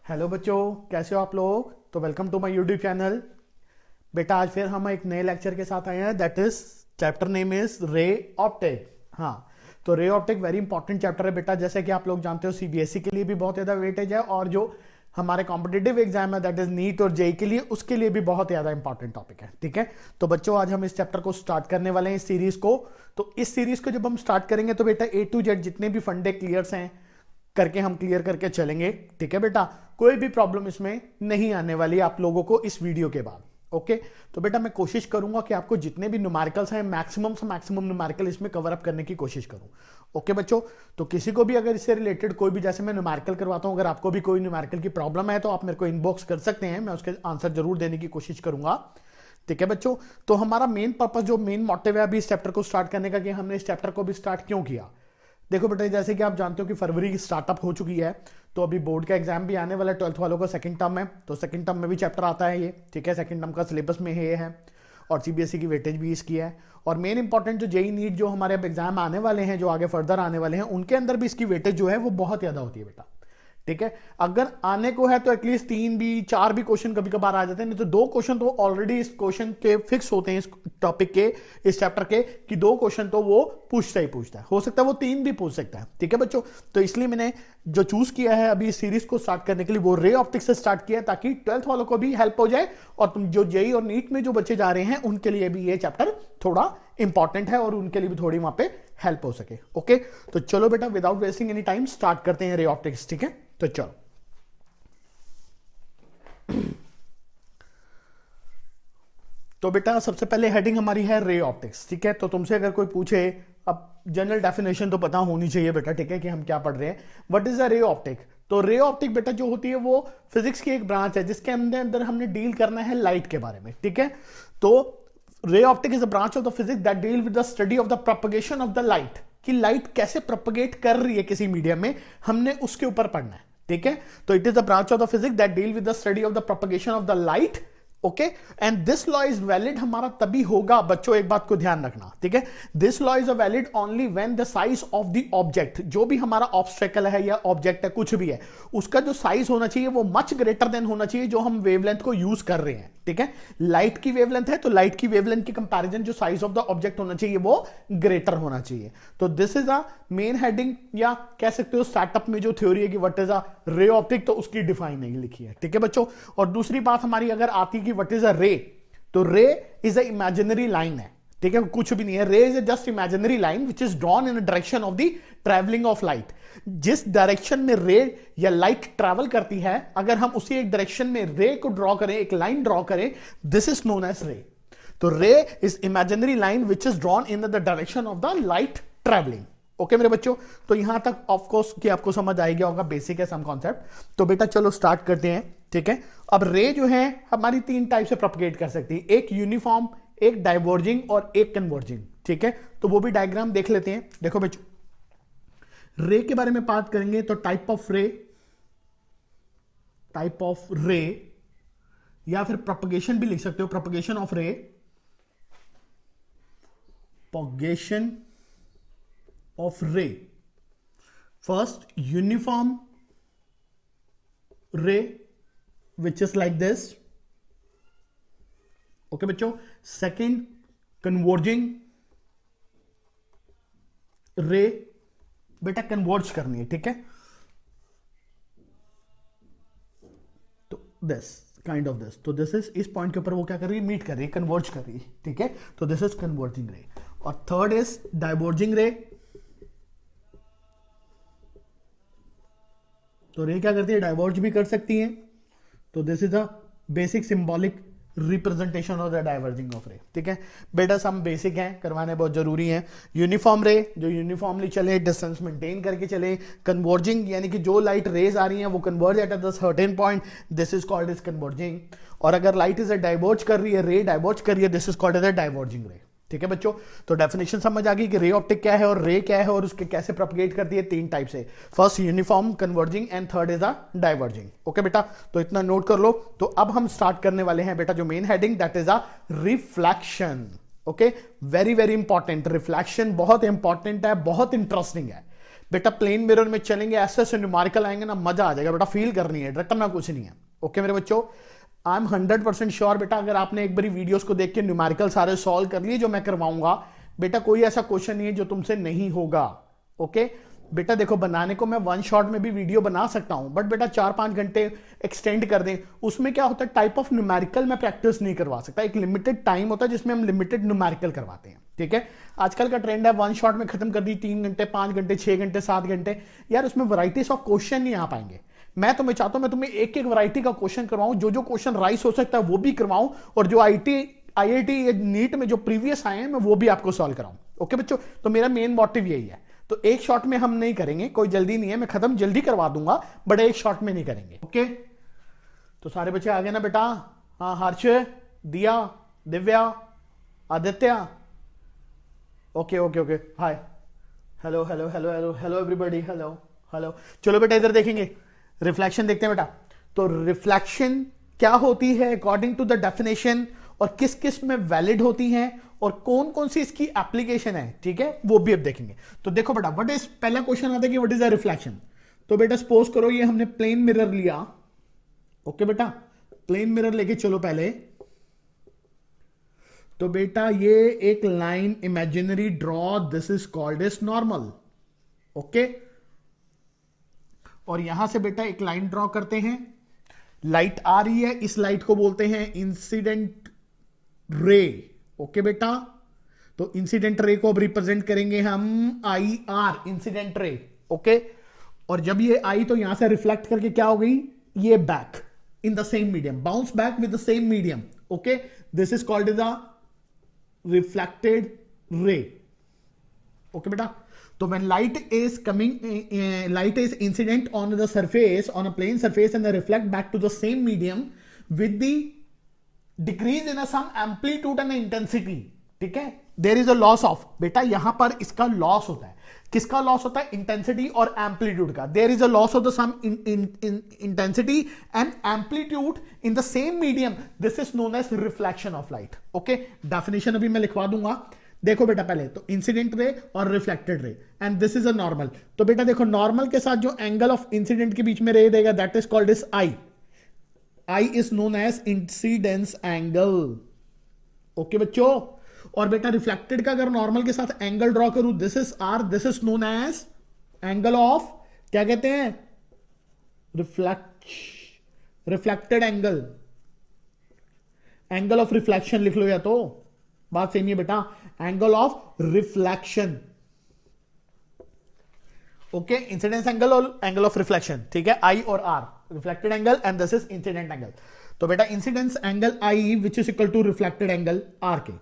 Hello बच्चों, कैसे हो आप लोग। तो welcome to my YouTube channel. बेटा आज फिर हम एक नए लेक्चर के साथ आए हैं, that is chapter name is ray optic. हाँ, तो रे ऑप्टिक वेरी इंपॉर्टेंट चैप्टर है बेटा। जैसे कि आप लोग जानते हो सीबीएसई के लिए भी बहुत ज़्यादा वेटेज है, और जो हमारे कॉम्पिटेटिव एग्जाम है दैट इज नीट और जेई के लिए, उसके लिए भी बहुत ज़्यादा इंपॉर्टेंट टॉपिक है। ठीक है, तो बच्चों आज हम इस चैप्टर को स्टार्ट करने वाले हैं, इस सीरीज को। तो इस सीरीज को जब हम स्टार्ट करेंगे तो बेटा ए टू जेड जितने भी फंडे क्लियर्स हैं करके हम क्लियर करके चलेंगे। ठीक है बेटा, कोई भी प्रॉब्लम इसमें नहीं आने वाली आप लोगों को इस वीडियो के बाद। ओके, तो बेटा मैं कोशिश करूंगा कि आपको जितने भी न्यूमेरिकल्स हैं मैक्सिमम से मैक्सिमम न्यूमेरिकल इसमें कवर अप करने की कोशिश करूं। ओके बच्चों, तो किसी को भी अगर इससे रिलेटेड कोई भी, जैसे मैं न्यूमेरिकल करवाता हूं, अगर आपको भी कोई न्यूमेरिकल की प्रॉब्लम है तो आप मेरे को इनबॉक्स कर सकते हैं, मैं उसके आंसर जरूर देने की कोशिश करूंगा। ठीक है बच्चों, तो हमारा मेन पर्पस, जो मेन मोटिव है अभी इस चैप्टर को स्टार्ट करने का, कि हमने इस चैप्टर को भी स्टार्ट क्यों किया। देखो बेटा, जैसे कि आप जानते हो कि फरवरी की स्टार्टअप हो चुकी है, तो अभी बोर्ड का एग्जाम भी आने वाला है, 12th वालों का सेकंड टर्म है, तो सेकंड टर्म में भी चैप्टर आता है ये। ठीक है, सेकंड टर्म का सिलेबस में ये है, और सीबीएसई की वेटेज भी इसकी है। और मेन इंपॉर्टेंट जो जेई नीट जो हमारे अब एग्जाम आने वाले हैं, जो आगे फर्दर आने वाले हैं, उनके अंदर भी इसकी वेटेज जो है वो बहुत ज्यादा होती है बेटा। ठीक है, अगर आने को है तो एटलीस्ट 3 भी 4 भी क्वेश्चन कभी कभार आ जाते हैं, नहीं तो 2 क्वेश्चन तो ऑलरेडी इस क्वेश्चन के फिक्स होते हैं, इस टॉपिक के, इस चैप्टर के, कि 2 क्वेश्चन तो वो पूछता ही पूछता है, हो सकता है वो 3 भी पूछ सकता है। ठीक है बच्चों, तो इसलिए मैंने जो चूज किया है अभी इस सीरीज को स्टार्ट करने के लिए, वो रे ऑप्टिक्स से स्टार्ट किया है, ताकि 12th वालों को भी हेल्प हो जाए, और तुम जो जेई और नीट में जो बच्चे जा रहे हैं उनके लिए भी ये चैप्टर थोड़ा इंपॉर्टेंट है, और उनके लिए भी थोड़ी वहां पे हेल्प हो सके। ओके, तो चलो बेटा without wasting any time start करते हैं रे ऑप्टिक्स। ठीक है, तो चलो। तो बेटा सबसे पहले हेडिंग हमारी है रे ऑप्टिक्स। ठीक है, तो तुमसे अगर कोई पूछे, अब जनरल डेफिनेशन तो पता होनी चाहिए बेटा, ठीक है, कि हम क्या पढ़ रहे हैं। व्हाट इज अ रे ऑप्टिक। तो रे ऑप्टिक बेटा जो होती है वो फिजिक्स की एक ब्रांच है, जिसके अंदर हमने डील करना है लाइट के बारे में। ठीक है, तो रे optic is a branch of the physics that deal with the study of the propagation of the light, कि लाइट कैसे प्रोपगेट कर रही है किसी मीडियम में, हमने उसके ऊपर पढ़ना है। ठीक है, तो it is a branch of the physics that deal with the study of the propagation of the light. Okay, and this law is valid हमारा तभी होगा बच्चों, एक बात को ध्यान रखना। ठीक है, this law is valid only when the size of the object, जो भी हमारा ऑब्स्टेकल है या ऑब्जेक्ट है, कुछ भी है, उसका जो साइज होना चाहिए वो मच ग्रेटर देन होना चाहिए जो हम वेवलेंथ को यूज कर रहे हैं। ठीक है, लाइट की वेवलेंथ है तो लाइट की वेवलेंथ की कंपैरिजन जो साइज ऑफ द ऑब्जेक्ट होना चाहिए वो ग्रेटर होना चाहिए। तो this is a main heading, या कह सकते हो स्टार्टअप में जो थ्योरी है कि व्हाट इज अ रे ऑप्टिक, तो उसकी डिफाइन नहीं लिखी है। ठीक है बच्चों, और दूसरी बात हमारी अगर आती कि व्हाट इज अ रे, तो रे इज अ इमेजिनरी लाइन है। ठीक है, कुछ भी नहीं है, रे is a just imaginary line which is drawn in a direction of the travelling of light. जिस डायरेक्शन में रे या लाइट ट्रैवल करती है, अगर हम उसी एक डायरेक्शन में रे को ड्रॉ करें, एक लाइन ड्रॉ करें, दिस इज नोन एज रे। तो रे is imaginary line which is drawn in the direction of the light travelling. Okay मेरे बच्चों, तो यहां तक ऑफकोर्स कि आपको समझ आ गया होगा, बेसिक है सम कॉन्सेप्ट। तो बेटा चलो स्टार्ट करते हैं। ठीक है, अब रे जो है हमारी 3 टाइप से प्रोपगेट कर सकती है, एक यूनिफॉर्म, एक डाइवर्जिंग और एक कन्वर्जिंग। ठीक है, तो वो भी डायग्राम देख लेते हैं। देखो बच्चों, रे के बारे में बात करेंगे तो टाइप ऑफ रे, या फिर प्रोपगेशन भी लिख सकते हो, propagation of ray, propagation of ray. First uniform ray which is like this. Okay बच्चों, सेकंड कन्वर्जिंग रे, बेटा कन्वर्ज करनी है। ठीक है, तो दिस काइंड ऑफ दिस, तो दिस इज, इस पॉइंट के ऊपर वो क्या कर रही है, मीट कर रही है, कन्वर्ज कर रही है। ठीक है, तो दिस इज कन्वर्जिंग रे। और थर्ड इज डाइवर्जिंग रे। तो रे क्या करती है, डाइवर्ज भी कर सकती है, तो this is a basic symbolic representation of the diverging of रे। ठीक है बेटा, सम बेसिक हैं, करवाने बहुत जरूरी हैं। यूनिफॉर्म रे, जो यूनिफॉर्मली चले, डिस्टेंस मेंटेन करके चले। कन्वर्जिंग यानी कि जो लाइट रेज आ रही हैं वो converge at a certain point, this is called is converging. और अगर लाइट इज अ डाइवर्ज कर रही है, रे डाइवर्ज कर रही है, this is called as a diverging ray. ठीक है बच्चों, तो डेफिनेशन समझ आ गई कि रे ऑप्टिक क्या है और रे क्या है, और उसके कैसे प्रोपगेट करती है। 3 टाइप से, first uniform, converging and third is a diverging. Okay बेटा, तो इतना नोट कर लो। तो अब हम स्टार्ट करने वाले हैं बेटा जो main heading, that is a reflection. Okay, very very important. Reflection बहुत इंपॉर्टेंट है, बहुत इंटरेस्टिंग है। बेटा प्लेन मिरर में चलेंगे, ऐसे ऐसे न्यूमेरिकल आएंगे ना, मजा आ जाएगा बेटा, फील करनी है, रटना कुछ नहीं है। ओके मेरे बच्चों, आई एम 100% श्योर बेटा, अगर आपने एक बारी वीडियोस को देख के न्यूमेरिकल सारे सॉल्व कर लिए जो मैं करवाऊंगा बेटा, कोई ऐसा क्वेश्चन नहीं है जो तुमसे नहीं होगा। ओके बेटा देखो, बनाने को मैं वन शॉट में भी वीडियो बना सकता हूं, बट बेटा 4-5 घंटे एक्सटेंड कर दें, उसमें क्या होता है, टाइप ऑफ न्यूमेरिकल मैं प्रैक्टिस नहीं करवा सकता। एक लिमिटेड टाइम होता है जिसमें हम लिमिटेड न्यूमेरिकल करवाते हैं, ठीक है। आजकल का ट्रेंड है वन शॉट में खत्म कर दी, 3 घंटे 5 घंटे 6 घंटे 7 घंटे, यार उसमें वैराइटीज ऑफ क्वेश्चन नहीं आ पाएंगे। मैं तुम्हें चाहता हूं मैं तुम्हें एक एक वैरायटी का क्वेश्चन करवाऊं, जो जो क्वेश्चन राइस हो सकता है वो भी करवाऊं, और जो IIT नीट में जो प्रीवियस आए हैं मैं वो भी आपको सॉल्व कराऊं। ओके बच्चों, तो मेरा मेन मोटिव यही है। तो एक शॉट में हम नहीं करेंगे, कोई जल्दी नहीं है, मैं खत्म जल्दी करवा दूंगा, बट एक शॉट में नहीं करेंगे। ओके तो सारे बच्चे आ गए ना बेटा? हाँ, Harsh, Diya, Divya, Aditya, okay okay okay, hi, hello hello hello hello hello everybody, hello hello. चलो बेटा इधर देखेंगे, रिफ्लेक्शन देखते हैं बेटा। तो रिफ्लेक्शन क्या होती है अकॉर्डिंग टू द डेफिनेशन, और किस किस में वैलिड होती हैं, और कौन कौन सी इसकी एप्लीकेशन है, ठीक है, वो भी अब देखेंगे। तो देखो बेटा, व्हाट इज, पहला क्वेश्चन आता है कि व्हाट इज अ रिफ्लेक्शन। तो बेटा सपोज करो ये हमने प्लेन मिरर लिया। ओके बेटा, प्लेन मिरर लेके चलो पहले। तो बेटा ये एक line imaginary draw, this is called as normal. Okay, और यहां से बेटा एक लाइन ड्रॉ करते हैं, लाइट आ रही है, इस लाइट को बोलते हैं इंसिडेंट रे। ओके बेटा, तो इंसिडेंट रे को अब रिप्रेजेंट करेंगे हम IR, इंसिडेंट रे। ओके, और जब ये आई तो यहां से रिफ्लेक्ट करके क्या हो गई, ये back in the same medium, bounce back with the same medium. Okay, this is called the reflected ray. Okay बेटा, तो when light is coming, light is incident on the surface, on a plane surface, and they reflect back to the same medium with the decrease in a some amplitude and intensity, ठीक है, there is a loss of, बेटा यहां पर इसका loss होता है, किसका loss होता है, इंटेंसिटी और एम्पलीट्यूड का। there is a loss of the some intensity and amplitude in the same medium, this is known as reflection of light। okay, definition अभी मैं लिखवा दूंगा। देखो बेटा पहले तो इंसिडेंट रे और reflected ray, and this is a normal. तो बेटा देखो, नॉर्मल के साथ जो एंगल ऑफ इंसिडेंट के बीच में रे देगा, that is called is i. I is known as incidence angle. Okay बच्चों, और बेटा रिफ्लेक्टेड का अगर नॉर्मल के साथ एंगल ड्रॉ करूं, this is r, this is known as angle of, क्या कहते हैं, reflected angle, angle of reflection लिख लो, या तो बात सेम ही है बेटा, angle of reflection. Okay, incidence angle और एंगल ऑफ रिफ्लेक्शन, ठीक है, आई और r, reflected angle and this is incident angle. तो बेटा incidence angle i which is equal to reflected angle r के,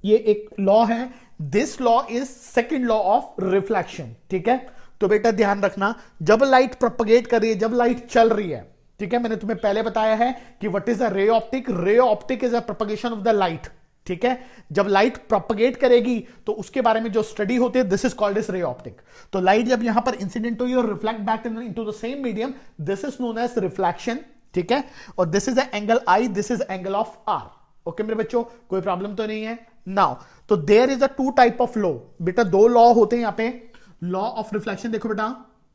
ये एक लॉ है, this law is second law of reflection, ठीक है। तो बेटा ध्यान रखना, जब लाइट प्रोपगेट कर रही है, जब लाइट चल रही है, ठीक है, मैंने तुम्हें पहले बताया है कि व्हाट इज अ रे ऑप्टिक, रे optic is a propagation of the light, ठीक है। जब लाइट प्रोपगेट करेगी तो उसके बारे में जो स्टडी होती है, this is called is ray optic. तो लाइट जब यहां पर इंसिडेंट हुई और reflect back into the same medium, this is known as reflection, ठीक है। और this is angle i, this is angle of r. Okay मेरे बच्चों, कोई प्रॉब्लम तो नहीं है नाउ। तो there is a two type of law, बेटा दो लॉ होते हैं यहां पे, लॉ ऑफ रिफ्लेक्शन। देखो बेटा,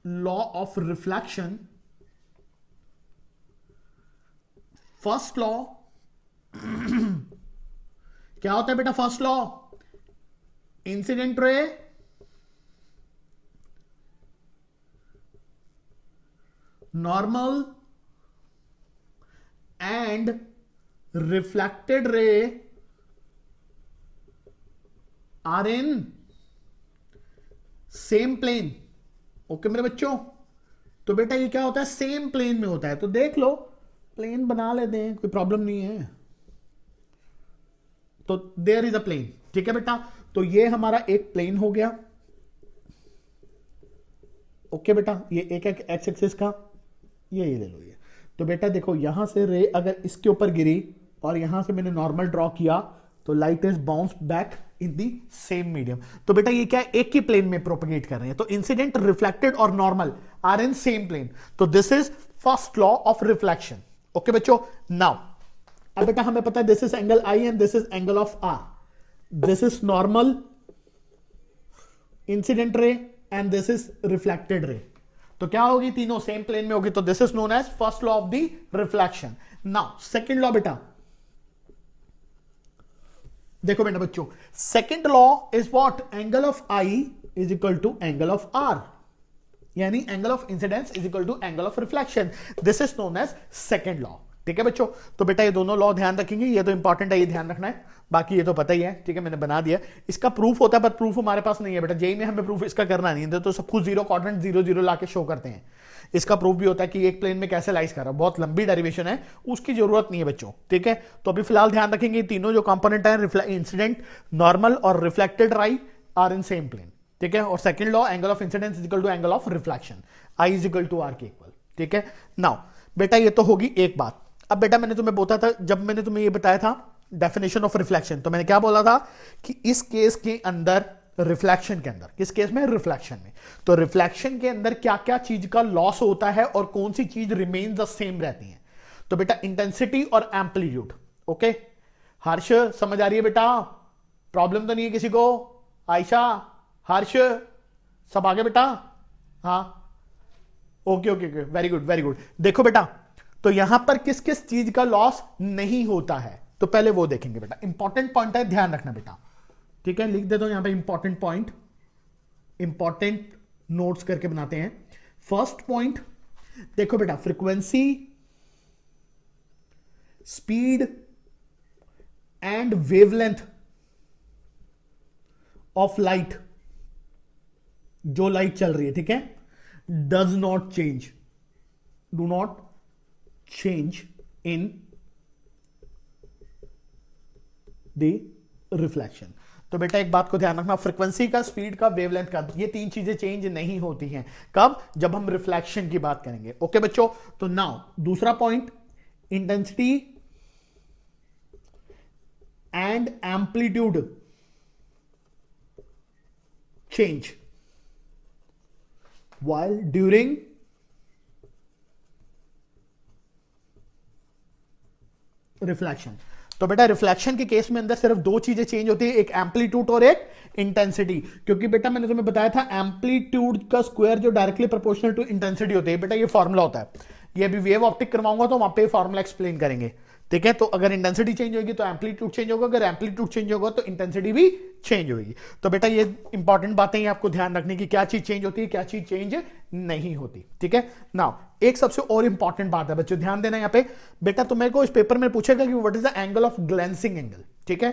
law of reflection, first law क्या होता है बेटा, first law, incident ray normal and reflected ray are in same plane. Okay मेरे बच्चों, तो बेटा ये क्या होता है, सेम प्लेन में होता है। तो देख लो, प्लेन बना लेते हैं, कोई प्रॉब्लम नहीं है। तो देयर इज अ प्लेन, ठीक है बेटा। तो ये हमारा एक प्लेन हो गया। ओके बेटा, ये एक एक्स एक्सिस का, ये ले लो ये। तो बेटा देखो, यहां से रे अगर इसके ऊपर गिरी और यहां से मैंने नॉर्मल ड्रॉ किया, तो light is bounce back in the same medium. तो बेटा ये क्या है, एक ही प्लेन में प्रोपगेट कर रहे हैं। तो इंसिडेंट, रिफ्लेक्टेड और normal are in same plane. तो this is first law of reflection. Okay बच्चों, नाउ अब बेटा हमें पता है this is angle I and this is angle of R, this is normal incident ray and this is reflected ray. तो क्या होगी, तीनों सेम प्लेन में होगी, तो this is known as first law of the reflection. Now second law बेटा, देखो बेटा बच्चों, second law is what, angle of I is equal to angle of R, यानी angle of incidence is equal to angle of reflection. This is known as second law. ठीक है बच्चों, तो बेटा ये दोनों लॉ ध्यान रखेंगे, ये तो इंपॉर्टेंट है, ये ध्यान रखना है, बाकी ये तो पता ही है। ठीक है, मैंने बना दिया, इसका प्रूफ होता है, पर प्रूफ हमारे पास नहीं है बेटा, जेई में हमें प्रूफ इसका करना नहीं है, तो सब कुछ जीरो क्वाड्रेंट 0 0 लाके शो करते हैं। इसका प्रूफ भी होता है कि एक प्लेन में कैसे लाइज कर रहा है, बहुत लंबी डेरिवेशन है, उसकी जरूरत नहीं है बच्चों। ठीक है, तो अभी फिलहाल ध्यान रखेंगे तीनों जो कंपोनेंट है, इंसिडेंट, नॉर्मल और reflected ray are in same plane. ठीक है, और second law, angle of incidence is equal to angle of reflection, i is equal to r के इक्वल। ठीक है, नाउ बेटा ये तो होगी एक बात। अब बेटा मैंने तुम्हें बोला था, जब मैंने तुम्हें ये बताया था डेफिनेशन ऑफ रिफ्लेक्शन, तो मैंने क्या बोला था कि इस केस के अंदर, रिफ्लेक्शन के अंदर, किस केस में, रिफ्लेक्शन में, तो रिफ्लेक्शन के अंदर क्या क्या चीज का लॉस होता है और कौन सी चीज रिमेन द सेम रहती है। तो बेटा इंटेंसिटी और एम्पलीट्यूड। ओके, हर्ष समझ आ रही है बेटा, प्रॉब्लम तो नहीं है किसी को, आयशा, हर्ष, सब आगे बेटा, हाँ, okay okay okay, very good very good. देखो बेटा, तो यहां पर किस किस चीज का लॉस नहीं होता है, तो पहले वो देखेंगे बेटा, इंपॉर्टेंट पॉइंट है, ध्यान रखना बेटा। ठीक है, लिख देता हूं यहां पे इंपॉर्टेंट पॉइंट, इंपॉर्टेंट नोट्स करके बनाते हैं। फर्स्ट पॉइंट देखो बेटा, frequency, speed and wavelength of light, जो लाइट चल रही है, ठीक है, does not change, do not change in the reflection. तो बेटा एक बात को ध्यान रखना, फ्रीक्वेंसी का, स्पीड का, वेवलेंथ का, ये तीन चीजें चेंज नहीं होती हैं। कब, जब हम रिफ्लेक्शन की बात करेंगे। ओके बच्चों, तो नाउ दूसरा point, intensity and amplitude change while during reflection. तो बेटा रिफ्लेक्शन के केस में अंदर सिर्फ दो चीजें चेंज होती है, एक एम्पलीट्यूड और एक इंटेंसिटी, क्योंकि बेटा मैंने तुम्हें बताया था एम्पलीट्यूड का स्क्वायर जो डायरेक्टली प्रोपोर्शनल टू इंटेंसिटी होती है। बेटा ये फॉर्मूला होता है, ये अभी वेव ऑप्टिक करवाऊंगा तो वहां पे फॉर्मूला एक्सप्लेन करेंगे। ठीक है, तो अगर इंटेंसिटी चेंज होगी तो एम्पलीट्यूड चेंज होगा, अगर एम्पलीट्यूड चेंज होगा तो इंटेंसिटी भी चेंज होगी। तो बेटा ये इंपॉर्टेंट बातें हैं आपको ध्यान रखने की, क्या चीज चेंज होती है, क्या चीज चेंज नहीं होती। ठीक है, नाउ एक सबसे और इंपॉर्टेंट बात है बच्चों, ध्यान देना यहाँ पे। बेटा तुम्हें को इस पेपर में पूछेगा कि what is the angle of glancing angle. ठीक है,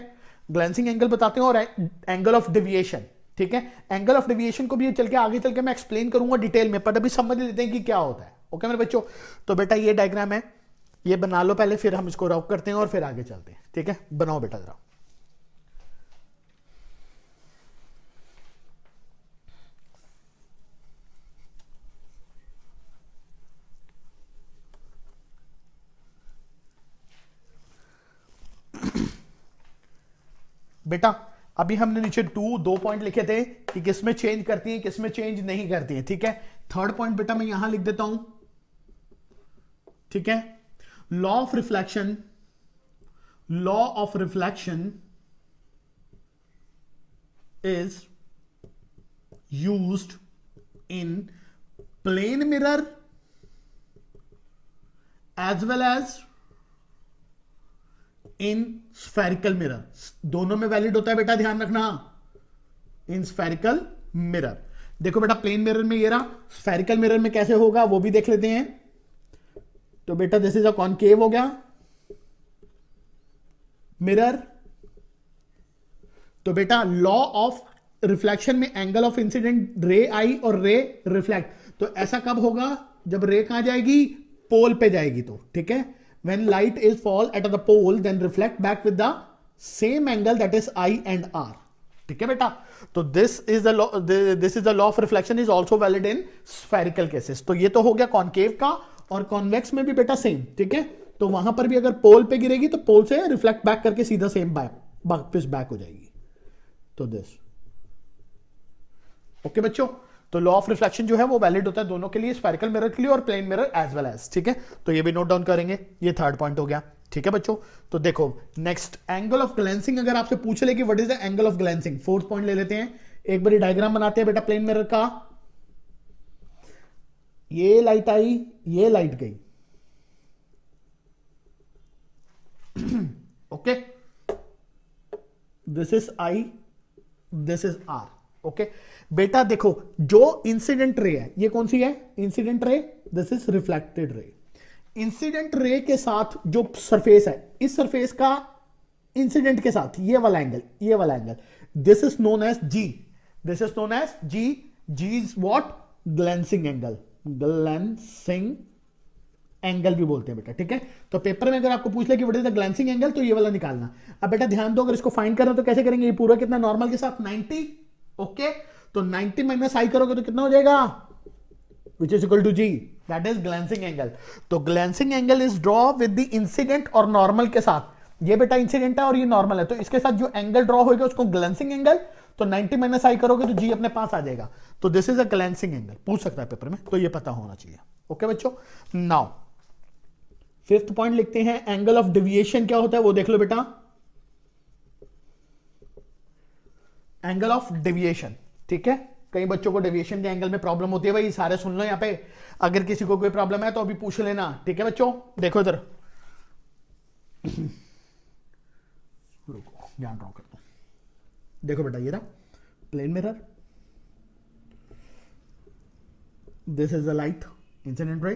ग्लेंसिंग एंगल बताते हैं, और एंगल ऑफ डेविएशन। ठीक है, एंगल ऑफ डेविएशन को भी चल के आगे चल के मैं एक्सप्लेन करूंगा डिटेल में, पर अभी समझ लेते हैं कि क्या होता है। ओके मेरे बच्चों, तो बेटा ये डायग्राम है, ये बना लो पहले, फिर हम इसको रॉक करते हैं और फिर आगे चलते हैं। ठीक है, बनाओ बेटा जरा। बेटा अभी हमने नीचे दो पॉइंट लिखे थे कि किसमें चेंज करती है, किसमें चेंज नहीं करती है। ठीक है, थर्ड पॉइंट बेटा मैं यहां लिख देता हूं। ठीक है, law of reflection, law of reflection is used in plane mirror as well as in spherical mirror. दोनों में वैलिड होता है बेटा, ध्यान रखना, इन स्फेरिकल मिरर। देखो बेटा प्लेन मिरर में ये रहा, स्फेरिकल मिरर में कैसे होगा वो भी देख लेते हैं। तो बेटा दिस इज अ कॉनकेव हो गया मिरर। तो बेटा लॉ ऑफ रिफ्लेक्शन में एंगल ऑफ इंसिडेंट रे आई और रे रिफ्लेक्ट, तो ऐसा कब होगा, जब रे कहां जाएगी, पोल पे जाएगी। तो ठीक है, when light is fall at the pole then reflect back with the same angle, that is I and R. ठीक है बेटा, तो this is the law of reflection is also valid in spherical cases। तो ये तो हो गया concave का, और कॉन्वेक्स में भी बेटा सेम। ठीक है, तो वहां पर भी अगर पोल पे गिरेगी तो पोल से रिफ्लेक्ट बैक करके सीधा सेम वापस बैक हो जाएगी। तो दिस ओके बच्चों, तो लॉ ऑफ रिफ्लेक्शन जो है वो वैलिड होता है दोनों के लिए, स्फेरिकल मिरर के लिए और plane mirror as well as. ठीक है, तो ये भी नोट डाउन करेंगे, ये थर्ड पॉइंट हो गया। ठीक है बच्चों, तो देखो नेक्स्ट एंगल ऑफ ग्लेंसिंग, अगर आपसे पूछ ले कि what is the angle of glancing, fourth point ले लेते हैं एक बारी डायग्राम बनाते हैं बेटा प्लेन मिरर का। ये लाइट आई, ये लाइट गई। Okay, this is i, this is r. Okay बेटा देखो, जो इंसिडेंट रे है ये कौन सी है? Incident ray, this is reflected रे। इंसिडेंट रे के साथ जो सरफेस है, इस सरफेस का इंसिडेंट के साथ ये वाला एंगल, ये वाला angle, this is known as g, this is known as g. G is what? Glancing angle, glancing angle भी बोलते हैं बेटा, ठीक है। तो पेपर में अगर आपको पूछ ले कि what is the glancing angle, तो ये वाला निकालना। अब बेटा ध्यान दो, अगर इसको फाइंड करना तो कैसे करेंगे? ये पूरा कितना नॉर्मल के साथ 90। ओके, तो 90 माइनस आई करोगे तो कितना हो जाएगा? Which is equal to G, that is glancing angle. तो glancing angle is draw with the incident और नॉर्मल के साथ। ये बेटा इंसिडेंट है और ये नॉर्मल है, तो इसके साथ जो एंगल ड्रॉ होगा उसको ग्लैंसिंग एंगल। तो 90 माइनस आई करोगे तो जी अपने पास आ जाएगा। तो this is a glancing angle, पूछ सकता है पेपर में, तो ये पता होना चाहिए। ओके बच्चों, नाउ फिफ्थ पॉइंट लिखते हैं, एंगल ऑफ डेविएशन क्या होता है वो देख लो बेटा। एंगल ऑफ डेविएशन, ठीक है। कई बच्चों को डेविएशन के एंगल में प्रॉब्लम होती है, भाई सारे सुन लो यहां पे। अगर किसी को कोई प्रॉब्लम है तो अभी पूछ लेना, ठीक है बच्चों। देखो इधर, रुको ध्यान ड्रॉ करता हूं। देखो बेटा, ये रहा plane mirror, this is the light, incident ray,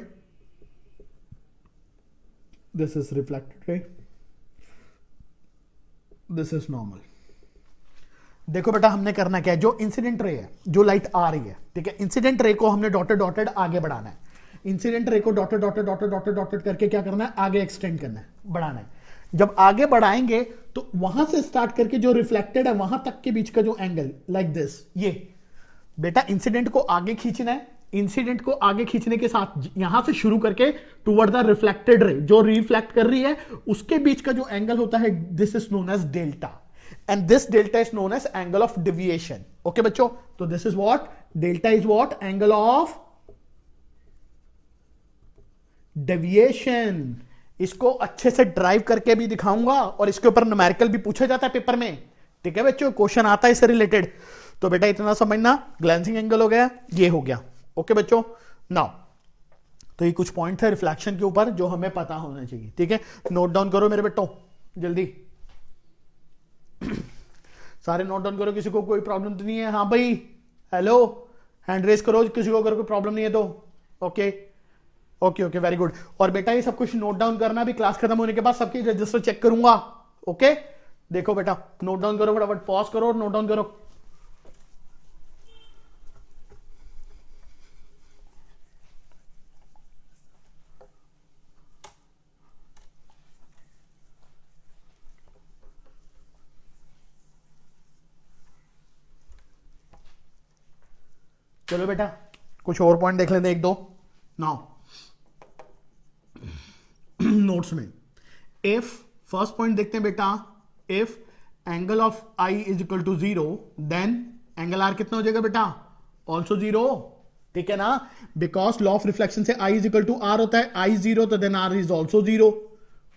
this is reflected ray, this is normal. देखो बेटा, हमने करना क्या है? जो इंसिडेंट रे है, जो लाइट आ रही है, ठीक है, इंसिडेंट रे को हमने डॉटेड डॉटेड आगे बढ़ाना है। इंसिडेंट रे को dotted dotted dotted dotted dotted करके क्या करना है? आगे एक्सटेंड करना है, बढ़ाना है। जब आगे बढ़ाएंगे तो वहां से स्टार्ट करके जो रिफ्लेक्टेड है वहां तक के बीच का जो एंगल, लाइक दिस, ये बेटा इंसिडेंट को आगे खींचना है। इंसिडेंट को आगे खींचने के साथ यहां से शुरू करके टुवर्ड द रिफ्लेक्टेड रे, जो रिफ्लेक्ट कर रही है, उसके बीच का जो एंगल होता है, this is known as delta, and this delta is known as angle of deviation. Okay बच्चों, तो this is what? Delta is what? Angle of deviation. इसको अच्छे से ड्राइव करके भी दिखाऊंगा और इसके ऊपर न्यूमेरिकल भी पूछा जाता है पेपर में, ठीक है बच्चों, क्वेश्चन आता है इससे रिलेटेड। तो बेटा इतना समझना, ग्लैंसिंग एंगल हो गया, ये हो गया। ओके बच्चों, नाउ तो ये कुछ पॉइंट है रिफ्लेक्शन के ऊपर जो हमें पता होना चाहिए, ठीक है। नोट डाउन करो मेरे बेटो जल्दी, सारे नोट डाउन करो। किसी को कोई प्रॉब्लम तो नहीं है? हाँ भाई, हेलो, हैंड रेस करो किसी को अगर कोई प्रॉब्लम नहीं है तो। Okay okay okay, very good. और बेटा ये सब कुछ नोट डाउन करना, भी क्लास खत्म होने के बाद सबकी रजिस्टर चेक करूंगा। ओके, देखो बेटा, नोट डाउन करो फटाफट, पॉज करो और नोट डाउन करो। चलो बेटा, कुछ और पॉइंट देख लेते हैं, एक दो। नाउ नोट्स में इफ फर्स्ट पॉइंट देखते हैं बेटा, if angle of I is equal to 0 then angle r कितना हो जाएगा बेटा? ऑल्सो 0, ठीक है ना, बिकॉज लॉ ऑफ रिफ्लेक्शन से i is equal to r होता है। आई 0 तो then r is also 0।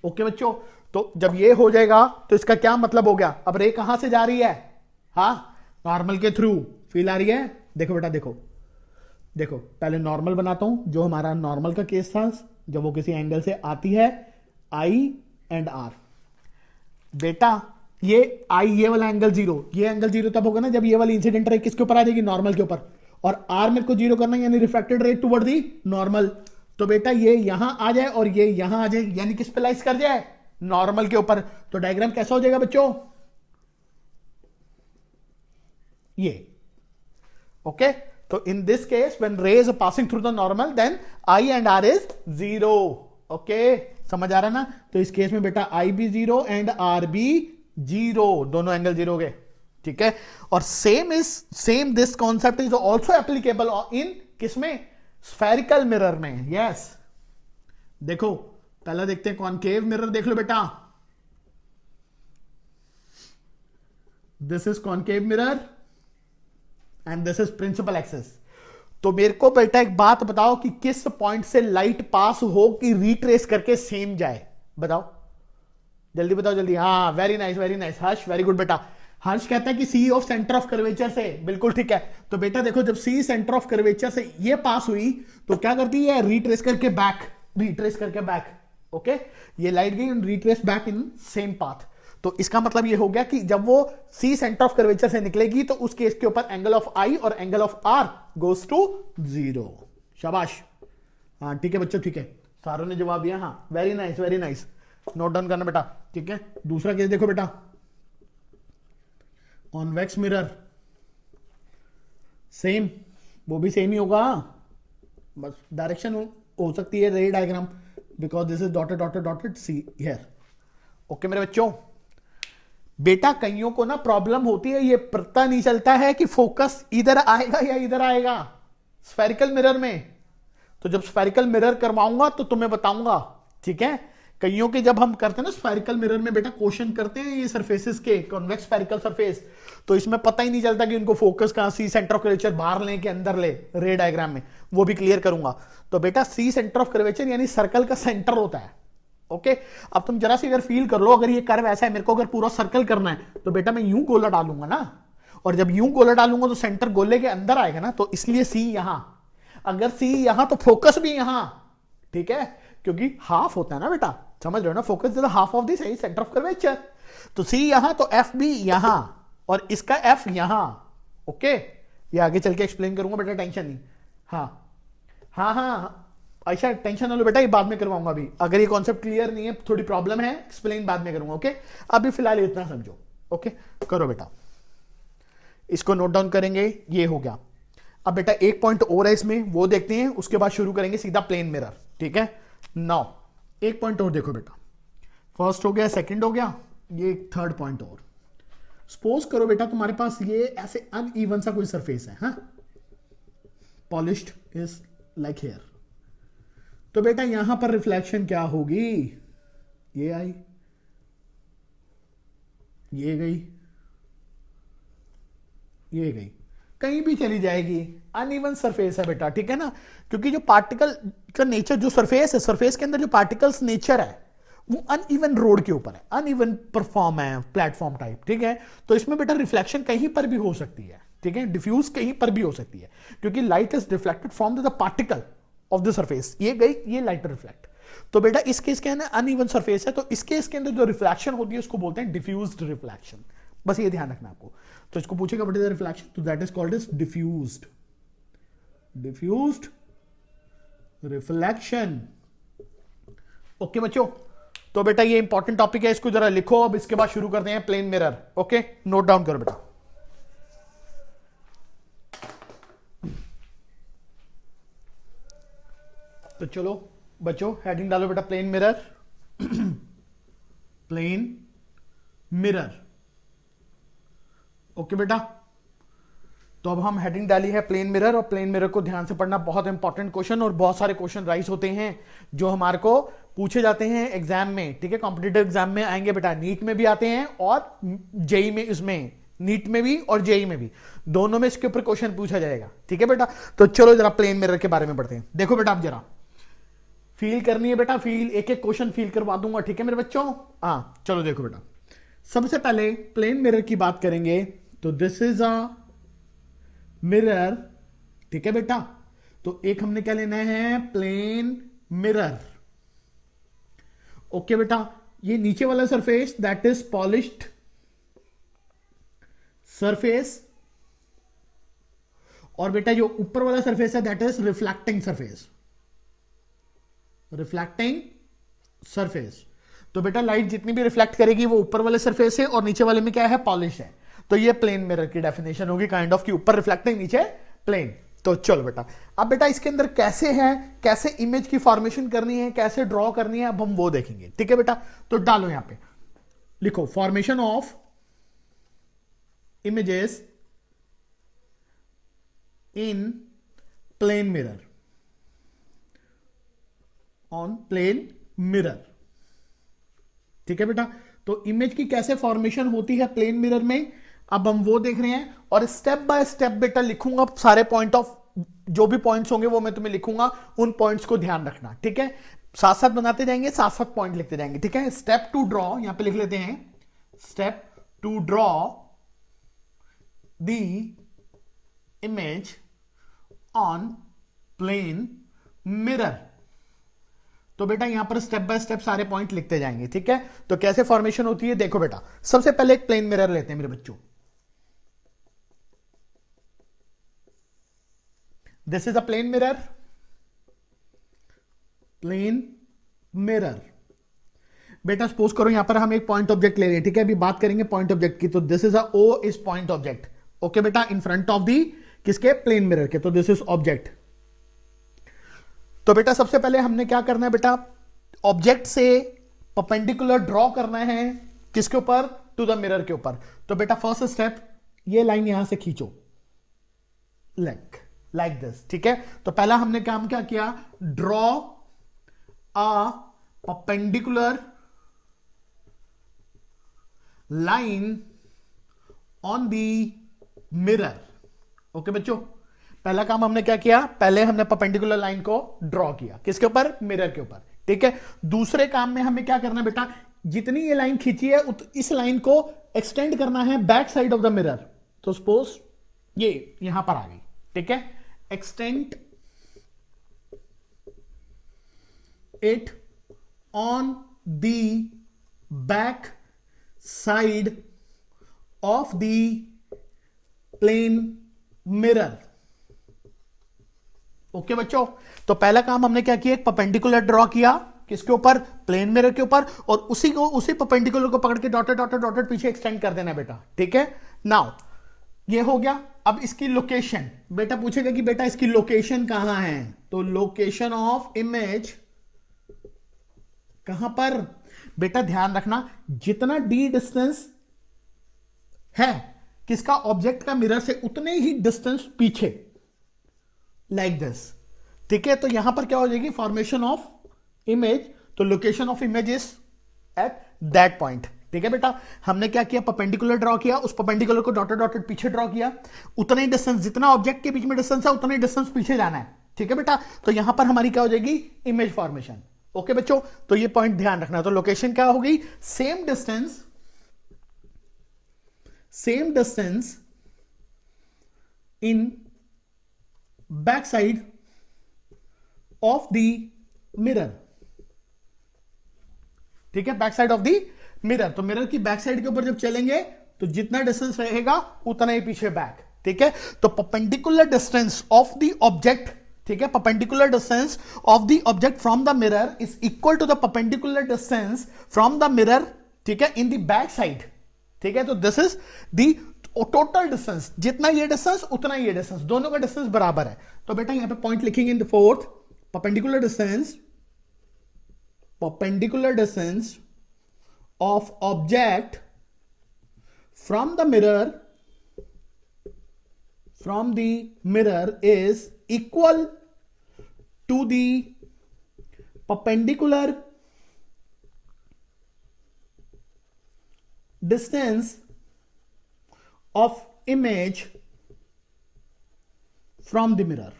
Okay बच्चों, तो जब ये हो जाएगा तो इसका क्या मतलब हो गया? अब रे कहां से जा रही है? हाँ, नॉर्मल के थ्रू फील आ रही है। देखो बेटा, देखो देखो, पहले नॉर्मल बनाता हूं, जो हमारा नॉर्मल का केस था, जब वो किसी एंगल से आती है, आई एंड आर। बेटा ये आई, ये वाला एंगल 0, ये एंगल 0 तब होगा ना जब ये वाली इंसिडेंट रे किसके ऊपर आ जाएगी? नॉर्मल के ऊपर। और आर मेरे को 0 करना है, यानी reflected ray toward the normal. तो बेटा ये यहां आ जाए और ये यहां आ जाए, यानी किस पे लाइज कर जाए? नॉर्मल के ऊपर। तो डायग्राम कैसा हो जाएगा बच्चों? ये। ओके, तो in this case when rays are passing through the normal then I and R is 0। Okay, समझ आ रहा है ना? तो इस केस में बेटा I भी 0 एंड R भी 0, दोनों एंगल 0 हो गए, ठीक है। और same this concept is also applicable in किसमें? स्फेरिकल मिरर में। यस, देखो पहला देखते हैं कॉनकेव मिरर, देख लो बेटा, this is concave mirror and this is principal axis. तो मेरे को बेटा एक बात बताओ कि किस पॉइंट से लाइट पास हो कि रिट्रेस करके सेम जाए? बताओ जल्दी, बताओ जल्दी। हाँ, वेरी नाइस वेरी नाइस, हर्ष वेरी गुड बेटा। हर्ष कहता है कि सी ऑफ सेंटर ऑफ कर्वेचर से, बिल्कुल ठीक है। तो बेटा देखो, जब सी सेंटर ऑफ कर्वेचर से ये पास हुई तो क्या करती है, रिट्रेस करके बैक, ओके, ये लाइट गई retrace back in same path. तो इसका मतलब ये हो गया कि जब वो सी सेंटर ऑफ कर्वेचर से निकलेगी तो उस केस के ऊपर एंगल ऑफ आई और angle of r goes to 0। शाबाश, हाँ ठीक है बच्चों, ठीक है, सारों ने जवाब दिया, हाँ वेरी नाइस, नोट डाउन करना बेटा, ठीक है। दूसरा केस देखो बेटा, कॉन्वेक्स मिरर, सेम, वो भी सेम ही होगा, बस डायरेक्शन हो सकती है रे diagram, because this is dotted see here. Okay मेरे बच्चों, बेटा कईयों को ना प्रॉब्लम होती है, ये पता नहीं चलता है कि फोकस इधर आएगा या इधर आएगा स्फेरिकल मिरर में। तो जब स्फेरिकल मिरर करवाऊंगा तो तुम्हें बताऊंगा, ठीक है। कईयों के जब हम करते हैं ना स्फेरिकल मिरर में बेटा क्वेश्चन करते हैं ये सरफेसेस के, कॉन्वेक्स स्फेरिकल सरफेस, तो इसमें पता ही नहीं चलता कि उनको फोकस कहां, सी सेंटर ऑफ कर्वेचर बाहर लें कि अंदर ले, रे डायग्राम में, वो भी क्लियर करूंगा। तो बेटा सी सेंटर ऑफ कर्वेचर यानी सर्कल का सेंटर होता है, ओके। अब तुम जरा सी अगर फील कर लो, अगर ये कर्व ऐसा है, मेरे को अगर पूरा सर्कल करना है तो बेटा मैं यूं गोला डालूंगा ना, और जब यूं गोला डालूंगा तो सेंटर गोले के अंदर आएगा ना, तो इसलिए सी यहां, अगर सी यहां तो फोकस भी यहां, ठीक है, क्योंकि हाफ होता है ना बेटा, समझ रहे हो ना, focus is half of the centre of curvature. तो सी यहां तो एफ भी यहां और इसका एफ यहां, ओके। ये आगे चल के एक्सप्लेन करूंगा बेटा, टेंशन नहीं, हाँ अच्छा टेंशन ना लो बेटा, ये बाद में करवाऊंगा। अभी अगर ये कॉन्सेप्ट क्लियर नहीं है, थोड़ी प्रॉब्लम है, एक्सप्लेन बाद में करूंगा, ओके। अभी फिलहाल इतना समझो, ओके, करो बेटा, इसको नोट डाउन करेंगे, ये हो गया। अब बेटा एक पॉइंट और है इसमें, वो देखते हैं, उसके बाद शुरू करेंगे सीधा प्लेन मिरर, ठीक है। नाउ एक पॉइंट और देखो बेटा, फर्स्ट हो गया, सेकंड हो गया, ये थर्ड पॉइंट और। सपोज करो बेटा तुम्हारे पास ये ऐसे अनइवन सा कोई सरफेस है, हाँ, पॉलिश्ड इज लाइक हेयर। तो बेटा यहां पर रिफ्लेक्शन क्या होगी, ये आई, ये गई, ये गई, कहीं भी चली जाएगी, अनइवन सरफेस है बेटा, ठीक है ना। क्योंकि जो पार्टिकल का नेचर, जो सरफेस है, सरफेस के अंदर जो पार्टिकल्स नेचर है वो अनइवन रोड के ऊपर है, अनइवन परफॉर्म है, प्लेटफॉर्म टाइप, ठीक है। तो इसमें बेटा रिफ्लेक्शन कहीं पर भी हो सकती है, ठीक है, डिफ्यूज कहीं पर भी हो सकती है, क्योंकि light is reflected from the particle of the surface, ये गई, ये लाइट रिफ्लेक्ट। तो बेटा इस केस के अंदर अनइवन सरफेस है, तो इस केस के अंदर जो रिफ्लेक्शन होती है उसको बोलते हैं डिफ्यूज्ड रिफ्लेक्शन, बस ये ध्यान रखना आपको। तो इसको पूछेगा व्हाट इज द रिफ्लेक्शन, तो that is called as diffused reflection, okay बच्चों। तो बेटा ये इंपॉर्टेंट टॉपिक है, इसको जरा लिखो। अब इसके बाद शुरू करते हैं plane mirror, okay, note down करो बेटा। तो चलो बच्चों हेडिंग डालो बेटा, plane mirror plane mirror, okay बेटा। तो अब हम हेडिंग डाली है प्लेन मिरर, और प्लेन मिरर को ध्यान से पढ़ना, बहुत इंपॉर्टेंट क्वेश्चन, और बहुत सारे क्वेश्चन राइज होते हैं जो हमारे को पूछे जाते हैं एग्जाम में, ठीक है, कॉम्पिटिटिव एग्जाम में आएंगे बेटा, नीट में भी आते हैं और जेई में, इसमें नीट में भी और जेई में भी, दोनों में इसके ऊपर क्वेश्चन पूछा जाएगा, ठीक है बेटा। तो चलो जरा प्लेन मिरर के बारे में पढ़ते हैं। देखो बेटा, आप जरा फील करनी है बेटा, फील, एक एक क्वेश्चन फील करवा दूंगा, ठीक है मेरे बच्चों। हाँ चलो देखो बेटा, सबसे पहले प्लेन मिरर की बात करेंगे, तो दिस इज अ मिरर, ठीक है बेटा। तो एक हमने क्या लेना है, प्लेन मिरर, ओके बेटा। ये नीचे वाला surface that is polished surface, और बेटा जो ऊपर वाला सरफेस है that is reflecting surface, reflecting surface. तो बेटा लाइट जितनी भी रिफ्लेक्ट करेगी वो ऊपर वाले सरफेस है, और नीचे वाले में क्या है, पॉलिश है। तो ये प्लेन मिरर की डेफिनेशन होगी, काइंड ऑफ, की ऊपर रिफ्लेक्टिंग, नीचे प्लेन। तो चलो बेटा, अब बेटा इसके अंदर कैसे है, कैसे इमेज की फॉर्मेशन करनी है, कैसे ड्रॉ करनी है, अब हम वो देखेंगे, ठीक है बेटा। तो डालो यहां पे, लिखो formation of images in plane mirror, on plane mirror, ठीक है बेटा। तो इमेज की कैसे फॉर्मेशन होती है प्लेन मिरर में, अब हम वो देख रहे हैं, और स्टेप बाय स्टेप बेटा लिखूंगा सारे पॉइंट ऑफ, जो भी पॉइंट्स होंगे वो मैं तुम्हें लिखूंगा, उन पॉइंट्स को ध्यान रखना, ठीक है। साथ साथ बनाते जाएंगे, साथ साथ पॉइंट लिखते जाएंगे, ठीक है। स्टेप टू ड्रॉ, यहां पे लिख लेते हैं, step to draw the image on plane mirror. तो बेटा यहां पर स्टेप बाय स्टेप सारे पॉइंट लिखते जाएंगे, ठीक है। तो कैसे फॉर्मेशन होती है देखो बेटा, सबसे पहले एक प्लेन मिरर लेते हैं मेरे बच्चों। This is a plane mirror, plane mirror. बेटा सपोज करो यहां पर हम एक पॉइंट ऑब्जेक्ट ले रहे हैं, ठीक है। अभी बात करेंगे पॉइंट ऑब्जेक्ट की। तो this is a O is point object, okay बेटा, इन फ्रंट ऑफ दी किसके, प्लेन मिरर के। तो दिस इज ऑब्जेक्ट। तो बेटा सबसे पहले हमने क्या करना है बेटा, ऑब्जेक्ट से परपेंडिकुलर ड्रॉ करना है किसके ऊपर, टू द मिरर के ऊपर। तो बेटा फर्स्ट स्टेप, ये लाइन यहां से खींचो लाइक दिस, ठीक है। तो पहला हमने काम क्या किया, draw a perpendicular line on the mirror, okay बच्चों। पहला काम हमने क्या किया, पहले हमने परपेंडिकुलर लाइन को ड्रॉ किया किसके ऊपर, मिरर के ऊपर, ठीक है। दूसरे काम में हमें क्या करना है बेटा, जितनी ये लाइन खींची है इस लाइन को एक्सटेंड करना है back side of the mirror. तो सपोज ये यहां पर आ गई, ठीक है। Extend it on the back side of the plane mirror, okay बच्चों। तो पहला काम हमने क्या किया, एक परपेंडिकुलर ड्रॉ किया किसके ऊपर, प्लेन मिरर के ऊपर, और उसी परपेंडिकुलर को पकड़ के डॉटेड डॉटेड डॉटेड पीछे एक्सटेंड कर देना बेटा, ठीक है। नाउ ये हो गया। अब इसकी लोकेशन, बेटा पूछेगा कि बेटा इसकी लोकेशन कहां है, तो लोकेशन ऑफ इमेज कहां पर, बेटा ध्यान रखना जितना डी डिस्टेंस है किसका, ऑब्जेक्ट का मिरर से, उतने ही डिस्टेंस पीछे, लाइक दिस, ठीक है। तो यहां पर क्या हो जाएगी, फॉर्मेशन ऑफ इमेज। तो location of image is at that point, ठीक है बेटा। हमने क्या किया, परपेंडिकुलर ड्रॉ किया, उस परपेंडिकुलर को डॉटेड डॉटेड पीछे ड्रॉ किया, उतना ही डिस्टेंस, जितना ऑब्जेक्ट के बीच में डिस्टेंस है उतना ही डिस्टेंस पीछे जाना है, ठीक है बेटा। तो यहां पर हमारी क्या हो जाएगी, इमेज फॉर्मेशन, ओके बच्चों। तो ये पॉइंट ध्यान रखना। तो लोकेशन क्या होगी, same distance in back side of the mirror, ठीक है, back side of the mirror. तो मिरर की बैक साइड के ऊपर जब चलेंगे तो जितना डिस्टेंस रहेगा उतना ही पीछे बैक, ठीक है। तो perpendicular distance of the object, ठीक है, perpendicular distance of the object from the mirror is equal to the perpendicular distance from the mirror, ठीक है, इन द बैक साइड, ठीक है। तो this is the total distance, जितना ये distance उतना ये डिस्टेंस, दोनों का डिस्टेंस बराबर है। तो बेटा यहां पे पॉइंट लिखेंगे in the fourth, perpendicular distance of object from the mirror is equal to the perpendicular distance of image from the mirror,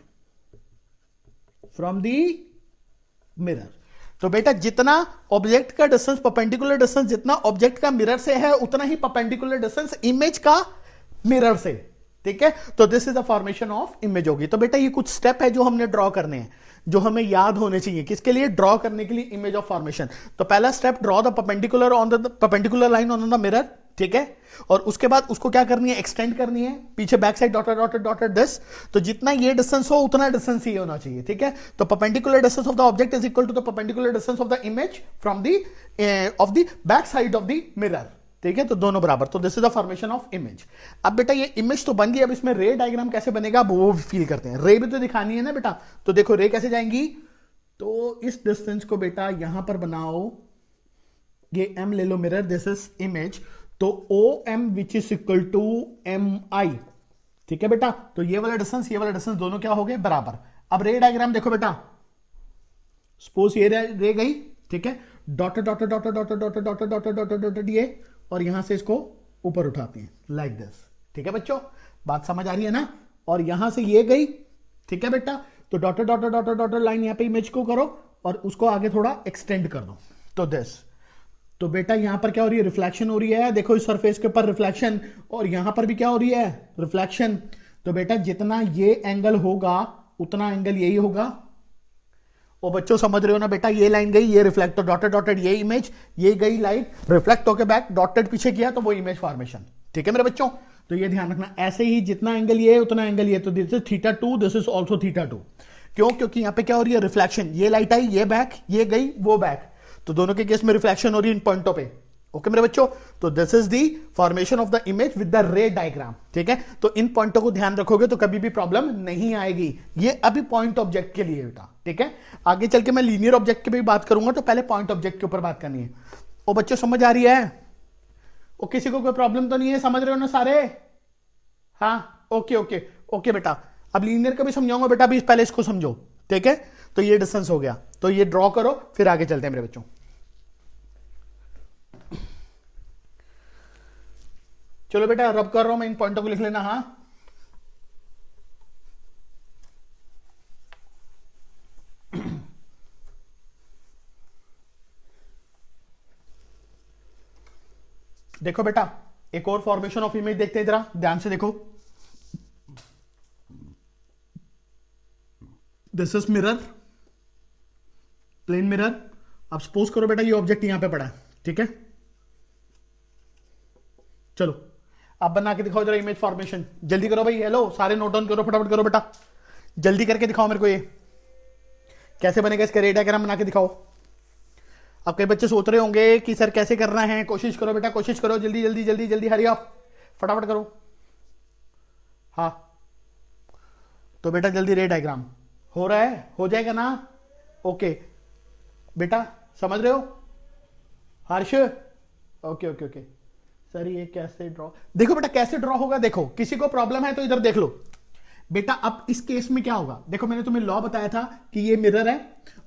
तो बेटा जितना ऑब्जेक्ट का डिस्टेंस, परपेंडिकुलर डिस्टेंस जितना ऑब्जेक्ट का मिरर से है उतना ही परपेंडिकुलर डिस्टेंस इमेज का मिरर से, ठीक है। तो this is the formation of image होगी। तो बेटा ये कुछ स्टेप है जो हमने ड्रॉ करने हैं, जो हमें याद होने चाहिए किसके लिए, ड्रॉ करने के लिए इमेज ऑफ फॉर्मेशन। तो पहला step, draw the perpendicular line on the mirror, ठीक है। और उसके बाद उसको क्या करनी है, एक्सटेंड करनी है पीछे back side dotted dotted dotted this. तो जितना ये डिस्टेंस हो उतना डिस्टेंस ही होना चाहिए, ठीक है। तो perpendicular distance of the object is equal to the perpendicular distance of the image from the of the back side of the mirror, ठीक है। तो दोनों बराबर। तो this is the formation of image. अब बेटा ये इमेज तो बन गई, अब इसमें रे डायग्राम कैसे बनेगा अब वो फील करते हैं। रे भी तो दिखानी है ना बेटा। तो देखो रे कैसे जाएंगी, तो इस डिस्टेंस को बेटा यहां पर बनाओ, ये m ले लो मिरर, दिस इज इमेज। तो OM which is equal to MI, ठीक है बेटा। तो ये वाला डिस्टेंस दोनों क्या हो गए, बराबर। अब रे डायग्राम देखो बेटा, सपोज ये रे गई, ठीक है, dotted dotted dotted dotted dotted dotted dotted dotted dotted ये, और यहां से इसको ऊपर उठाते हैं लाइक दिस, ठीक है बच्चों, बात समझ आ रही है ना। और यहां से ये गई, ठीक है बेटा। तो dotted dotted dotted dotted line यहां पे इमेज को करो और उसको आगे थोड़ा एक्सटेंड कर दो, तो दिस। तो बेटा यहां पर क्या हो रही है, रिफ्लेक्शन हो रही है, देखो इस सरफेस के ऊपर रिफ्लेक्शन, और यहां पर भी क्या हो रही है, रिफ्लेक्शन। तो बेटा जितना ये एंगल होगा उतना एंगल यही होगा। और बच्चों समझ रहे हो ना बेटा, ये लाइन गई, ये रिफ्लेक्ट, तो डॉटेड डॉटेड ये इमेज, ये गई लाइट रिफ्लेक्ट होके बैक, डॉटेड पीछे किया तो वो इमेज फॉर्मेशन। ठीक है मेरे बच्चों, तो ये ध्यान रखना, ऐसे ही जितना एंगल ये उतना एंगल ये, तो this is θ2, this is also θ2। क्यों, क्योंकि यहां पे क्या हो रही है, रिफ्लेक्शन, ये लाइट आई, ये बैक, ये गई, वो बैक, तो दोनों के केस में रिफ्लेक्शन हो रही है इन पॉइंटों पे। ओके मेरे बच्चों, तो this is the formation of the image with the रे डायग्राम। ठीक है, तो इन पॉइंटों को ध्यान रखोगे तो कभी भी प्रॉब्लम नहीं आएगी। ये अभी पॉइंट ऑब्जेक्ट के लिए बेटा। ठीक है, आगे चल के मैं लीनियर ऑब्जेक्ट की भी बात करूंगा, तो पहले पॉइंट ऑब्जेक्ट के ऊपर बात करनी है। ओ बच्चों समझ आ रही है? ओ किसी को कोई प्रॉब्लम तो नहीं है, समझ रहे हो ना सारे? हाँ ओके ओके ओके बेटा, अब लीनियर का भी समझाऊंगा बेटा, अभी पहले इसको समझो। ठीक है, तो ये डिस्टेंस हो गया, तो ये ड्रॉ करो, फिर आगे चलते हैं मेरे बच्चों। चलो बेटा रब कर रहा हूं मैं, इन पॉइंटों को लिख लेना। हाँ देखो बेटा, एक और फॉर्मेशन ऑफ इमेज देखते हैं, जरा ध्यान से देखो। This is mirror, plane mirror. अब सपोज करो बेटा ये ऑब्जेक्ट यहां पे पड़ा है। ठीक है, चलो अब बना के दिखाओ जरा इमेज फॉर्मेशन, जल्दी करो भाई। हेलो सारे नोट डाउन करो, फटाफट करो बेटा, जल्दी करके दिखाओ मेरे को ये कैसे बनेगा, इसका रे डायग्राम बना के दिखाओ। अब कई बच्चे सोच रहे होंगे कि सर कैसे करना है, कोशिश करो बेटा, कोशिश करो, जल्दी जल्दी जल्दी जल्दी, हरी आप फटाफट करो। हाँ तो बेटा जल्दी, रे डायग्राम हो रहा है, हो जाएगा ना? ओके बेटा समझ रहे हो हर्ष? ओके ओके ओके सर, ये कैसे ड्रॉ, देखो बेटा कैसे ड्रॉ होगा, देखो किसी को प्रॉब्लम है तो इधर देख लो बेटा। अब इस केस में क्या होगा, देखो मैंने तुम्हें लॉ बताया था कि ये मिरर है,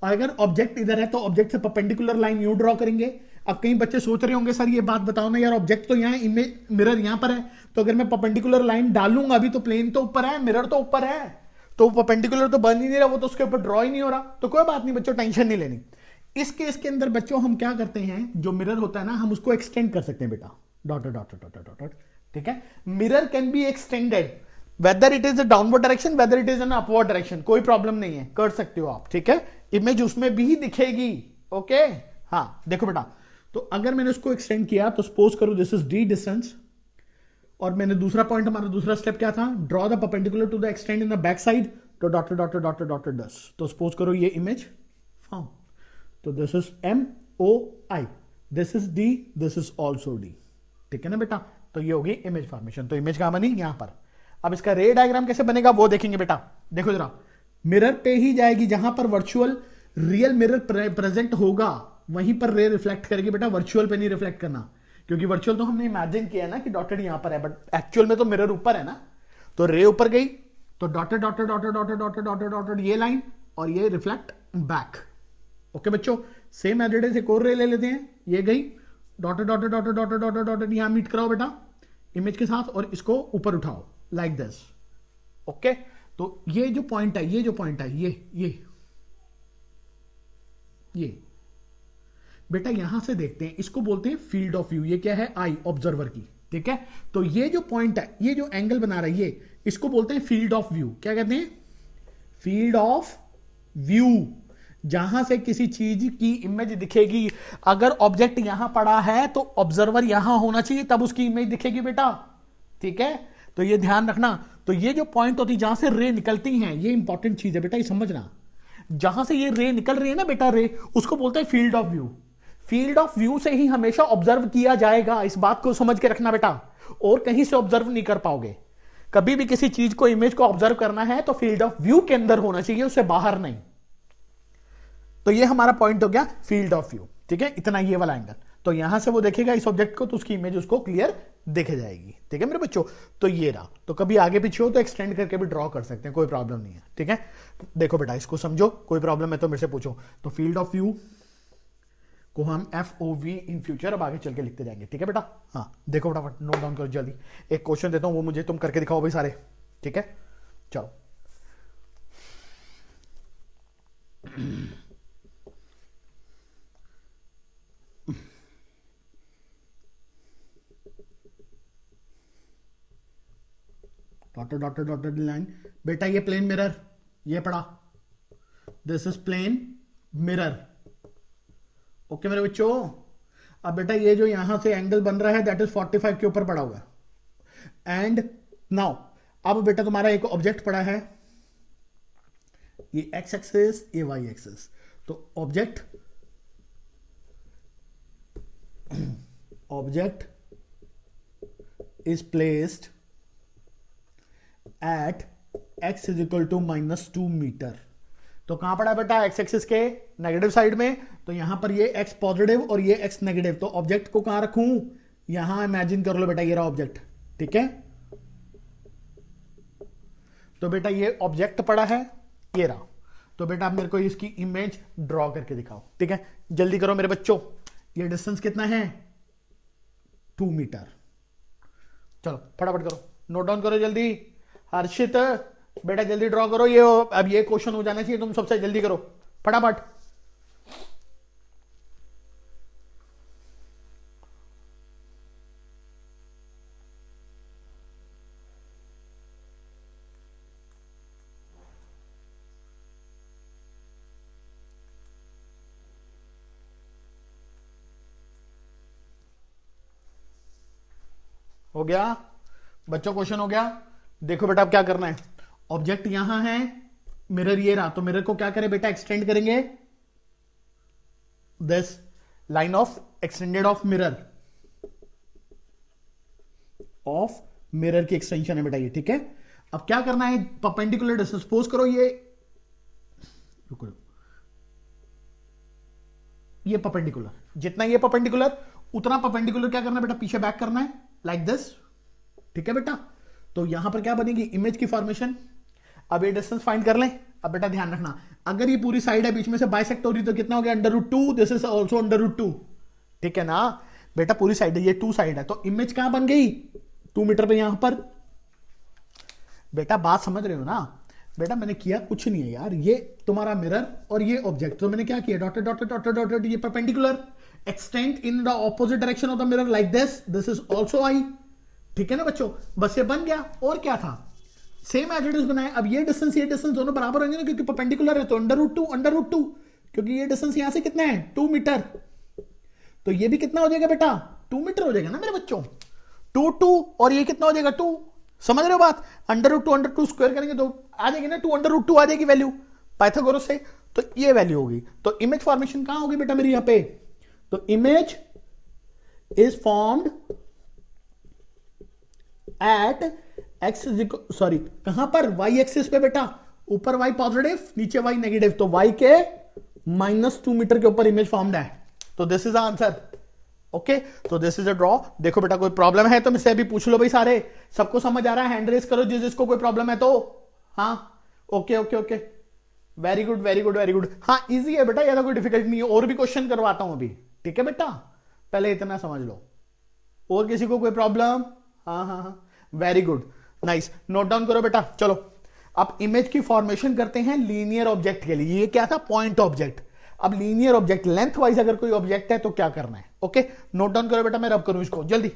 और अगर ऑब्जेक्ट इधर है तो ऑब्जेक्ट से परपेंडिकुलर लाइन यूं ड्रॉ करेंगे। अब कई बच्चे सोच रहे होंगे सर ये बात बताओ ना यार, ऑब्जेक्ट तो यहाँ, इमेज मिरर यहां पर है, तो अगर मैं परपेंडिकुलर लाइन डालूंगा अभी, तो प्लेन तो ऊपर है, मिरर तो ऊपर है, तो परपेंडिकुलर तो बन ही नहीं रहा, वो तो उसके ऊपर ड्रॉ ही नहीं हो रहा। तो कोई बात नहीं बच्चों, टेंशन नहीं लेनी। इस केस के अंदर बच्चों हम क्या करते हैं, जो मिरर होता है ना, हम उसको एक्सटेंड कर सकते हैं बेटा, dot dot dot dot dot. ठीक है, mirror can be extended whether it is a downward direction, whether it is an upward direction, कोई प्रॉब्लम नहीं है, कर सकते हो आप। ठीक है, इमेज उसमें भी दिखेगी। ओके हाँ देखो बेटा, तो अगर मैंने उसको एक्सटेंड किया तो सपोज करो दिस इज डी डिस्टेंस, और मैंने दूसरा पॉइंट, हमारा दूसरा स्टेप क्या था, draw the perpendicular to the extend in the back side, तो डॉटेड डॉटेड डॉटेड डॉटेड डस, तो सपोज करो ये इमेज फॉर्म, तो this is M O I, this is D, this is also D. ठीक है ना बेटा, तो ये होगी इमेज फॉर्मेशन। तो इमेज कहां बनी, यहां पर। अब इसका रे डायग्राम कैसे बनेगा वो देखेंगे बेटा। देखो जरा, मिरर पे ही जाएगी, जहां पर वर्चुअल रियल मिरर प्रेजेंट होगा वहीं पर रे रिफ्लेक्ट करेगी बेटा, वर्चुअल पे नहीं रिफ्लेक्ट करना, क्योंकि वर्चुअल तो हमने इमेजिन किया ना कि डॉटेड यहां पर है, बट एक्चुअल में तो मिरर ऊपर है ना। तो रे ऊपर गई तो dotted dotted dotted dotted dotted dotted dotted ये लाइन, और ये रिफ्लेक्ट बैक। ओके बच्चों, सेम एज से एक और रे ले लेते हैं, ये गई dotted dotted dotted dotted dotted dotted, यहां मीट कराओ बेटा इमेज के साथ, और इसको ऊपर उठाओ लाइक दिस। ओके, तो ये जो पॉइंट है, ये जो पॉइंट है, ये बेटा यहां से देखते हैं, इसको बोलते हैं फील्ड ऑफ व्यू। ये क्या है, आई ऑब्जर्वर की। ठीक है, तो ये जो पॉइंट है, ये जो एंगल बना रहा है, ये इसको बोलते हैं फील्ड ऑफ व्यू। क्या कहते हैं, फील्ड ऑफ व्यू, जहां से किसी चीज की इमेज दिखेगी। अगर ऑब्जेक्ट यहां पड़ा है तो ऑब्जर्वर यहां होना चाहिए, तब उसकी इमेज दिखेगी बेटा। ठीक है, तो ये ध्यान रखना। तो ये जो पॉइंट होती है जहां से रे निकलती हैं, ये इंपॉर्टेंट चीज है बेटा, ये समझना। जहां से ये रे निकल रही है ना बेटा, रे, उसको बोलते हैं field of view. Field of view से ही हमेशा ऑब्जर्व किया जाएगा, इस बात को समझ के रखना बेटा, और कहीं से ऑब्जर्व नहीं कर पाओगे। कभी भी किसी चीज को, इमेज को ऑब्जर्व करना है तो फील्ड ऑफ व्यू के अंदर होना चाहिए, उससे बाहर नहीं। तो ये हमारा पॉइंट हो गया फील्ड ऑफ व्यू। ठीक है, इतना ये वाला एंगल, तो यहां से वो देखेगा इस ऑब्जेक्ट को, तो उसकी इमेज उसको क्लियर दिखे जाएगी। ठीक है मेरे बच्चों, तो ये रहा। तो कभी आगे पीछे हो तो एक्सटेंड करके भी ड्रॉ कर सकते हैं, कोई प्रॉब्लम नहीं है। ठीक है, देखो बेटा इसको समझो, कोई प्रॉब्लम है तो मेरे से पूछो। तो फील्ड ऑफ व्यू को हम FOV इन फ्यूचर अब आगे चल के लिखते जाएंगे। ठीक है बेटा, हाँ देखो फटाफट नोट डाउन करो जल्दी। एक क्वेश्चन देता हूं, वो मुझे तुम करके दिखाओ भाई सारे। ठीक है, चलो डॉटेड डॉटेड डॉटेड लाइन। बेटा ये प्लेन मिरर, ये पड़ा, this is plane mirror. Okay मेरे बच्चों, अब बेटा ये जो यहां से एंगल बन रहा है दैट इज 45 के ऊपर पड़ा हुआ है। एंड नाउ अब बेटा तुम्हारा एक ऑब्जेक्ट पड़ा है, ये एक्स एक्सिस, ये वाई एक्सिस। तो object is placed at x is equal to -2 metre. तो कहां पड़ा बेटा? एक्स एक्सिस के नेगेटिव साइड में। तो यहां पर ये x पॉजिटिव और ये x नेगेटिव। तो ऑब्जेक्ट को कहां रखूं? यहां इमेजिन कर लो बेटा, ये रहा ऑब्जेक्ट, ठीक है। तो बेटा ये ऑब्जेक्ट पड़ा है, ये रहा। तो बेटा आप मेरे को इसकी इमेज ड्रॉ करके दिखाओ, ठीक है। जल्दी करो मेरे बच्चों, ये डिस्टेंस कितना है? 2 मीटर। चलो फटाफट करो, नोट डाउन करो जल्दी। हर्षित बेटा जल्दी ड्रॉ करो, ये अब ये क्वेश्चन हो जाना चाहिए, तुम सबसे जल्दी करो फटाफट। हो गया बच्चों? क्वेश्चन हो गया? देखो बेटा अब क्या करना है, ऑब्जेक्ट यहां है, मिरर ये रहा। तो मिरर को क्या करें बेटा? एक्सटेंड करेंगे, this line of extended of mirror, of mirror की एक्सटेंशन है बेटा ये, ठीक है। अब क्या करना है? परपेंडिकुलर डिस्टेंस, सपोज करो ये, रुको, ये परपेंडिकुलर, जितना ये परपेंडिकुलर उतना परपेंडिकुलर क्या करना है बेटा? पीछे बैक करना है, लाइक दिस, ठीक है बेटा। तो यहां पर क्या बनेगी? इमेज की फॉर्मेशन। अब ये डिस्टेंस फाइंड कर लें। अब बेटा ध्यान रखना, अगर ये पूरी साइड है बीच में से बाइसेक्ट हो रही तो कितना हो गया? √2, दिस इज ऑल्सो √2, ठीक है ना बेटा। पूरी साइड है, ये 2 साइड है, तो इमेज कहां बन गई? 2 मीटर पे यहां पर। बेटा बात समझ रहे हो ना? बेटा मैंने किया कुछ नहीं है यार, ये तुम्हारा मिरर और ये ऑब्जेक्ट, तो मैंने क्या किया? डॉटेड डॉटेड डॉटेड डॉटेड, ये perpendicular, extend in the opposite direction of the mirror like this, this is also I, ठीक है ना बच्चों। बस ये बन गया, और क्या था? सेम एज इट इज बनाया। अब ये डिस्टेंस दोनों बराबर होंगे ना, क्योंकि परपेंडिकुलर है, तो √2 क्योंकि ये डिस्टेंस यहां से कितना है? 2 मीटर। तो ये भी कितना हो जाएगा बेटा? 2 मीटर हो जाएगा ना मेरे बच्चों। 2 और ये कितना हो जाएगा? 2। समझ रहे हो बात? √2 स्क्वायर करेंगे तो आ जाएगी ना 2 √2 आ जाएगी वैल्यू पाइथागोरस से। तो ये वैल्यू होगी। तो इमेज फॉर्मेशन कहां होगी बेटा मेरी यहां पे? तो image is formed at x, sorry कहां पर? वाई एक्सिस पे बेटा। ऊपर वाई पॉजिटिव, नीचे वाई नेगेटिव, तो वाई के -2 मीटर के ऊपर इमेज फॉर्म्ड है। तो दिस इज आंसर। ओके, तो दिस इज अ ड्रॉ। देखो बेटा कोई प्रॉब्लम है तो मुझसे अभी पूछ लो भाई, सारे सबको समझ आ रहा है? हैंड रेस करो जिसको कोई प्रॉब्लम है तो। हाँ okay okay okay, very good very good very good. हाँ इजी है बेटा, ज्यादा कोई डिफिकल्ट नहीं है। और भी क्वेश्चन करवाता हूं अभी, ठीक है बेटा, पहले इतना समझ लो। और किसी को कोई प्रॉब्लम? हाँ हाँ हाँ, very good, nice. Note down करो बेटा। चलो अब इमेज की फॉर्मेशन करते हैं लीनियर ऑब्जेक्ट के लिए। ये क्या था? Point object. अब लीनियर ऑब्जेक्ट, लेंथ वाइज अगर कोई ऑब्जेक्ट है तो क्या करना है? ओके नोट डाउन करो बेटा, मैं रब करूं इसको जल्दी।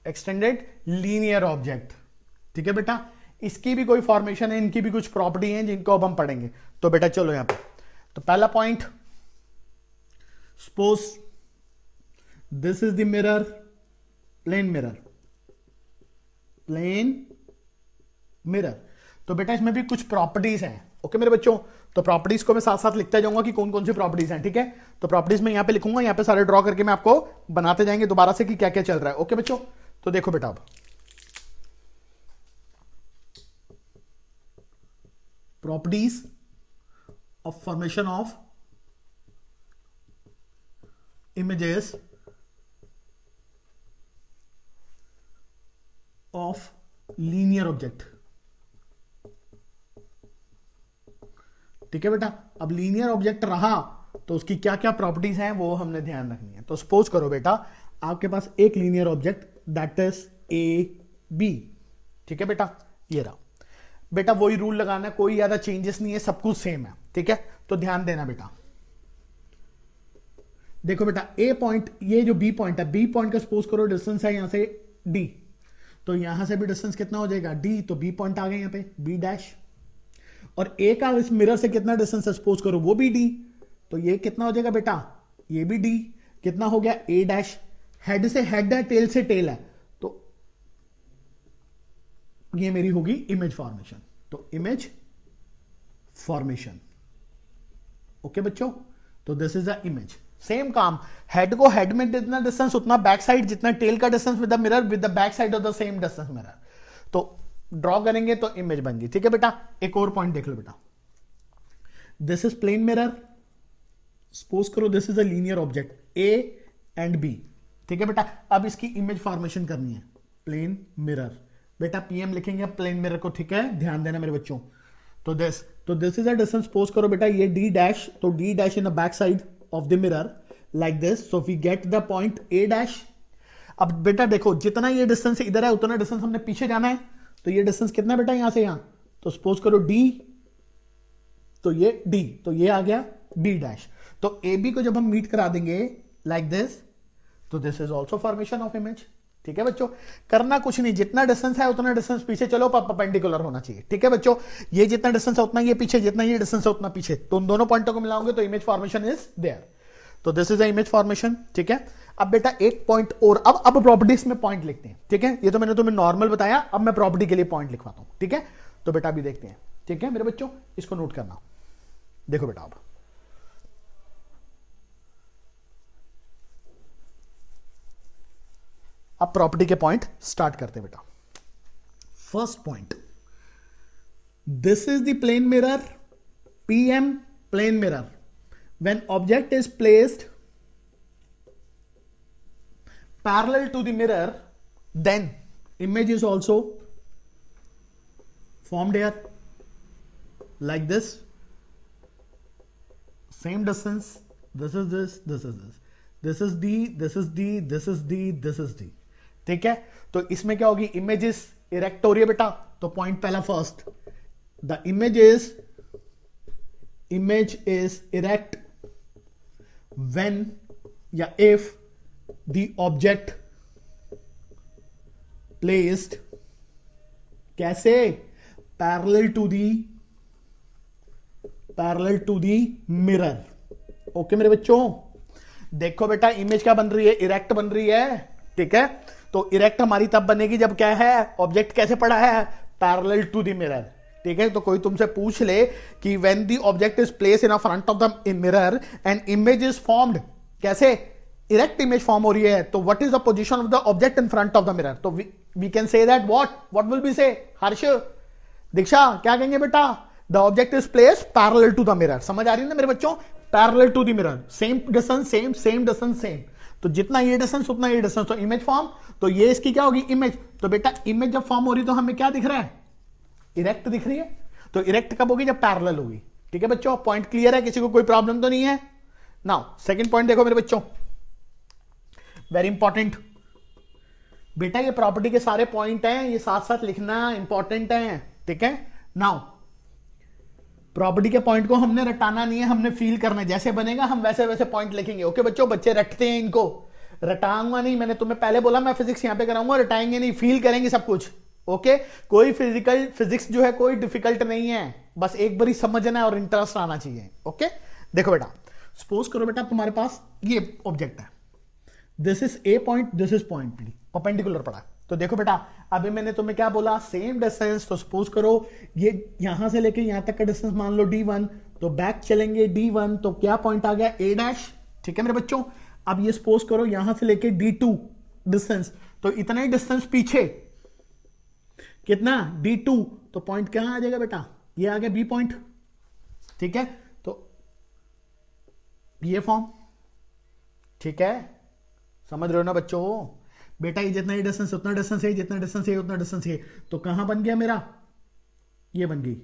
एक्सटेंडेड लीनियर ऑब्जेक्ट, ठीक है बेटा। इसकी भी कोई फॉर्मेशन है, इनकी भी कुछ प्रॉपर्टी है जिनको अब हम पढ़ेंगे। तो बेटा चलो यहां पे, तो पहला point, suppose this is the mirror, plane mirror, plane mirror. तो बेटा इसमें भी कुछ प्रॉपर्टीज हैं। ओके मेरे बच्चों, तो प्रॉपर्टीज को मैं साथ साथ लिखता जाऊंगा कि कौन कौन सी प्रॉपर्टीज हैं, ठीक है। तो प्रॉपर्टीज में यहां पे लिखूंगा, यहां पे सारे ड्रॉ करके मैं आपको बनाते जाएंगे दोबारा से कि क्या क्या चल रहा है। ओके बच्चों, तो देखो बेटा, अब properties of formation of images of linear object. ठीक है बेटा, अब लीनियर ऑब्जेक्ट रहा तो उसकी क्या क्या प्रॉपर्टीज हैं वो हमने ध्यान रखनी है। तो सपोज करो बेटा आपके पास एक linear object that is A B. ठीक है बेटा, ये रहा बेटा, वही रूल लगाना है, कोई ज्यादा चेंजेस नहीं है, सब कुछ सेम है। ठीक है, तो ध्यान देना बेटा। देखो बेटा ए पॉइंट, ये जो बी पॉइंट है, बी पॉइंट का सपोज करो डिस्टेंस है यहां से डी, तो यहां से भी डिस्टेंस कितना हो जाएगा डी, तो बी पॉइंट आ गया यहां पे बी डैश। और ए का इस मिरर से कितना डिस्टेंस है सपोज करो वो भी डी, तो ये कितना हो जाएगा बेटा, ये भी डी, कितना हो गया ए डैश। हेड से हेड है, टेल से टेल है, तो ये मेरी होगी इमेज फॉर्मेशन। तो इमेज फॉर्मेशन, ओके बच्चों, तो this is a image. Same काम, हेड को हेड में जितना डिस्टेंस उतना बैक साइड, जितना टेल का distance with the mirror with the back side of the same distance mirror, तो ड्रॉ करेंगे तो इमेज बन गई। ठीक है बेटा, एक और पॉइंट देख लो बेटा, this is plane mirror, suppose करो this is a linear object A and B. ठीक है बेटा, अब इसकी इमेज फॉर्मेशन करनी है, प्लेन मिरर। बेटा पीएम लिखेंगे प्लेन मिरर को। ठीक है, ध्यान देना मेरे बच्चों। तो this is a distance, suppose करो बेटा ये डी डैश, तो D dash in the back side of the mirror like this, so we get the point A dash. अब बेटा देखो जितना ये डिस्टेंस इधर है उतना डिस्टेंस हमने पीछे जाना है, तो ये डिस्टेंस कितना बेटा यहां से यहां, तो सपोज करो डी, तो ये डी, तो ये आ गया डी डैश। तो ए बी को जब हम मीट करा देंगे लाइक दिस, तो this is also formation of image. ठीक है बच्चों, करना कुछ नहीं, जितना डिस्टेंस है उतना डिस्टेंस पीछे चलो, परपेंडिकुलर होना चाहिए। ठीक है बच्चों, ये जितना डिस्टेंस है उतना ये पीछे, जितना ये डिस्टेंस है उतना पीछे, तो उन दोनों पॉइंटों को मिलाओगे तो इमेज फॉर्मेशन इज देयर। तो this is the image formation. ठीक है, अब बेटा एक पॉइंट और, अब प्रॉपर्टीज में पॉइंट लिखते हैं। ठीक है, ये तो मैंने तुम्हें नॉर्मल बताया, अब मैं प्रॉपर्टी के लिए पॉइंट लिखवाता हूं। ठीक है, तो बेटा अभी देखते हैं। ठीक है मेरे बच्चों, इसको नोट करना। देखो बेटा अब प्रॉपर्टी के पॉइंट स्टार्ट करते हैं बेटा। First point, this is the plane mirror, PM plane mirror, when object is placed parallel to the mirror, then image is also formed here like this, same distance, this is this, this is this, this is D, this is D, this is D, this is D। ठीक है, तो इसमें क्या होगी, image is erect हो रही है बेटा, तो पॉइंट पहला first, the image is erect when या इफ the object placed कैसे, parallel to the mirror। Okay मेरे बच्चों, देखो बेटा इमेज क्या बन रही है, इरेक्ट बन रही है। ठीक है, तो इरेक्ट हमारी तब बनेगी जब क्या है, ऑब्जेक्ट कैसे पड़ा है, पैरेलल टू द मिरर। ठीक है, तो कोई तुमसे पूछ ले कि when the object is place in front of the mirror and image is formed, कैसे इरेक्ट इमेज फॉर्म हो रही है, तो what is the position of the object in front of the mirror, तो we can say that what will be say, Harsh Diksha क्या कहेंगे बेटा, the object is place parallel to the mirror. समझ आ रही है ना मेरे बच्चों, parallel to the mirror, same distance same distance same, तो जितना ये डिस्टेंस उतना ये डिस्टेंस, तो इमेज फॉर्म, तो ये इसकी क्या होगी इमेज। तो बेटा इमेज जब फॉर्म हो रही है तो हमें क्या दिख रहा है, इरेक्ट दिख रही है। तो इरेक्ट कब होगी, जब पैरेलल होगी। ठीक है बच्चों, पॉइंट क्लियर है, किसी को कोई प्रॉब्लम तो नहीं है। नाउ सेकंड पॉइंट देखो मेरे बच्चों, वेरी इंपॉर्टेंट बेटा, ये प्रॉपर्टी के सारे पॉइंट हैं, ये साथ साथ लिखना इंपॉर्टेंट है। ठीक है, नाउ प्रॉपर्टी के पॉइंट को हमने रटाना नहीं है, हमने फील करना है, जैसे बनेगा हम वैसे वैसे पॉइंट लिखेंगे। ओके बच्चों, बच्चे रटते हैं इनको, रटाऊंगा नहीं, मैंने तुम्हें पहले बोला मैं फिजिक्स यहां पे कराऊंगा, रटाएंगे नहीं, फील करेंगे सब कुछ। ओके, कोई फिजिक्स जो है कोई डिफिकल्ट नहीं है, बस एक बारी समझना है और इंटरेस्ट आना चाहिए। ओके, देखो बेटा सपोज करो बेटा तुम्हारे पास ये ऑब्जेक्ट है, this is A point, this is point B, perpendicular पड़ा। तो देखो बेटा अभी मैंने तुम्हें क्या बोला, सेम डिस्टेंस, तो सपोज करो ये यहां से लेके यहां तक का डिस्टेंस मान लो D1, तो बैक चलेंगे D1, तो क्या पॉइंट आ गया A डैश। ठीक है मेरे बच्चों, अब ये सपोज करो यहां से लेके D2 डिस्टेंस, तो इतना ही डिस्टेंस पीछे, कितना D2, तो पॉइंट कहां आ जाएगा बेटा, ये आ गया B पॉइंट। ठीक है, तो ये फॉर्म, ठीक है समझ रहे हो ना बच्चों, बेटा ये जितना ही डिस्टेंस उतना डिस्टेंस है, जितना डिस्टेंस है उतना डिस्टेंस है, तो कहां बन गया मेरा, ये बन गई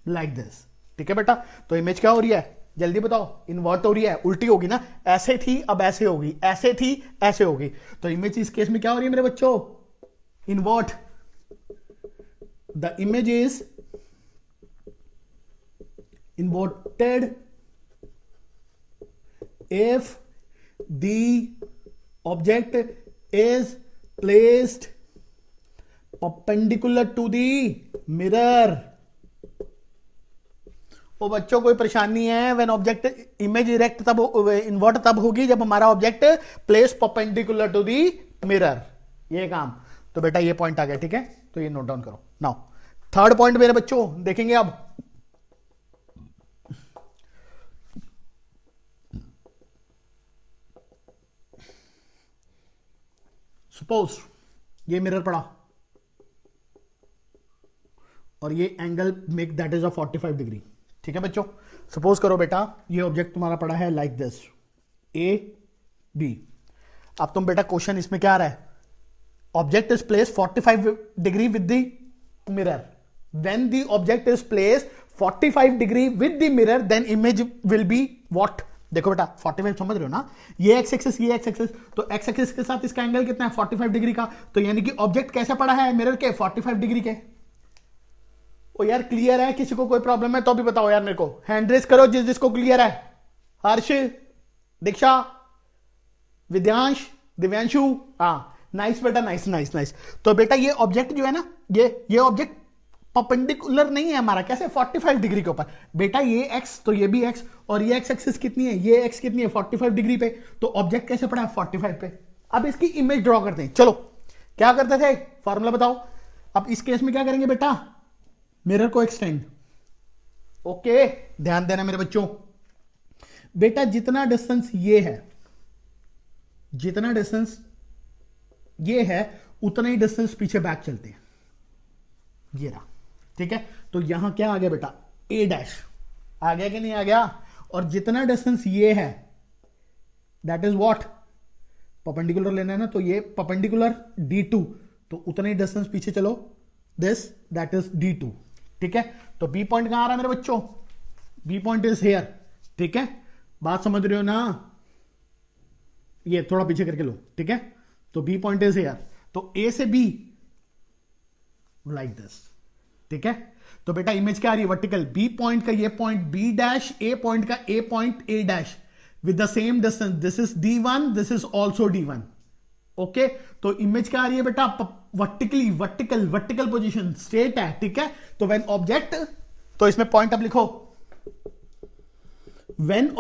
लाइक दिस। ठीक है बेटा, तो इमेज क्या हो रही है, जल्दी बताओ, इन्वर्ट हो रही है, उल्टी होगी ना, ऐसे थी अब ऐसे होगी, ऐसे थी ऐसे होगी, तो इमेज इस केस में क्या हो रही है मेरे बच्चों, invert. The image is inverted if the object is placed perpendicular to the mirror। वो बच्चों कोई परेशानी नहीं है, व्हेन ऑब्जेक्ट इमेज इरेक्ट तब इन्वर्ट तब होगी जब हमारा object place perpendicular to the mirror, ये काम। तो बेटा ये पॉइंट आ गया, ठीक है, तो ये नोट डाउन करो। नाउ थर्ड पॉइंट मेरे बच्चों देखेंगे अब, सपोज ये मिरर पड़ा और ये angle make that is a 45 degree. ठीक है बच्चों, सपोज करो बेटा ये ऑब्जेक्ट तुम्हारा पड़ा है लाइक दिस ए बी। अब तुम बेटा क्वेश्चन इसमें क्या आ रहा है, object is place 45 degree with the mirror, when the object is place 45 degree with the mirror then image will be what. देखो बेटा 45 समझ रहे हो ना, ये एक्स एक्सिस ये एक्स एक्सिस, तो एक्स एक्सिस के साथ इसका एंगल कितना है 45 डिग्री का, तो यानी कि ऑब्जेक्ट कैसे पड़ा है मिरर के 45 डिग्री के। ओ यार क्लियर है, किसी को कोई प्रॉब्लम है तो भी बताओ यार मेरे को, हैंड रेस करो जिस जिसको क्लियर है। हर्ष, दीक्षा, विद्यांश, दिव्यांशु, हाँ नाइस बेटा, नाइस नाइस नाइस। तो बेटा ये ऑब्जेक्ट जो है ना, ये ऑब्जेक्ट परपेंडिकुलर नहीं है हमारा, कैसे 45 डिग्री के ऊपर। बेटा ये x तो ये भी x, और ये x एक्सिस कितनी है, ये x कितनी है 45 डिग्री पे, तो ऑब्जेक्ट कैसे पड़ा है 45 पे। अब इसकी इमेज ड्रॉ करते हैं, चलो क्या करते थे, फॉर्मूला बताओ। अब इस केस में क्या करेंगे बेटा, मिरर को एक्सटेंड। ओके ध्यान देना मेरे बच्चों, बेटा जितना डिस्टेंस ये है, जितना डिस्टेंस ये है उतना ही डिस्टेंस पीछे बैक चलते हैं, ये रहा। ठीक है, तो यहां क्या आ गया बेटा, ए डैश आ गया कि नहीं आ गया, और जितना डिस्टेंस ये है दैट इज व्हाट, परपेंडिकुलर लेना है ना, तो ये परपेंडिकुलर D2, तो उतना ही डिस्टेंस पीछे चलो, दिस दैट इज D2। ठीक है, तो बी पॉइंट कहां आ रहा है मेरे बच्चों, बी पॉइंट इज हेयर। ठीक है, बात समझ रहे हो ना, ये थोड़ा पीछे करके लो। ठीक है, तो बी पॉइंट इज हेयर, तो ए से बी लाइक दिस। ठीक है, तो बेटा इमेज क्या आ रही है, वर्टिकल, बी पॉइंट का ये point B dash, A point का A point A dash with the same distance, this is D1, this is also D1। Okay, तो इमेज क्या आ रही है बेटा, वर्टिकली, वर्टिकल पोजीशन स्ट्रेट है। ठीक है, तो व्हेन ऑब्जेक्ट, तो इसमें पॉइंट अब लिखो, when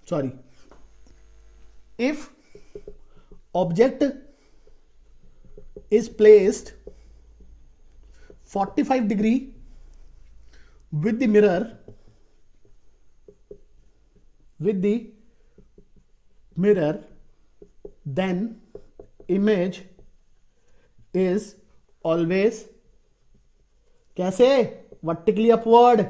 sorry, if object is placed 45 degree with the mirror, then image is always कैसे, vertically upward,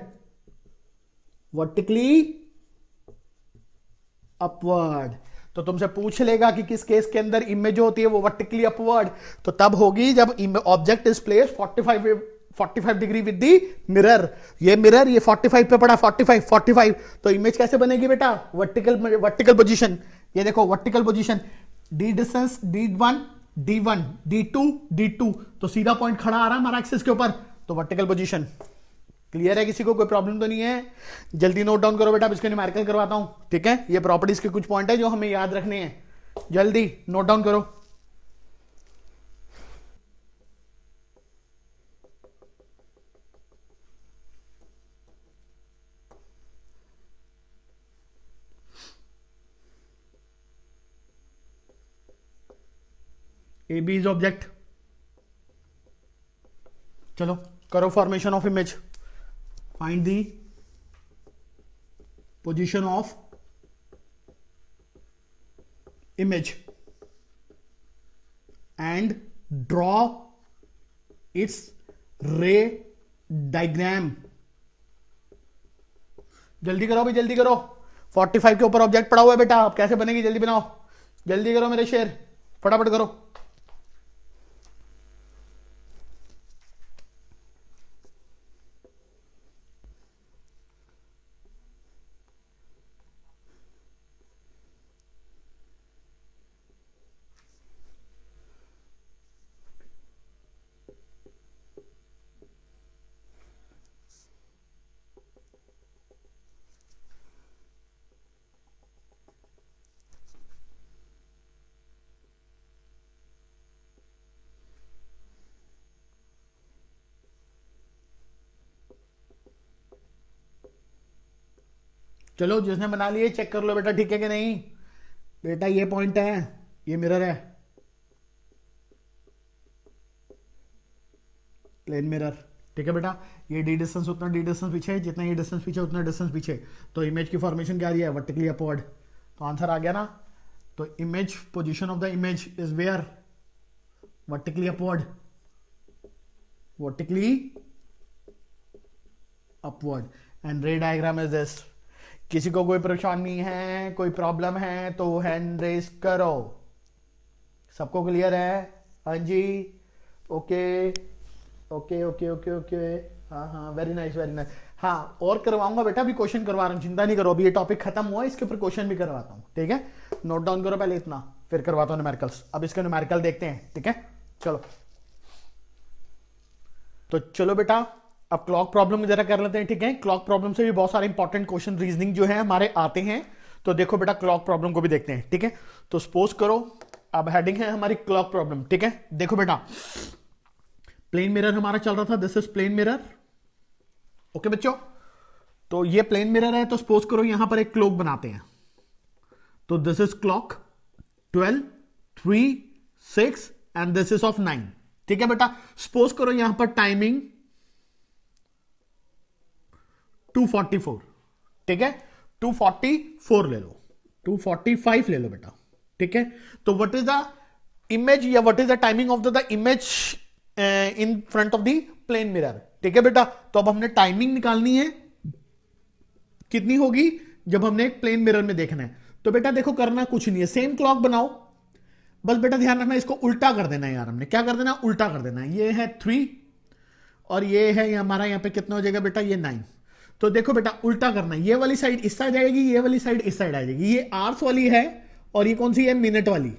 तो तुमसे पूछ लेगा कि किस केस के अंदर इमेज होती है वो वर्टिकली अपवर्ड, तो तब होगी जब object is place 45 degree with the mirror. ये मिरर ये 45 पे पड़ा, 45, तो इमेज कैसे बनेगी बेटा, वर्टिकल पोजीशन। ये देखो vertical position, D distance D1 D1 D2 D2, तो सीधा पॉइंट खड़ा आ रहा है हमारा एक्सिस के ऊपर, तो वर्टिकल पोजीशन। क्लियर है, किसी को कोई प्रॉब्लम तो नहीं है, जल्दी नोट डाउन करो बेटा, अब इसके न्यूमेरिकल करवाता हूं। ठीक है, ये प्रॉपर्टीज के कुछ पॉइंट है जो हमें याद रखने हैं, जल्दी नोट डाउन करो। ए बी इज ऑब्जेक्ट, चलो करो formation of image, find the position of image and draw its ray diagram। जल्दी करो भाई जल्दी करो, 45 के ऊपर ऑब्जेक्ट पड़ा हुआ है बेटा, अब कैसे बनेगी, जल्दी बनाओ, जल्दी करो मेरे शेर, फटाफट करो। चलो जिसने बना लिए चेक कर लो बेटा, ठीक है कि नहीं। बेटा ये पॉइंट है, ये मिरर है, प्लेन मिरर, ठीक है बेटा। ये डी डिस्टेंस उतना डी डिस्टेंस पीछे, जितना ये डिस्टेंस पीछे उतना डिस्टेंस पीछे, तो इमेज की फॉर्मेशन क्या आ रही है, वर्टिकली अपवर्ड। तो आंसर आ गया ना। तो image position of the image is where, vertically upward, vertically upward. And ray diagram is this. किसी को कोई परेशानी है, कोई प्रॉब्लम है तो हैंड रेस करो। सबको क्लियर है? हाँ जी, okay okay okay okay okay, हाँ हाँ, वेरी नाइस वेरी नाइस। हाँ, और करवाऊंगा बेटा, अभी क्वेश्चन करवा रहा हूँ, चिंता नहीं करो, अभी ये टॉपिक खत्म हुआ, इसके ऊपर क्वेश्चन भी करवाता हूँ, ठीक है। नोट डाउन करो पहले इतना, फिर करवाता हूँ न्यूमेरिकल्स। अब इसके न्यूमेरिकल देखते हैं, ठीक है। चलो तो चलो बेटा, अब क्लॉक प्रॉब्लम जरा कर लेते हैं, ठीक है। क्लॉक प्रॉब्लम से भी बहुत सारे इंपॉर्टेंट क्वेश्चन रीजनिंग जो है हमारे आते हैं। तो देखो बेटा, क्लॉक प्रॉब्लम को भी देखते हैं, ठीक है। तो सपोज करो, अब हेडिंग है हमारी क्लॉक प्रॉब्लम, ठीक है। देखो बेटा, प्लेन मिरर हमारा चल रहा था, this is plane mirror, okay बच्चों। तो ये प्लेन मिरर है, तो सपोज करो यहां पर एक क्लॉक बनाते हैं। तो this is clock 12, 3, 6 and this is of 9, ठीक है बेटा। सपोज करो यहां पर टाइमिंग 244, ठीक है। 244 ले लो, 245 ले लो बेटा, ठीक है। तो व्हाट इज द इमेज या what is the timing of the image in front of the plane mirror, ठीक है बेटा। तो अब हमने टाइमिंग निकालनी है, कितनी होगी जब हमने एक प्लेन मिरर में देखना है। तो बेटा देखो, करना कुछ नहीं है, सेम क्लॉक बनाओ, बस बेटा ध्यान रखना, इसको उल्टा कर देना है यार, हमने क्या कर देना, उल्टा कर देना है। ये है 3 और ये है हमारा यहाँ पे कितना हो जाएगा बेटा, ये 9। तो देखो बेटा, उल्टा करना है, ये वाली साइड इस साइड आएगी, ये वाली साइड इस साइड आ जाएगी। ये आवर्स वाली है और ये कौन सी है, मिनट वाली,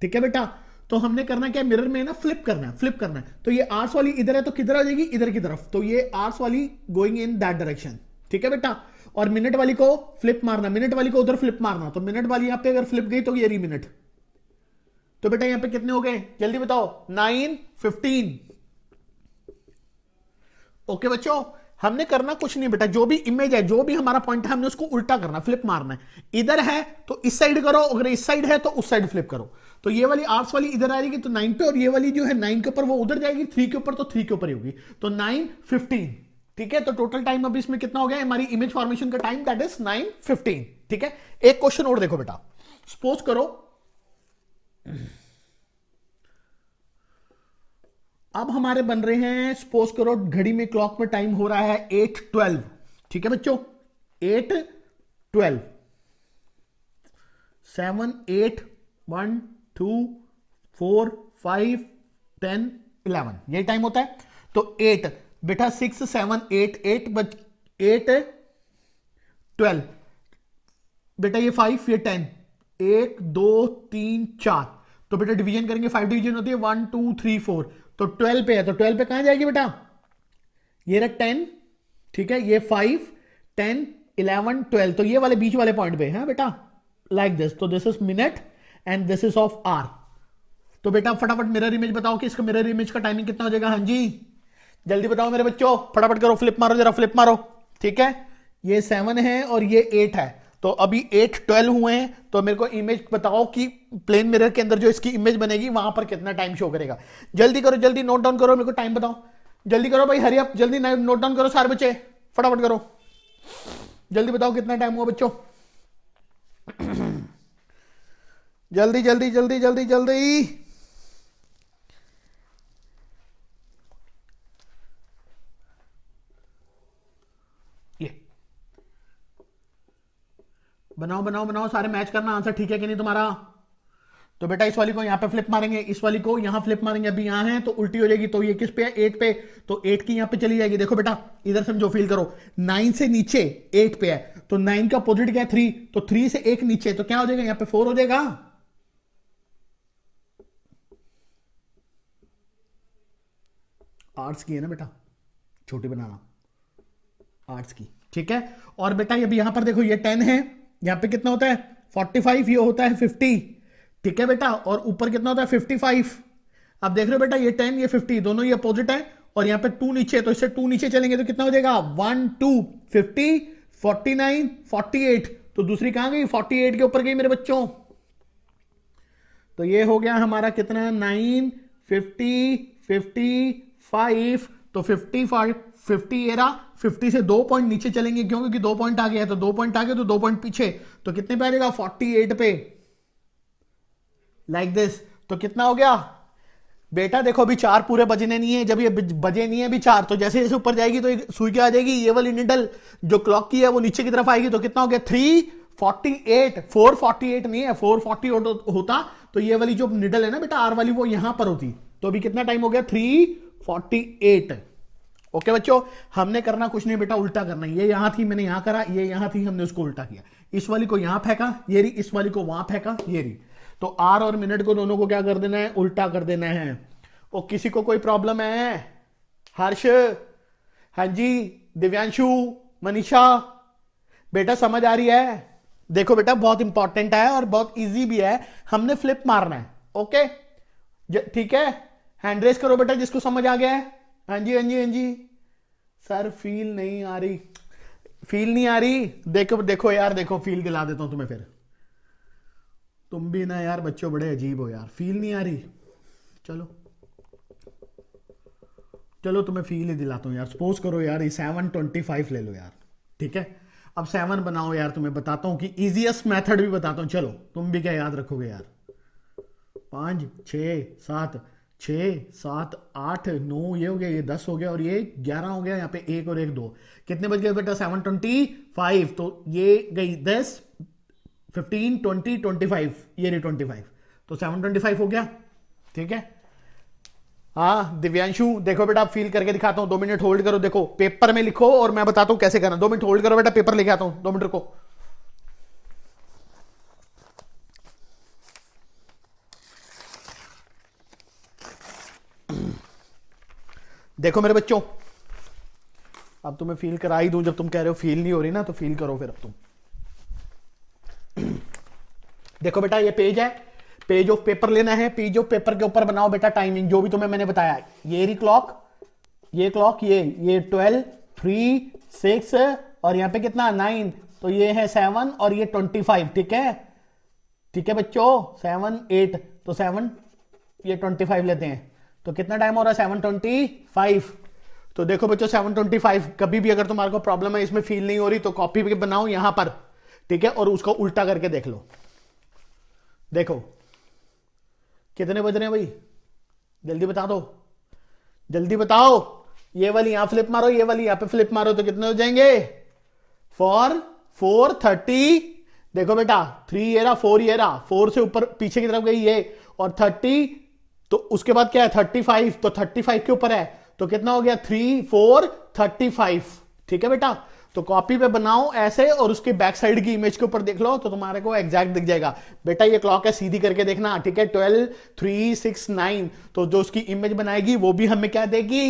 ठीक है बेटा। तो हमने करना क्या, मिरर में ना फ्लिप करना है, फ्लिप करना है। तो ये आवर्स वाली इधर है तो किधर आ जाएगी, इधर की तरफ। तो ये आवर्स वाली गोइंग इन दैट डायरेक्शन, ठीक है बेटा। और मिनट वाली को फ्लिप मारना, मिनट वाली को उधर फ्लिप मारना। तो मिनट वाली यहां पे अगर फ्लिप गई तो ये रही मिनट। तो बेटा यहां पे कितने हो गए, जल्दी बताओ, 9, 15, ओके बच्चों। हमने करना कुछ नहीं बेटा, जो भी इमेज है, जो भी हमारा पॉइंट है, हमने उसको उल्टा करना, फ्लिप मारना है। इधर है तो इस साइड करो, अगर इस साइड है तो उस साइड फ्लिप करो। तो ये वाली आर्ट्स वाली इधर आ जाएगी तो 9 पे, और ये वाली जो है 9 के ऊपर वो उधर जाएगी, 3 के ऊपर तो 3 के ऊपर ही होगी। तो 9, 15, ठीक है। तो टोटल टाइम अभी इसमें कितना हो गया, हमारी इमेज फॉर्मेशन का टाइम, दैट इज 9, 15, ठीक है। एक क्वेश्चन और देखो बेटा, सपोज करो अब हमारे बन रहे हैं, सपोज करो घड़ी में क्लॉक में टाइम हो रहा है 8:12, ठीक है बच्चों, 8:12, 7, 8, 1, 2, 4, 5, 10, 11, यही टाइम होता है। तो 8 बेटा, 6, 7, 8, 8:12 बेटा, ये 5, ये 10, 1, 2, 3, 4। तो बेटा डिवीजन करेंगे, 5 डिवीजन होती है, 1, 2, 3, 4। तो 12 पे है, तो 12 पे कहां जाएगी बेटा, ये रहा 10, ठीक है। ये 5, 10, 11, 12, तो ये वाले बीच वाले पॉइंट पे है बेटा, लाइक दिस। तो this is minute and this is of R. तो बेटा फटाफट मिरर इमेज बताओ कि इसका मिरर इमेज का टाइमिंग कितना हो जाएगा। हाँ जी, जल्दी बताओ मेरे बच्चों, फटाफट करो, फ्लिप मारो जरा, फ्लिप मारो, ठीक है। ये 7 है और ये 8 है, तो अभी 8:12 हुए हैं। तो मेरे को इमेज बताओ कि प्लेन मिरर के अंदर जो इसकी इमेज बनेगी वहां पर कितना टाइम शो करेगा। जल्दी करो, जल्दी नोट डाउन करो, मेरे को टाइम बताओ, जल्दी करो भाई, हरी अप, जल्दी नोट डाउन करो सारे बच्चे, फटाफट करो, जल्दी बताओ कितना टाइम हुआ बच्चों, जल्दी जल्दी जल्दी जल्दी जल्दी। ये बनाओ बनाओ बनाओ, सारे मैच करना, आंसर ठीक है कि नहीं तुम्हारा। तो बेटा इस वाली को यहां पे फ्लिप मारेंगे, इस वाली को यहां फ्लिप मारेंगे, अभी यहां है तो उल्टी हो जाएगी, तो ये किस पे है, 8 पे, तो 8 की यहां पे चली जाएगी। देखो बेटा इधर समझो, फील करो, 9 से नीचे 8 पे है, तो 9 का अपोजिट क्या है, 3, तो 3 से 1 नीचे, तो क्या हो जाएगा यहां पे 4 हो जाएगा। आर्ट्स की है ना बेटा, छोटी बनाना, आर्ट्स की, ठीक है। और बेटा ये भी यहां पर देखो, ये 10 है, यहां पे कितना होता है 45, ये होता है 50, ठीक है बेटा, और ऊपर कितना होता है 55। अब देख रहे हो बेटा, ये 10 ये 50 दोनों ये अपोजिट है, और यहां पे 2 नीचे, तो इससे 2 नीचे चलेंगे तो कितना हो जाएगा 1 2 50 49 48, तो दूसरी कहां गई 48 के ऊपर गई मेरे बच्चों। तो ये हो गया हमारा कितना 9 50 55, तो 55 50 ये रहा, 50 से 2 पॉइंट नीचे चलेंगे, क्यों, क्योंकि 2 पॉइंट आ गया है, तो 2 पॉइंट आ गए तो 2 पॉइंट पीछे, तो कितने पे आ जाएगा 48 पे, लाइक दिस। तो कितना हो गया बेटा, देखो अभी 4 पूरे बजने नहीं है, जब ये बजे नहीं है अभी 4, तो जैसे जैसे ऊपर जाएगी तो एक सुई क्या आ जाएगी, ये वाली निडल जो क्लॉक की है वो नीचे की तरफ आएगी, तो कितना हो गया 348, 448 नहीं है, 440 होता तो ये वाली जो निडल है ना बेटा आर वाली, वो यहां पर होती, तो अभी कितना टाइम हो गया 348। ओके बच्चों, हमने करना कुछ नहीं बेटा, उल्टा करना, ये यहां थी मैंने यहां करा, ये यहां थी हमने उसको उल्टा किया, इस वाली को यहां फेंका ये रही, इस वाली को वहां फेंका ये रही, तो आर और मिनट को दोनों को क्या कर देना है, उल्टा कर देना है। और किसी को कोई प्रॉब्लम है, हर्ष, हाँ जी, दिव्यांशु, मनीषा, बेटा समझ आ रही है। देखो बेटा बहुत इंपॉर्टेंट है और बहुत इजी भी है, हमने फ्लिप मारना है, ओके ठीक है। हैंड रेस करो बेटा जिसको समझ आ गया है। हाँ जी हाँ जी हाँ जी, सर फील नहीं आ रही, फील नहीं आ रही, देखो देखो यार, देखो फील दिला देता हूं तुम्हें फिर, तुम भी ना यार बच्चों बड़े अजीब हो यार, फील नहीं आ रही, चलो चलो तुम्हें फील ही दिलाता हूं यार, सपोज करो यार ये 725 ले लो यार, ठीक है। अब 7 बनाओ यार, तुम्हें बताता हूं कि इजीएस्ट मेथड भी बताता हूं, चलो तुम भी क्या याद रखोगे यार, 5 6 7 6 7 8 9, ये हो गया, ये 10 हो गया, और ये 11 हो गया, यहाँ पे 1 और 1 2, कितने बज गए बेटा 725, तो ये गई 10 15 20 25, ये रही 25, तो 725 हो गया, ठीक है। हाँ दिव्यांशु देखो बेटा, आप फील करके दिखाता हूं, 2 मिनट होल्ड करो, देखो पेपर में लिखो और मैं बताता हूं कैसे करना, 2 मिनट होल्ड करो बेटा, पेपर लेके आता हूं, 2 मिनट को। देखो मेरे बच्चों, अब तुम्हें फील करा ही दूं, जब तुम कह रहे हो फील नहीं हो रही ना, तो फील करो फिर अब तुम। देखो बेटा ये पेज है, पेज ऑफ पेपर लेना है, पेज ऑफ पेपर के ऊपर बनाओ बेटा टाइमिंग, जो भी तुम्हें मैंने बताया, ये रही क्लॉक, ये क्लॉक, ये 12 3 6 और यहां पे कितना 9, तो ये है 7 और ये 25, ठीक है, ठीक है बच्चों, 7 8, तो 7 ये 25 लेते हैं, तो कितना टाइम हो रहा है 725। तो देखो बच्चों 725, कभी भी अगर तुम्हारे को प्रॉब्लम है इसमें फील नहीं हो रही, तो कॉपी पे बनाओ यहां पर, ठीक है, और उसको उल्टा करके देख लो, देखो कितने बज रहे हैं भाई, जल्दी बता दो, जल्दी बताओ, ये वाली यहां फ्लिप मारो, ये वाली यहां पे फ्लिप मारो, तो कितने हो जाएंगे 430, देखो बेटा 3 ये रहा, 4 ये रहा, 4 से ऊपर पीछे की तरफ गई ये, और 30, तो उसके बाद क्या है 35, तो 35 के ऊपर है, तो कितना हो गया 3 4 35, ठीक है बेटा। तो कॉपी पे बनाओ ऐसे, और उसके बैक साइड की इमेज के ऊपर देख लो, तो तुम्हारे को एग्जैक्ट दिख जाएगा। बेटा ये क्लॉक है, सीधी करके देखना, ठीक है, 12 3 6 9, तो जो उसकी इमेज बनाएगी वो भी हमें क्या देगी,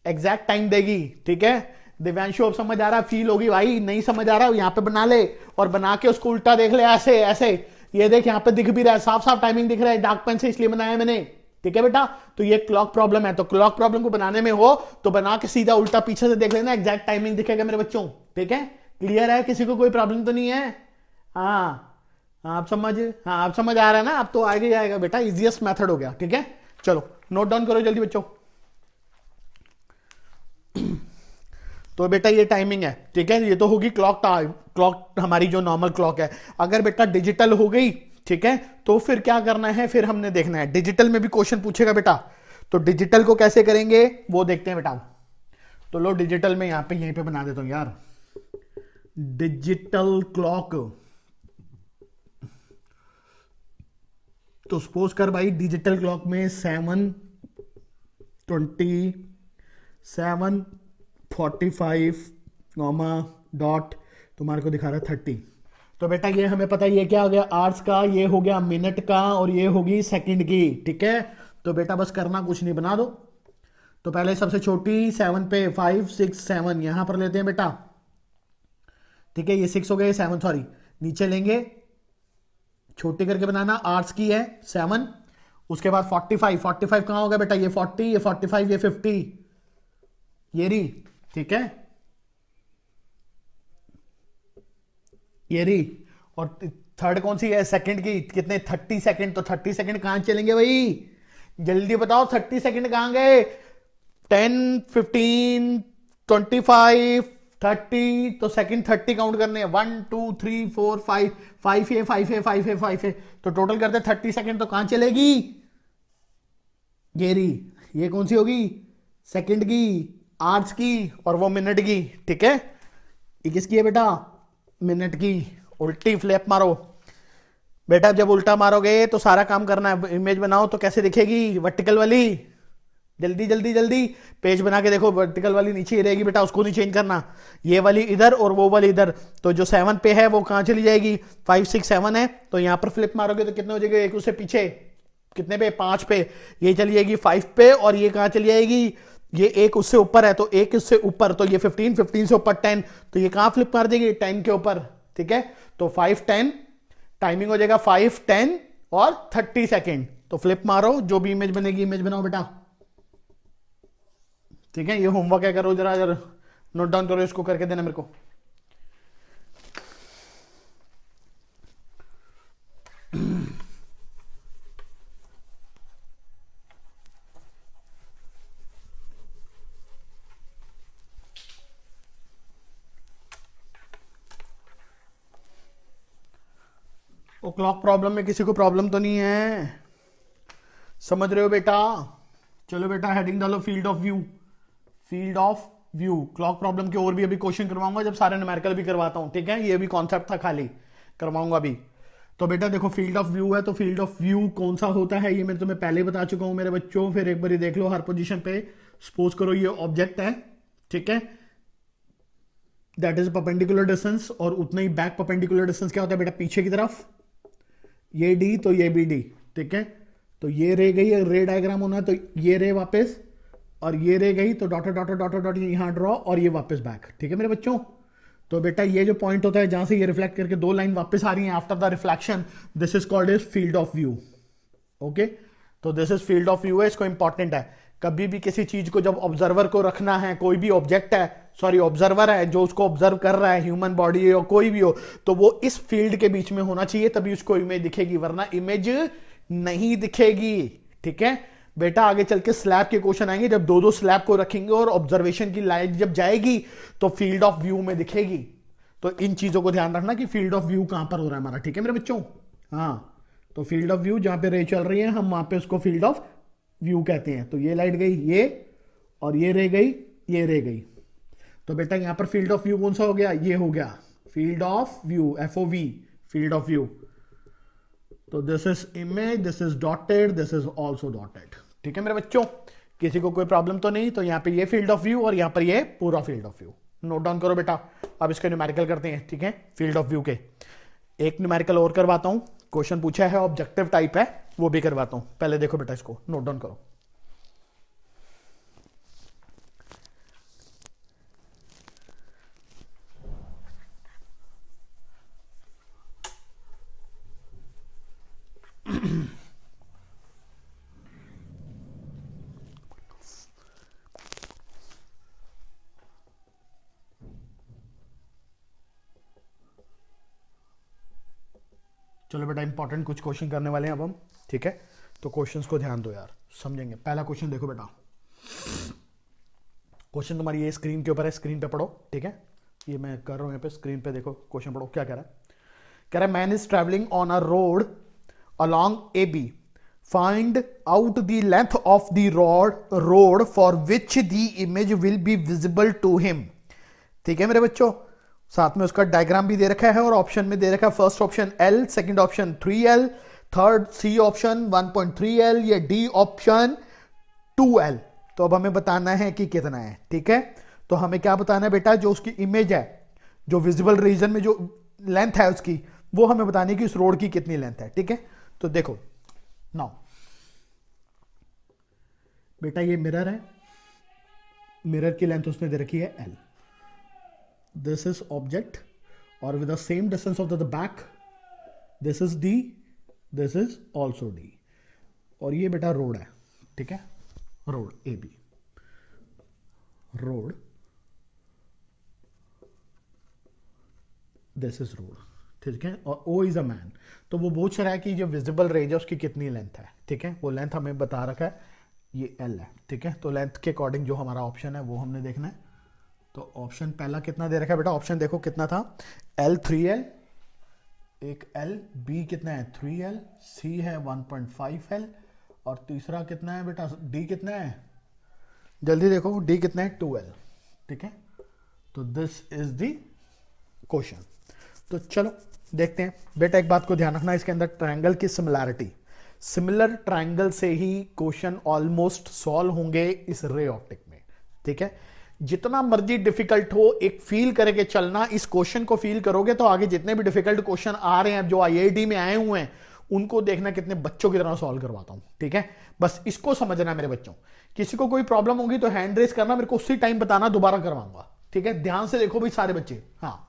एग्जैक्ट टाइम देगी, ठीक है। दिव्यांशु अब समझ आ रहा, फील होगी भाई, नहीं समझ आ रहा यहां पे बना ले, और बना के उसको उल्टा देख ले, ऐसे ऐसे, ये देख यहां पे दिख भी रहा है, साफ साफ टाइमिंग दिख रहा है, डार्क पेन से इसलिए बनाया मैंने, ठीक है बेटा। तो ये क्लॉक प्रॉब्लम है, तो क्लॉक प्रॉब्लम को बनाने में हो तो बना के सीधा उल्टा पीछे से देख लेना, एग्जैक्ट टाइमिंग दिखेगा मेरे बच्चों, ठीक है। क्लियर है, किसी को कोई प्रॉब्लम तो नहीं है। हाँ आप समझ, हाँ आप समझ आ रहा है ना, अब तो आगे जाएगा बेटा, इजीएस्ट मेथड हो गया, ठीक है। चलो नोट डाउन करो जल्दी बच्चों। तो बेटा ये टाइमिंग है, ठीक है, ये तो होगी क्लॉक, क्लॉक हमारी जो नॉर्मल क्लॉक है। अगर बेटा डिजिटल हो गई, ठीक है, तो फिर क्या करना है, फिर हमने देखना है, डिजिटल में भी क्वेश्चन पूछेगा बेटा, तो डिजिटल को कैसे करेंगे वो देखते हैं बेटा। तो लो डिजिटल में यहां पे यहीं पे बना देता हूं यार, डिजिटल क्लॉक, तो सपोज कर भाई डिजिटल क्लॉक में 7:20 7:45 डॉट तुम्हारे को दिखा रहा है 30। तो बेटा ये हमें पता है ये क्या हो गया आवर्स का, ये हो गया मिनट का, और ये होगी सेकंड की। ठीक है, तो बेटा बस करना कुछ नहीं, बना दो। तो पहले सबसे छोटी 7 पे 5 6 7 यहां पर लेते हैं बेटा। ठीक है, ये 6 हो गए, 7 सॉरी, नीचे लेंगे, छोटी करके बनाना, आवर्स की है 7। उसके बाद 45 कहां होगा बेटा, ये 40, ये 45, ये 50, ये रही। ठीक है, ये रही। और थर्ड कौन सी है, सेकंड की, कितने 30 सेकंड। तो 30 सेकंड कहां चलेंगे भाई, जल्दी बताओ 30 सेकंड कहां गए, 10 15 25 30। तो सेकंड 30 काउंट करने हैं, 1 2 3 4 5 5 है 5 है 5 है 5 है। तो टोटल करते 30 सेकंड, तो कहां चलेगी, ये रही। ये कौन सी होगी, सेकंड की, आवर्स की, और वो मिनट की। ठीक है, ये किसकी है बेटा, मिनट की। उल्टी फ्लैप मारो बेटा, जब उल्टा मारोगे तो सारा काम करना है। इमेज बनाओ तो कैसे दिखेगी, वर्टिकल वाली, जल्दी जल्दी जल्दी पेज बना के देखो। वर्टिकल वाली नीचे ही रहेगी बेटा, उसको नहीं चेंज करना, ये वाली इधर और वो वाली इधर। तो जो 7 पे है वो कहां चली जाएगी, 5 6 7 है, तो यहां पर फ्लिप मारोगे तो कितने हो जाएगा, एक उससे पीछे कितने पे, 5 पे, ये चली जाएगी 5 पे, और ये कहां चली जाएगी, ये एक उससे ऊपर है तो एक उससे ऊपर, तो ये 15 15 से ऊपर 10, तो ये कहां फ्लिप मार देगी, 10 के ऊपर। ठीक है, तो 5 10 टाइमिंग हो जाएगा 5 10 और 30 सेकेंड। तो फ्लिप मारो, जो भी इमेज बनेगी, इमेज बनाओ बेटा। ठीक है, ये होमवर्क है, करो जरा जरा नोट डाउन करो, इसको करके देना मेरे को। वो क्लॉक प्रॉब्लम में किसी को प्रॉब्लम तो नहीं है, समझ रहे हो बेटा। चलो बेटा हेडिंग डालो, field of view. Field of view, clock problem के और भी अभी क्वेश्चन करवाऊंगा जब सारे न्यूमेरिकल भी करवाता हूं। ठीक है, ये भी कॉन्सेप्ट था, खाली करवाऊंगा अभी। तो बेटा देखो फील्ड ऑफ व्यू है, तो फील्ड ऑफ व्यू कौन सा होता है ये मैं तुम्हें पहले बता चुका हूं मेरे बच्चों। फिर एक बार देख लो, हर पोजीशन पे सपोज करो ये ऑब्जेक्ट है। ठीक है, दैट इज परपेंडिकुलर डिस्टेंस, और उतना ही बैक परपेंडिकुलर डिस्टेंस क्या होता है बेटा, पीछे की तरफ, ये डी तो ये भी डी। ठीक है, तो ये रे गई, रे डायग्राम होना, तो ये रे वापस, और ये रे गई, तो डॉट डॉट डॉट डॉट यहां ड्रॉ, और ये वापस बैक। ठीक है मेरे बच्चों, तो बेटा ये जो पॉइंट होता है जहां से ये रिफ्लेक्ट करके दो लाइन वापस आ रही हैं after the reflection, this is called is field of view. Okay, तो this is field of view है, इसको इंपॉर्टेंट है। कभी भी किसी चीज को जब ऑब्जर्वर को रखना है, कोई भी ऑब्जेक्ट है, सॉरी ऑब्जर्वर है जो उसको ऑब्जर्व कर रहा है, ह्यूमन बॉडी हो कोई भी हो, तो वो इस फील्ड के बीच में होना चाहिए, तभी उसको इमेज दिखेगी, वरना इमेज नहीं दिखेगी। ठीक है बेटा, आगे चल के स्लैब के क्वेश्चन आएंगे, जब दो दो स्लैब को रखेंगे और ऑब्जर्वेशन की लाइट जब जाएगी तो फील्ड ऑफ व्यू में दिखेगी। तो इन चीजों को ध्यान रखना कि फील्ड ऑफ व्यू कहां पर हो रहा है हमारा। ठीक है मेरे बच्चों, हाँ, तो फील्ड ऑफ व्यू जहां पे रे चल रही है हम वहां पे उसको फील्ड ऑफ व्यू कहते हैं। तो ये लाइट गई ये, और ये रह गई, ये रह गई। तो बेटा यहां पर फील्ड ऑफ व्यू कौन सा हो गया, ये हो गया field of view, FOV, field of view. तो this is image, this is dotted, this is also dotted. ठीक है मेरे बच्चों, किसी को कोई प्रॉब्लम तो नहीं। तो यहां पे ये फील्ड ऑफ व्यू और यहां पर ये पूरा field of view. Note down करो बेटा, अब इसके न्यूमेरिकल करते हैं। ठीक है, फील्ड ऑफ व्यू के एक न्यूमेरिकल और करवाता हूं, क्वेश्चन पूछा है ऑब्जेक्टिव टाइप है, वो भी करवाता हूं। पहले देखो बेटा, इसको नोट डाउन करो। चलो बेटा इंपॉर्टेंट कुछ क्वेश्चन करने वाले हैं अब हम। ठीक है, तो क्वेश्चंस को ध्यान दो यार, समझेंगे। पहला क्वेश्चन देखो बेटा, क्वेश्चन तुम्हारी ये स्क्रीन के ऊपर है, स्क्रीन पे पढ़ो। ठीक है, ये मैं कर रहा हूं यहाँ पे, स्क्रीन पे देखो, क्वेश्चन पढ़ो। क्या कह रहा है, कह रहा है man is travelling on a road along AB, find out the length of the road for which the image will be visible to him. ठीक है मेरे बच्चों, साथ में उसका डायग्राम भी दे रखा है और ऑप्शन में दे रखा है first option L, second option 3L, third C option 1.3L, ये डी ऑप्शन 2L। तो अब हमें बताना है कि कितना है, ठीक है। तो हमें क्या बताना है बेटा, जो उसकी इमेज है, जो विजिबल रीजन में जो लेंथ है उसकी, वो हमें बतानी है कि उस रोड की कितनी लेंथ है, ठीक है। तो देखो नाउ बेटा, ये मिरर है, मिरर की लेंथ उसने दे रखी है L, दिस इज ऑब्जेक्ट, और with the same distance of the back, this is D, this is also D, और ये बेटा रोड है, ठीक है, road AB, road, this is road, ठीक है, और O इज अ मैन। तो वो पूछ रहा है कि जो विजिबल रेंज है उसकी कितनी लेंथ है, ठीक है, वो लेंथ हमें बता रखा है, ये L है, ठीक है। तो लेंथ के अकॉर्डिंग जो हमारा ऑप्शन है वो हमने देखना है। तो ऑप्शन पहला कितना दे रखा है बेटा, ऑप्शन देखो कितना था, L 3L, एक L, B कितना है 3L, C है 1.5L, और तीसरा कितना है बेटा, D कितना है, जल्दी देखो, D कितना है 2L, ठीक है। तो दिस इज द क्वेश्चन। तो चलो देखते हैं बेटा, एक बात को ध्यान रखना, इसके अंदर ट्रायंगल की सिमिलैरिटी, सिमिलर ट्रायंगल से ही क्वेश्चन ऑलमोस्ट सॉल्व होंगे इस रे ऑप्टिक में, ठीक है। जितना मर्जी डिफिकल्ट हो, एक फील करके चलना, इस क्वेश्चन को फील करोगे तो आगे जितने भी डिफिकल्ट क्वेश्चन आ रहे हैं जो IIT में आए हुए हैं, उनको देखना कितने बच्चों की तरह सॉल्व करवाता हूं, ठीक है। बस इसको समझना मेरे बच्चों, किसी को कोई प्रॉब्लम होगी तो हैंड रेस करना, मेरे को उसी टाइम बताना, दोबारा करवाऊंगा, ठीक है। ध्यान से देखो भाई सारे बच्चे, हाँ।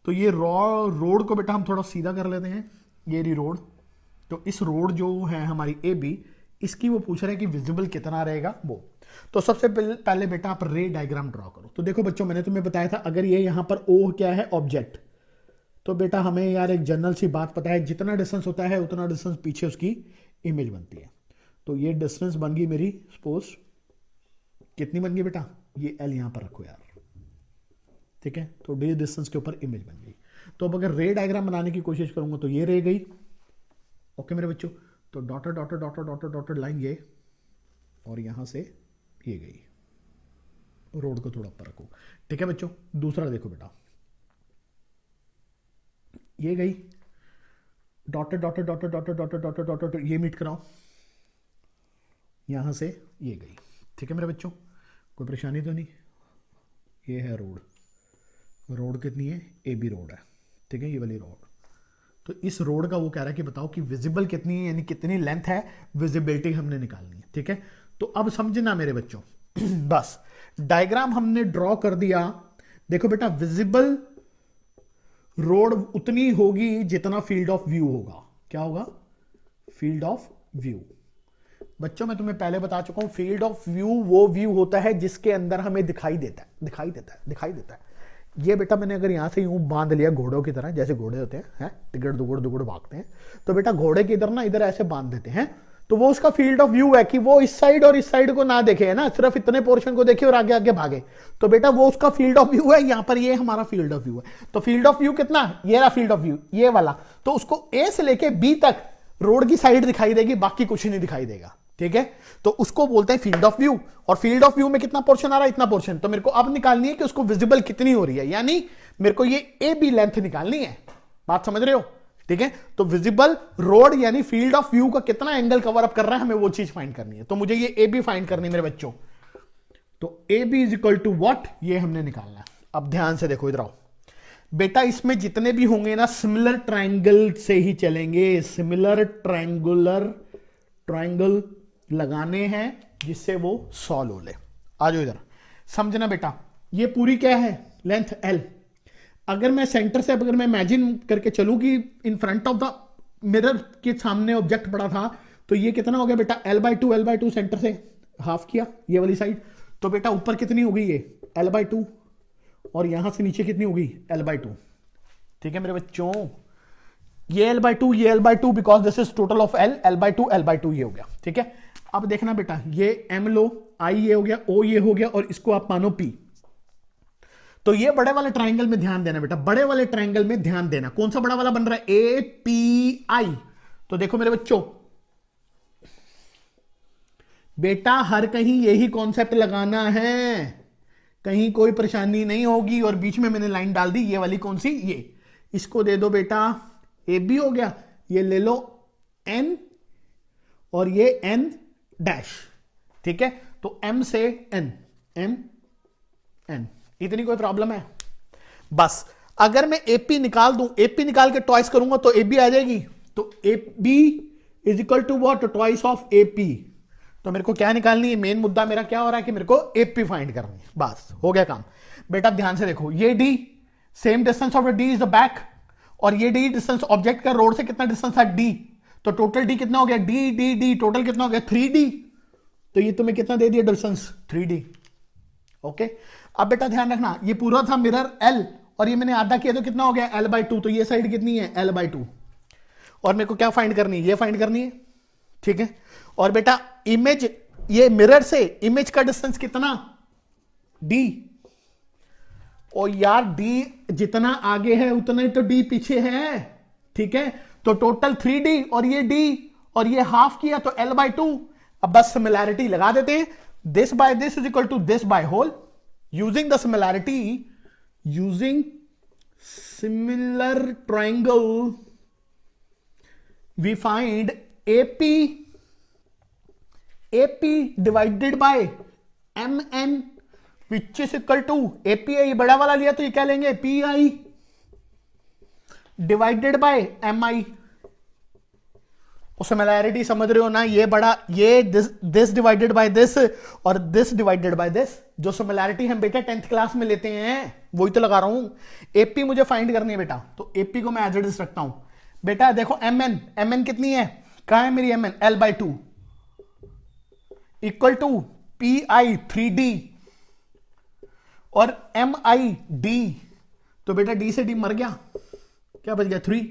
तो ये रोड को बेटा हम थोड़ा सीधा कर लेते हैं, ये रही रोड। तो इस रोड जो है हमारी AB, इसकी वो पूछ रहे हैं कि विजिबल कितना रहेगा वो। तो सबसे पहले बेटा आप रे डायग्राम ड्रॉ करो। तो देखो बच्चों, मैंने तुम्हें बताया था, अगर ये यहां पर O क्या है, ऑब्जेक्ट, तो बेटा हमें यार एक जनरल सी बात पता है, जितना डिस्टेंस होता है उतना डिस्टेंस पीछे उसकी इमेज बनती है। तो ये डिस्टेंस बन गई मेरी, सपोज कितनी बन गई बेटा, ये L यहां पर रखो यार, ठीक है। तो डी डिस्टेंस के ऊपर इमेज बन गई। तो अब अगर रे डायग्राम बनाने की कोशिश करूंगा तो ये रह गई, ओके मेरे बच्चों। तो dotted dotted dotted dotted dotted line ये, और यहां से ये गई, रोड को थोड़ा ऊपर रखो, ठीक है बच्चों। दूसरा देखो बेटा, ये गई, dotted dotted dotted dotted dotted dotted dotted, ये मीट कराओ, यहां से ये गई, ठीक है मेरे बच्चों। कोई परेशानी तो नहीं, ये है रोड, रोड कितनी है, AB रोड है, ठीक है, ये वाली रोड। तो इस रोड का वो कह रहा है कि बताओ कि विजिबल कितनी है, यानी कितनी लेंथ है, विजिबिलिटी हमने निकालनी है, ठीक है। तो अब समझना मेरे बच्चों, बस डायग्राम हमने ड्रॉ कर दिया। देखो बेटा, विजिबल रोड उतनी होगी जितना फील्ड ऑफ व्यू होगा, क्या होगा, फील्ड ऑफ व्यू। बच्चों मैं तुम्हें पहले बता चुका हूं, फील्ड ऑफ व्यू वो व्यू होता है जिसके अंदर हमें दिखाई देता है, दिखाई देता है, दिखाई देता है। ये बेटा मैंने अगर यहां से यूं बांध लिया घोड़ों की तरह, जैसे घोड़े होते हैं, टिगड़ दुगड़ दुगड़ भागते हैं, तो बेटा घोड़े की इधर ना इधर ऐसे बांध देते हैं, तो वो उसका फील्ड ऑफ व्यू है कि वो इस साइड और इस साइड को ना देखे, है ना, सिर्फ इतने पोर्शन को देखे और आगे आगे भागे। तो बेटा वो उसका फील्ड ऑफ व्यू है, यहां पर ये हमारा फील्ड ऑफ व्यू है। तो फील्ड ऑफ व्यू कितना, ये रहा फील्ड ऑफ व्यू, ये वाला। तो उसको A से लेके B तक रोड की साइड दिखाई देगी, बाकी कुछ नहीं दिखाई देगा, ठीक है। तो उसको बोलते हैं फील्ड ऑफ व्यू। और फील्ड ऑफ व्यू में कितना पोर्शन आ रहा है, इतना पोर्शन। तो मेरे को अब निकालनी है कि उसको विजिबल कितनी हो रही है, यानी मेरे को ये AB लेंथ निकालनी है, बात समझ रहे हो, ठीक है। तो विजिबल रोड यानी फील्ड ऑफ व्यू का कितना एंगल कवर अप कर रहा है, हमें वो चीज फाइंड करनी है। तो मुझे ये AB फाइंड करनी है मेरे बच्चों। तो AB is equal to what, ये हमने निकालना है। अब ध्यान से देखो, इधर आओ बेटा, इसमें जितने भी होंगे ना सिमिलर ट्रायंगल से ही चलेंगे, सिमिलर ट्रायंगल लगाने हैं जिससे वो सॉल्व हो ले। आ जाओ इधर, समझना बेटा, ये पूरी क्या है, लेंथ L। अगर मैं सेंटर से, अगर मैं इमेजिन करके चलूं कि इन फ्रंट ऑफ द मिरर के सामने ऑब्जेक्ट पड़ा था, तो ये कितना हो गया बेटा, L/2 सेंटर से हाफ किया ये वाली साइड। तो बेटा ऊपर कितनी हो गई, ये L/2, और यहां से नीचे कितनी होगी, L/2, ठीक है मेरे बच्चों। ये L/2, ये L/2, because this is total of L/2 ये हो गया, ठीक है। अब देखना बेटा, ये M लो, I ये हो गया, O ये हो गया, और इसको आप मानो P। तो ये बड़े वाले ट्रायंगल में ध्यान देना बेटा, बड़े वाले ट्रायंगल में ध्यान देना। कौन सा बड़ा वाला बन रहा है, API। तो देखो मेरे बच्चों, बेटा हर कहीं यही कॉन्सेप्ट लगाना है, कहीं कोई परेशानी नहीं होगी। और बीच में मैंने लाइन डाल दी, ये वाली कौन सी, ये, इसको दे दो बेटा AB हो गया, ये ले लो n और ये n डैश, ठीक है। तो m से n, m n, इतनी कोई प्रॉब्लम है? बस अगर मैं AP निकाल दूं, AP निकाल के ट्वाइस करूंगा तो AB आ जाएगी। तो AB is equal to what? Twice of AP। तो मेरे को क्या निकालनी है? मेन मुद्दा मेरा क्या हो रहा है कि मेरे को AP फाइंड करनी है। बस हो गया काम। बेटा ध्यान से देखो, ये D same distance of D is the back, और ये D डिस्टेंस ऑब्जेक्ट का रोड से कितना डिस्टेंस है? D। तो टोटल D कितना हो गया? D D D, टोटल कितना हो गया? 3D। तो ये तुम्हें कितना दे दिया डिस्टेंस? 3D। ओके। अब बेटा ध्यान रखना, ये पूरा था मिरर L और ये मैंने आधा किया तो कितना हो गया? L/2। तो ये साइड कितनी है? L/2। और मेरे को क्या फाइंड करनी है? ये फाइंड करनी है, ठीक है। और बेटा इमेज, ये मिरर से इमेज का डिस्टेंस कितना? D। और यार D जितना आगे है उतना ही तो D पीछे है, ठीक है। तो टोटल 3D और ये D और ये हाफ किया तो L/2। अब बस सिमिलैरिटी लगा देते हैं, this by this is equal to this by whole. Using the similarity, using similar triangle we find AP divided by MN which is equal to AP है, ये बड़ा वाला लिया तो ये क्या लेंगे? PI divided by MI। Similarity समझ रहे हो ना? ये बड़ा, ये दिस डिवाइडेड बाय दिस और दिस डिवाइडेड बाय दिस। जो सिमिलैरिटी हम बेटा 10th क्लास में लेते हैं वही तो लगा रहा हूं। AP मुझे फाइंड करनी है बेटा, तो AP को मैं एज इट इज रखता हूं। बेटा देखो MN कितनी है? कहां है मेरी MN? L/2 equal to PI 3D और MI D। तो बेटा D से D मर गया, क्या बच गया? 3।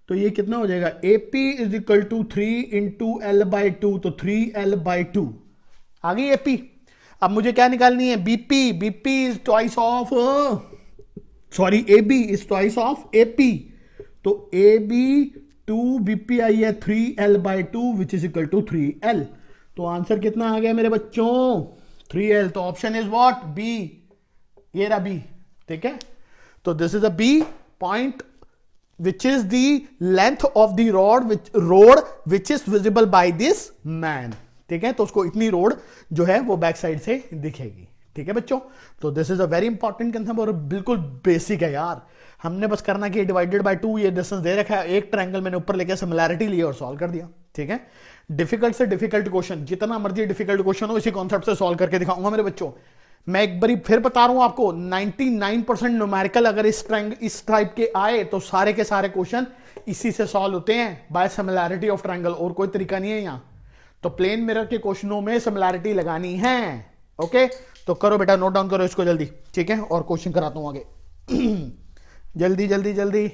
तो ये कितना हो जाएगा? AP is equal to 3 into L/2, तो 3L/2 आ गई AP। अब मुझे क्या निकालनी है? BP is twice of, sorry AB is twice of AP। तो AB 2BP आई है 3L/2 which is equal to 3L। तो आंसर कितना आ गया मेरे बच्चों? 3L। तो ऑप्शन इज व्हाट? B। ये रहा B, ठीक है। तो this is a B point which is the length of the road which is visible by this man, ठीक है। तो उसको इतनी रोड जो है वो बैक साइड से दिखेगी, ठीक है बच्चों। तो this is a very important concept और बिल्कुल बेसिक है यार। हमने बस करना कि डिवाइडेड बाय 2 ये डिस्टेंस दे रखा है, एक ट्रायंगल मैंने ऊपर लेके सिमिलैरिटी ली और सॉल्व कर दिया, ठीक है। डिफिकल्ट से डिफिकल्ट क्वेश्चन, जितना मर्जी डिफिकल्ट क्वेश्चन हो, इसी कॉन्सेप्ट से सॉल्व करके दिखाऊंगा मेरे बच्चों। मैं एक बार फिर बता रहा हूं आपको, 99% न्यूमेरिकल अगर इस टाइप के आए तो सारे के सारे क्वेश्चन इसी से सॉल्व होते हैं, बाय सिमिलैरिटी ऑफ ट्रायंगल। और कोई तरीका नहीं है यहां। तो प्लेन मिरर के क्वेश्चनों में सिमिलैरिटी लगानी है, ओके। तो करो बेटा, नोट डाउन करो इसको जल्दी, ठीक है। और क्वेश्चन कराता हूं आगे जल्दी जल्दी जल्दी।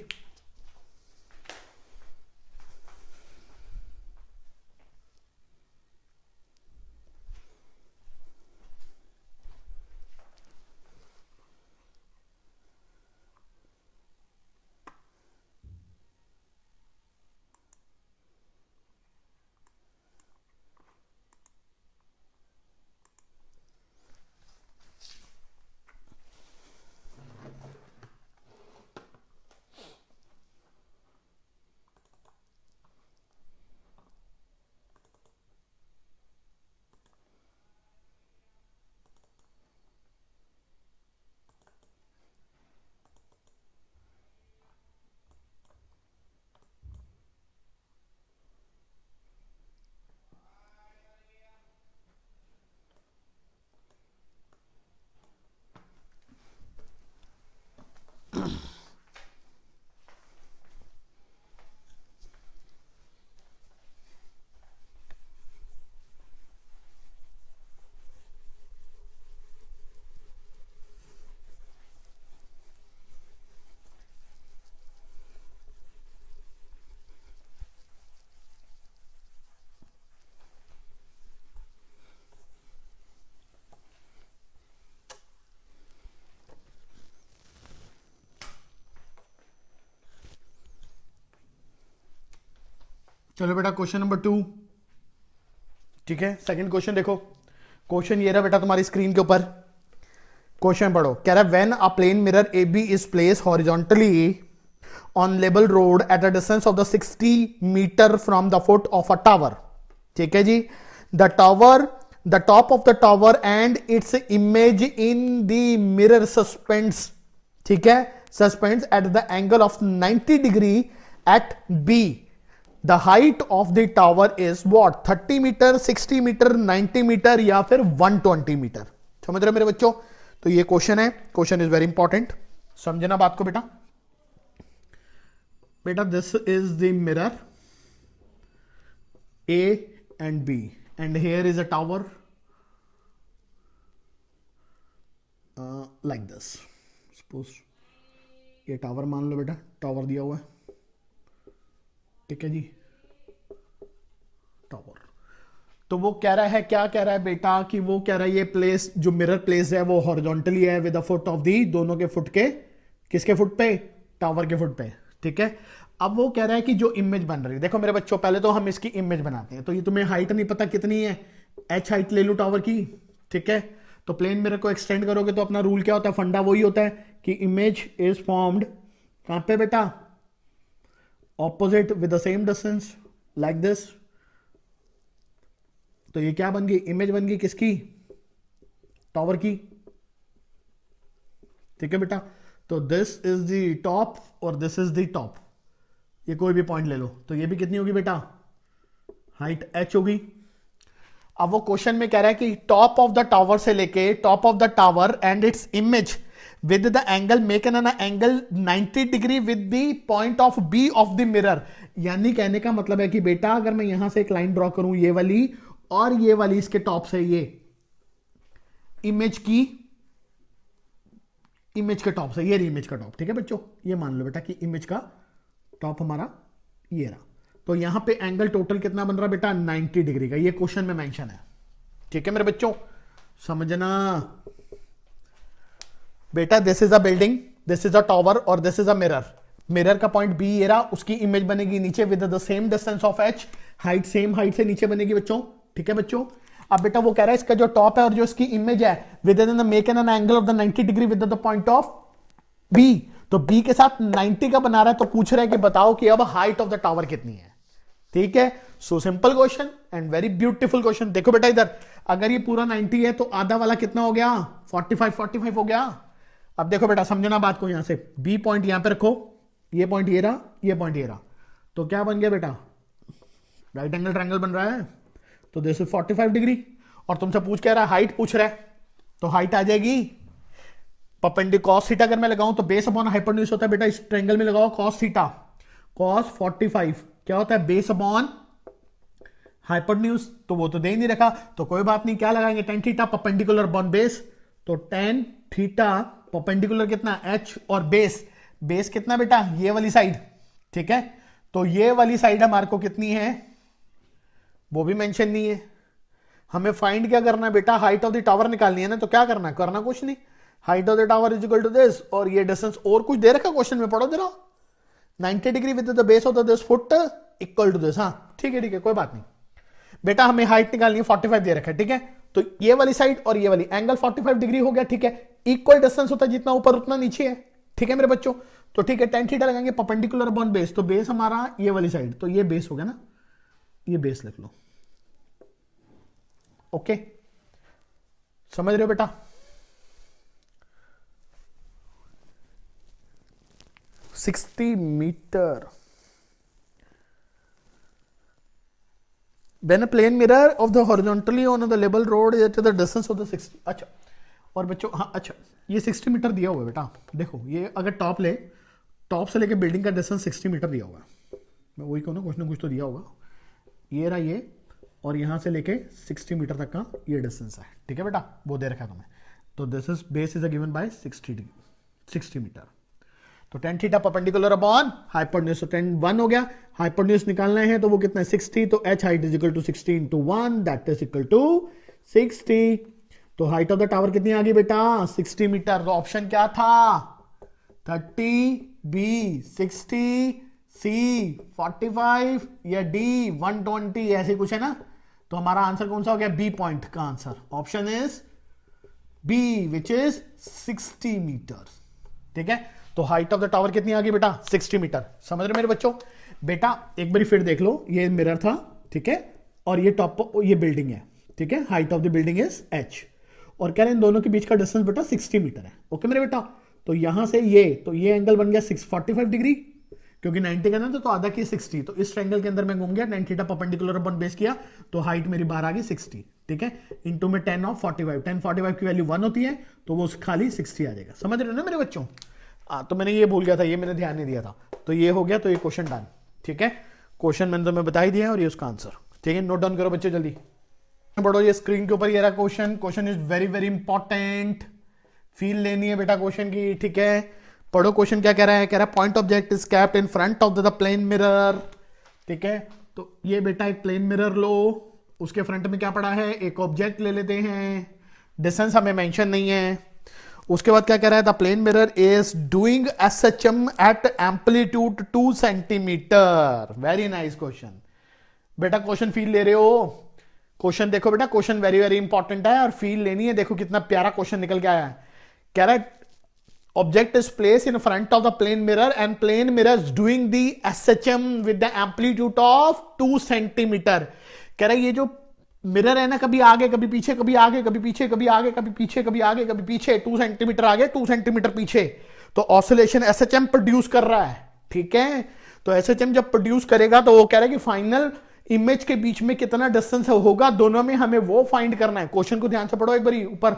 चलो बेटा क्वेश्चन नंबर 2, ठीक है। सेकंड क्वेश्चन देखो, क्वेश्चन ये रहा बेटा तुम्हारी स्क्रीन के ऊपर। क्वेश्चन पढ़ो, कह रहा है when a plane mirror AB is place horizontally on लेबल road at a distance of the 60 metre from the foot of a tower. ठीक है जी, the tower, the top of the tower and its image in the mirror suspends, ठीक है, suspends at the angle of 90 degree at B. The height of the tower is what, 30 metre, 60 metre, 90 metre या फिर 120 metre. समझ रहे हो मेरे बच्चों? तो ये क्वेश्चन है, क्वेश्चन इज वेरी इंपॉर्टेंट, समझना बात को बेटा। बेटा this is the mirror A and B and here is a tower like this. Suppose ये टावर मान लो बेटा, टावर दिया हुआ है, ठीक है जी, टावर। तो वो कह रहा है, क्या कह रहा है बेटा, कि वो कह रहा है ये प्लेस, जो मिरर प्लेस है वो हॉरिजॉन्टली है with the foot of the, दोनों के फुट के, किसके फुट पे, टावर के फुट पे, ठीक है। अब वो कह रहा है कि जो इमेज बन रही है, देखो मेरे बच्चों पहले तो हम इसकी इमेज बनाते हैं। तो ये तुम्हें हाइट नहीं पता कितनी है, h हाइट ले लो टावर की, ठीक है। तो प्लेन मिरर को एक्सटेंड करोगे तो अपना रूल क्या होता है, फंडा वही होता है कि इमेज इज फॉर्म्ड कहां पे बेटा, opposite with the same distance like this. तो ये क्या बन गई, इमेज बन गई किसकी, टावर की, ठीक है बेटा। तो दिस इज द टॉप और दिस इज द टॉप, ये कोई भी पॉइंट ले लो। तो ये भी कितनी होगी बेटा, हाइट h होगी। अब वो क्वेश्चन में कह रहा है कि टॉप ऑफ द टावर से लेके top of the tower and its image with the angle make an angle 90 degree with the point of B of the mirror. यानी कहने का मतलब है कि बेटा अगर मैं यहां से एक लाइन ड्रॉ करूं, ये वाली और ये वाली, इसके टॉप से ये इमेज की, इमेज के टॉप से ये इमेज का टॉप, ठीक है बच्चों। ये मान लो बेटा कि इमेज का टॉप हमारा ये रहा। तो यहां पे एंगल टोटल कितना बन रहा बेटा, 90 डिग्री का। ये क्वेश्चन में मेंशन है, ठीक है मेरे बच्चों, समझना बेटा। This is a building, this is a tower और this is a mirror. Mirror का पॉइंट बी ये रहा, उसकी इमेज बनेगी नीचे with the same distance of h, height same height से नीचे बनेगी बच्चों, ठीक है बच्चों। अब बेटा वो कह रहा है इसका जो टॉप है और जो इसकी इमेज है with in the make an angle of the 90 degree with the point of B. तो बी के साथ 90 का बना रहा है, तो पूछ रहा है कि बताओ कि अब हाइट ऑफ द टावर कितनी है, ठीक है। सो simple question and very beautiful question. देखो बेटा इधर, अगर ये पूरा 90 है तो आधा वाला कितना हो गया, 45 हो गया। अब देखो बेटा समझना बात को, यहां से बी पॉइंट यहां पे रखो, ये पॉइंट ये रहा, ये पॉइंट ये रहा, तो क्या बन गया बेटा, राइट एंगल ट्रायंगल बन रहा है। तो दिस इज 45 डिग्री। और तुमसे पूछ कह रहा है, हाइट पूछ रहा है, तो हाइट आ जाएगी परपेंडिकुलर कॉस थीटा। अगर मैं लगाऊं तो बेस अपॉन हाइपोटेन्यूज होता है बेटा, इस ट्रायंगल में लगाओ कॉस थीटा, कॉस 45 क्या होता है, बेस अपॉन हाइपोटेन्यूज। तो वो तो दे ही नहीं रखा, तो कोई बात नहीं, क्या लगाएंगे, tan theta perpendicular upon base. तो tan थीटा परपेंडिकुलर कितना, h, और बेस, बेस कितना बेटा, ये वाली साइड, ठीक है। तो ये वाली साइड हमारे को कितनी है वो भी मेंशन नहीं है। हमें फाइंड क्या करना है बेटा, हाइट ऑफ द टावर निकालनी है ना। तो क्या करना है, करना कुछ नहीं, height of the tower is equal to this, और ये डिस्टेंस और कुछ दे रखा क्वेश्चन में, पढ़ो जरा, 90 degree with the base of the this foot equal to this. हाँ ठीक है कोई बात नहीं बेटा, हमें हाइट निकालनी है, 45 दे रखा है, ठीक है। तो ये वाली साइड और ये वाली एंगल 45 डिग्री हो गया, ठीक है। इक्वल डिस्टेंस होता है, जितना ऊपर उतना नीचे है, ठीक है मेरे बच्चों। तो ठीक है, tan थीटा लगाएंगे परपेंडिकुलर अपॉन बेस, तो बेस हमारा ये वाली साइड, तो ये बेस हो गया ना, ये बेस लिख लो, ओके। समझ रहे हो बेटा, $60 metre when a plane mirror of the horizontally on the level road is at the distance of the 60। अच्छा और बच्चों, हाँ अच्छा, ये 60 मीटर दिया हुआ है बेटा। देखो ये अगर टॉप ले, टॉप से लेके बिल्डिंग का डिस्टेंस 60 मीटर दिया हुआ है। मैं वही कहूँ ना, कुछ ना कुछ तो दिया होगा। ये रहा ये, और यहाँ से लेके 60 मीटर तक का ये डिस्टेंस है, ठीक है बेटा, वो दे रखा है तुम्हें। तो this is base is given by 60 metre. तो tan theta perpendicular upon hypotenuse, तो tan 1 हो गया, हाइपोटेन्यूज निकालना है तो वो कितना है 60, तो h height is equal to 60 into 1 that is equal to 60। तो हाइट ऑफ द टावर कितनी आ गई बेटा, 60 मीटर। तो ऑप्शन क्या था, 30, B 60, C 45 या D 120, ऐसे कुछ है ना। तो हमारा आंसर कौन सा हो गया, बी पॉइंट का answer option is B which is 60 metre, ठीक है। तो हाइट ऑफ द टावर कितनी आ गई बेटा 60 मीटर। समझ रहे मेरे बच्चों। बेटा एक बार फिर देख लो, ये मिरर था, ठीक है, और ये टॉप ये बिल्डिंग है, ठीक है, height of the building is h, और कह रहे हैं इन दोनों के बीच का डिस्टेंस बेटा 60 मीटर है। ओके मेरे बेटा, तो यहां से ये, तो ये एंगल बन गया 645 डिग्री, क्योंकि 90 का ना तो आधा की 60, तो इस ट्रायंगल के अंदर मैं घूम गया, 90 थीटा परपेंडिकुलर अपन बेस किया, तो हाइट मेरी बाहर आ गई 60, ठीक है, इनटू में 10 ऑफ 45, 10 45 की वैल्यू 1 होती है, तो वो खाली 60 आ जाएगा। समझ रहे हो ना मेरे बच्चों। तो मैंने ये भूल गया था, ये मैंने ध्यान नहीं दिया था, तो ये हो गया, तो ये क्वेश्चन डन, ठीक है, क्वेश्चन मैंने तुम्हें बता ही दिया और ये उसका आंसर, ठीक है। नोट डाउन करो बच्चे जल्दी, पढ़ो, ये स्क्रीन के ऊपर ये रहा question, question is very very important, feel लेनी है बेटा क्वेश्चन की, ठीक है। पढ़ो क्वेश्चन क्या कह रहा है, कह रहा है point object is kept in front of the plane mirror, ठीक है। तो ये बेटा एक प्लेन मिरर लो, उसके फ्रंट में क्या पड़ा है, एक ऑब्जेक्ट ले लेते हैं, डिस्टेंस हमें मेंशन नहीं है। उसके बाद क्या कह रहा है, the plane mirror is doing SHM at amplitude 2 centimetre. Very nice question बेटा, क्वेश्चन फील ले रहे हो, क्वेश्चन देखो बेटा, क्वेश्चन वेरी वेरी इंपॉर्टेंट है और फील लेनी है। देखो कितना प्यारा क्वेश्चन निकल के आया है, कह रहा है object is placed in front of the plane mirror and plane mirror is doing the SHM with the amplitude of 2 centimetre. कह रहा है ये जो मिरर है ना, कभी आगे कभी पीछे, कभी आगे कभी पीछे, कभी आगे कभी पीछे, कभी आगे कभी पीछे, 2 सेंटीमीटर आगे 2 सेंटीमीटर पीछे, तो ऑसिलेशन SHM प्रोड्यूस कर रहा है, ठीक है। तो SHM जब प्रोड्यूस करेगा तो वो कह रहा है कि फाइनल इमेज के बीच में कितना डिस्टेंस होगा, दोनों में हमें वो फाइंड करना है। क्वेश्चन को ध्यान से पढ़ो एक बार ऊपर।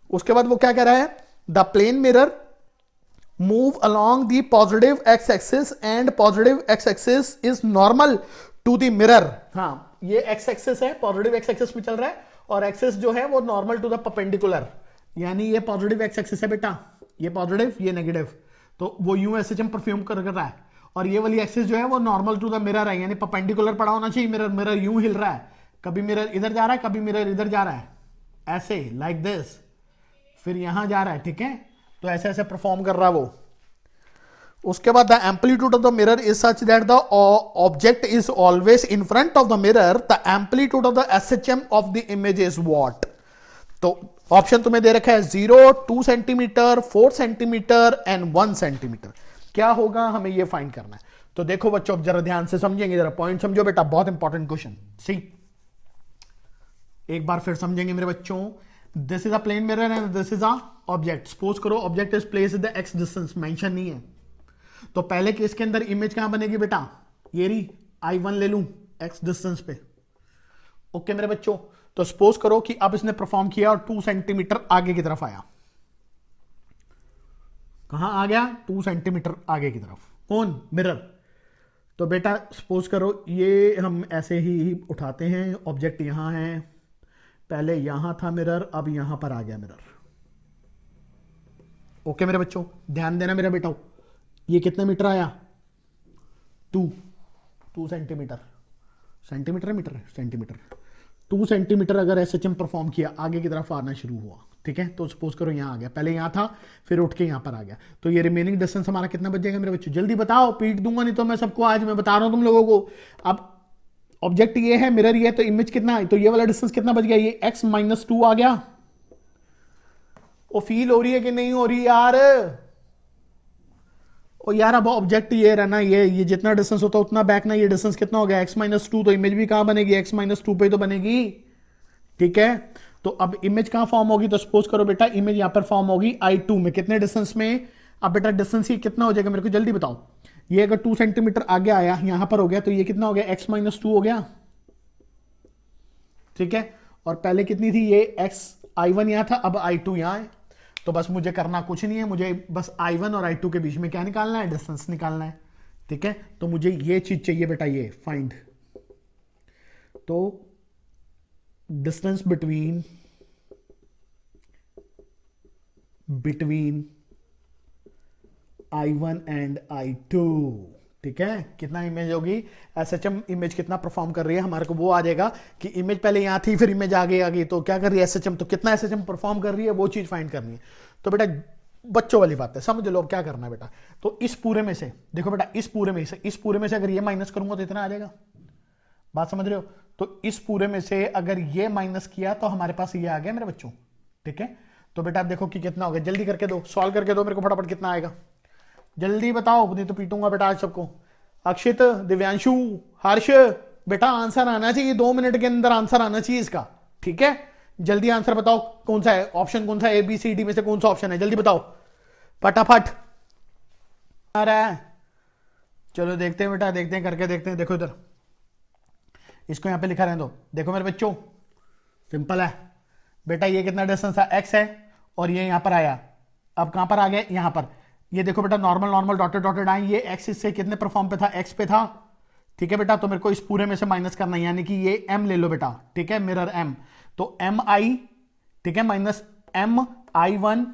उसके बाद वो क्या कह रहा है, the plane mirror move along the positive x-axis and positive x-axis is normal to the mirror। हाँ, ये x-axis है, positive x-axis पे चल रहा है, और एक्सिस जो है वो नॉर्मल टू द परपेंडिकुलर, यानी ये पॉजिटिव x-axis है बेटा, ये पॉजिटिव ये नेगेटिव, तो वो यूं SHM परफ्यूम कर रहा है, और ये वाली एक्सिस जो है वो नॉर्मल टू द मिरर है, यानी परपेंडिकुलर पड़ा होना चाहिए मिरर। मिरर यूं हिल रहा है, कभी मिरर इधर जा रहा है, कभी मिरर इधर जा रहा है, ऐसे लाइक दिस, फिर यहां जा रहा है, ठीक है, तो ऐसे ऐसे परफॉर्म कर रहा है वो। उसके बाद the amplitude of the mirror is such that the object is always in front of the mirror, the amplitude of the SHM of the image is what. तो ऑप्शन तुम्हें दे रखा है 0, 2 सेंटीमीटर, 4 सेंटीमीटर एंड 1 सेंटीमीटर। क्या होगा, हमें ये find करना है। तो देखो बच्चों, अब जरा ध्यान से समझेंगे, जरा पॉइंट समझो बेटा, बहुत इंपॉर्टेंट क्वेश्चन। सी एक बार फिर समझेंगे मेरे बच्चों। This is a plane mirror and this is a object. Suppose करो object is place the X distance, mention नहीं है, तो पहले केस के अंदर इमेज कहां बनेगी बेटा, ये रही I1 ले लूं एक्स डिस्टेंस पे। ओके मेरे बच्चों, तो सपोज करो कि अब इसने परफॉर्म किया और 2 सेंटीमीटर आगे की तरफ आया। कहां आ गया, 2 सेंटीमीटर आगे की तरफ, कौन, मिरर। तो बेटा सपोज करो ये हम ऐसे ही उठाते हैं, ऑब्जेक्ट यहां है, पहले यहां था मिरर, अब यहां पर आ गया मिरर। ओके मेरे बच्चों, ध्यान देना मेरा बेटा, ये कितने मीटर आया, 2 सेंटीमीटर, सेंटीमीटर है मीटर है, सेंटीमीटर, 2 सेंटीमीटर अगर SHM परफॉर्म किया, आगे की तरफ आना शुरू हुआ, ठीक है। तो सपोज करो यहां आ गया, पहले यहां था, फिर उठ के यहां पर आ गया, तो ये रिमेनिंग डिस्टेंस हमारा कितना बच जाएगा मेरे बच्चों, जल्दी बताओ, पीट दूंगा नहीं तो मैं सबको, आज मैं बता रहा हूं तुम लोगों को। अब ऑब्जेक्ट ये है, मिरर ये, तो इमेज कितना है, तो ये वाला डिस्टेंस कितना बच गया, ये x-2 आ गया। वो फील हो रही है कि नहीं हो रही यार, ओ यार, अब ऑब्जेक्ट ये रहना, ये जितना डिस्टेंस होता है उतना बैक ना, ये डिस्टेंस कितना हो गया x-2, तो इमेज भी कहां बनेगी, x-2 पे तो बनेगी, ठीक है। तो अब इमेज कहां फॉर्म होगी, तो सपोज करो बेटा इमेज यहां पर फॉर्म होगी I2 में, कितने डिस्टेंस में। अब बेटा डिस्टेंस ये कितना हो जाएगा मेरे को जल्दी बताओ, ये अगर 2 सेंटीमीटर आगे आया, यहां पर हो गया, तो ये कितना हो गया, x-2 हो गया, ठीक है। और पहले कितनी थी, ये I1 यहां था, अब I2 यहां है, तो बस मुझे करना कुछ नहीं है, मुझे बस I1 और I2 के बीच में क्या निकालना है, डिस्टेंस निकालना है, ठीक है। तो मुझे ये चीज चाहिए बेटा, ये फाइंड, तो distance between I1 and I2, ठीक है। कितना इमेज होगी, SHM इमेज कितना परफॉर्म कर रही है, हमारे को वो आ जाएगा कि इमेज पहले यहां थी, फिर इमेज आगे आ गई, तो क्या कर रही है SHM, तो कितना SHM परफॉर्म कर रही है, वो चीज फाइंड करनी है। तो बेटा बच्चों वाली बात है, समझ लो क्या करना है बेटा। तो इस पूरे में से देखो बेटा, इस पूरे में से अगर ये माइनस करूंगा तो इतना आ जाएगा, बात समझ रहे हो। तो इस पूरे में से अगर ये माइनस किया तो हमारे पास ये आ गया मेरे बच्चों, ठीक है। तो बेटा आप देखो कि कितना हो गया, जल्दी करके दो, सॉल्व करके दो मेरे को फटाफट, कितना आएगा। जल्दी बताओ, नहीं तो पीटूंगा बेटा आज सबको। अक्षित, दिव्यांशु, हर्ष, बेटा आंसर आना चाहिए, 2 मिनट के अंदर आंसर आना चाहिए इसका, ठीक है। जल्दी आंसर बताओ, कौन सा है ऑप्शन, कौन सा ए बी सी डी में से कौन सा ऑप्शन है, जल्दी बताओ फटाफट। आ रहा है, चलो देखते हैं बेटा, देखते हैं करके देखते हैं। देखो इधर, इसको यहां पे लिखा रहने दो। देखो मेरे बच्चों, सिंपल है बेटा, ये कितना डिस्टेंस है, एक्स है, और ये यहां पर आया। अब कहां पर आ गए, यहां पर। ये देखो बेटा, नॉर्मल नॉर्मल डॉटेड डॉटेड आए, ये एक्स इससे कितने परफॉर्म पे था, एक्स पे था, ठीक है बेटा। तो मेरे को इस पूरे में से माइनस करना है, यानी कि ये एम ले लो बेटा, ठीक है, मिरर एम। तो एम आई, ठीक है, minus M I one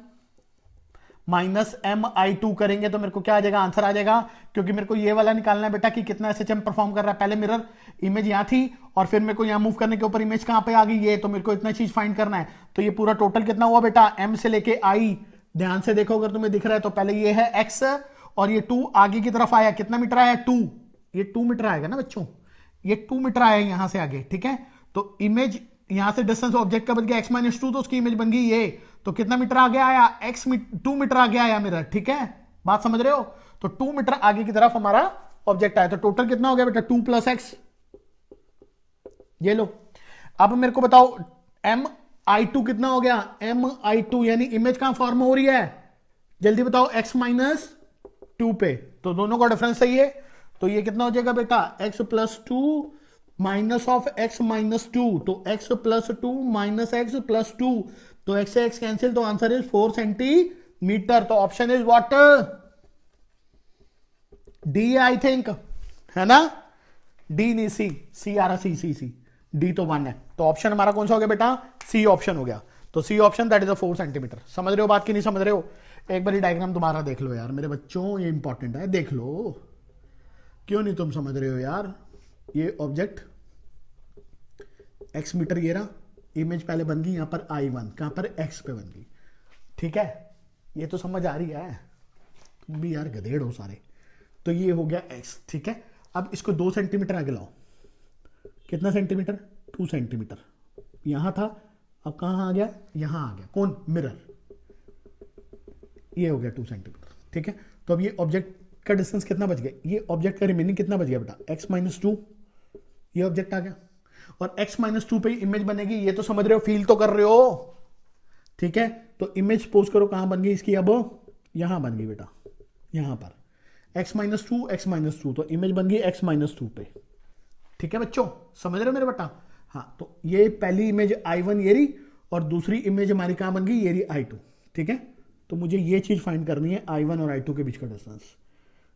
minus M I two करेंगे तो मेरे को क्या आ जाएगा, आंसर आ जाएगा। क्योंकि मेरे को ये वाला निकालना है बेटा कि कितना एसएचएम परफॉर्म कर रहा है। पहले मिरर इमेज यहां थी और फिर मेरे को यहां मूव करने के ऊपर इमेज कहां पे आ गई, ये। तो मेरे को इतना चीज फाइंड करना है। तो ये पूरा टोटल कितना हुआ बेटा, एम से लेके आई। ध्यान से देखो अगर तुम्हें दिख रहा है तो पहले ये है एक्स और ये 2 आगे की तरफ आया, कितना मीटर आया, 2। ये 2 मीटर आएगा ना बच्चों, ये 2 मीटर आया यहां से आगे, ठीक है। तो इमेज यहां से डिस्टेंस ऑब्जेक्ट का बन गया x-2, तो उसकी इमेज बन गई ये। तो कितना मीटर आगे आया, 2 मीटर आगे आया मिरर, ठीक है, बात समझ रहे हो। तो 2 मीटर आगे की तरफ हमारा ऑब्जेक्ट आया। तो टोटल कितना हो गया बेटा, 2 + x, ये लो। अब मेरे को बताओ एम आई टू कितना हो गया, एम आई टू, यानी इमेज कहां फॉर्म हो रही है, जल्दी बताओ, x-2 पे। तो दोनों का डिफरेंस सही है। तो ये कितना हो जाएगा बेटा, x+2 माइनस ऑफ x-2। तो x+2 माइनस x+2, तो x से x कैंसिल, तो आंसर इज 4 सेंटीमीटर। तो option is what, D I think, है ना, डी नहीं सी, सी आ रहा, सी सी सी, डी तो 1 है। तो ऑप्शन हमारा कौन सा हो गया बेटा, सी ऑप्शन हो गया। तो C option, that is a 4 centimetre. समझ रहे हो बात की नहीं समझ रहे हो, एक बार डायग्राम दोबारा देख लो यार मेरे बच्चों, ये इंपॉर्टेंट है, देख लो। क्यों नहीं तुम समझ रहे हो यार। ये ऑब्जेक्ट x मीटर, ये रहा, इमेज पहले बन गई यहां पर I1, कहां पर x पे बन गई, ठीक है। ये तो समझ आ रही है, तुम भी यार गधेड़ हो सारे। तो ये हो गया x, ठीक है। अब इसको 2 सेंटीमीटर आगे लाओ, कितना सेंटीमीटर, 2 सेंटीमीटर। यहां था, अब कहां आ गया, यहां आ गया, कौन, मिरर। ये हो गया 2 सेंटीमीटर, ठीक है। तो अब ये ऑब्जेक्ट का डिस्टेंस कितना बच गया, ये ऑब्जेक्ट का रिमेनिंग कितना बच गया बेटा, x-2, ये ऑब्जेक्ट आ गया। और x-2 पे इमेज बनेगी, ये तो समझ रहे हो, फील तो कर रहे हो, ठीक है। तो इमेज सपोज करो कहां बन गई इसकी, अब यहां बन गई बेटा, यहां पर x-2 तो इमेज बन गई x-2 पे, ठीक है बच्चों, समझ रहे हो मेरे बेटा। हाँ, तो ये पहली इमेज I1 ये रही, और दूसरी इमेज हमारी कहां बन गई, ये रही I2, ठीक है। तो मुझे ये चीज फाइंड करनी है, I1 और I2 के बीच का डिस्टेंस।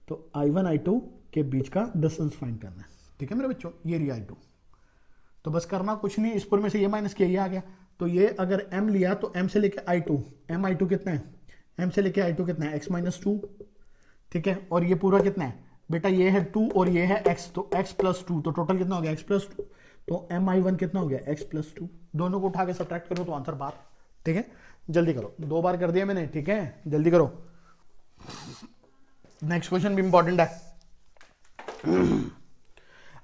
तो I1 I2 के बीच का डिस्टेंस फाइंड करना है, ठीक है मेरे बच्चों। ये रही I2, तो बस करना कुछ नहीं, इस पर में से ये माइनस किया, ये आ गया। तो ये अगर m लिया तो m से लेके I2, m I2 कितना है, m से लेके I2 कितना है, x-2, ठीक है। और ये पूरा कितना है बेटा, ये है 2 और ये है x, तो x+2, तो टोटल कितना हो गया, x+2। तो m I1 कितना हो गया, x+2। दोनों को उठा के सब्ट्रैक्ट करो तो आंसर बाहर, ठीक है। जल्दी करो, 2 बार कर दिया मैंने, ठीक है, जल्दी करो। नेक्स्ट क्वेश्चन भी इंपॉर्टेंट है।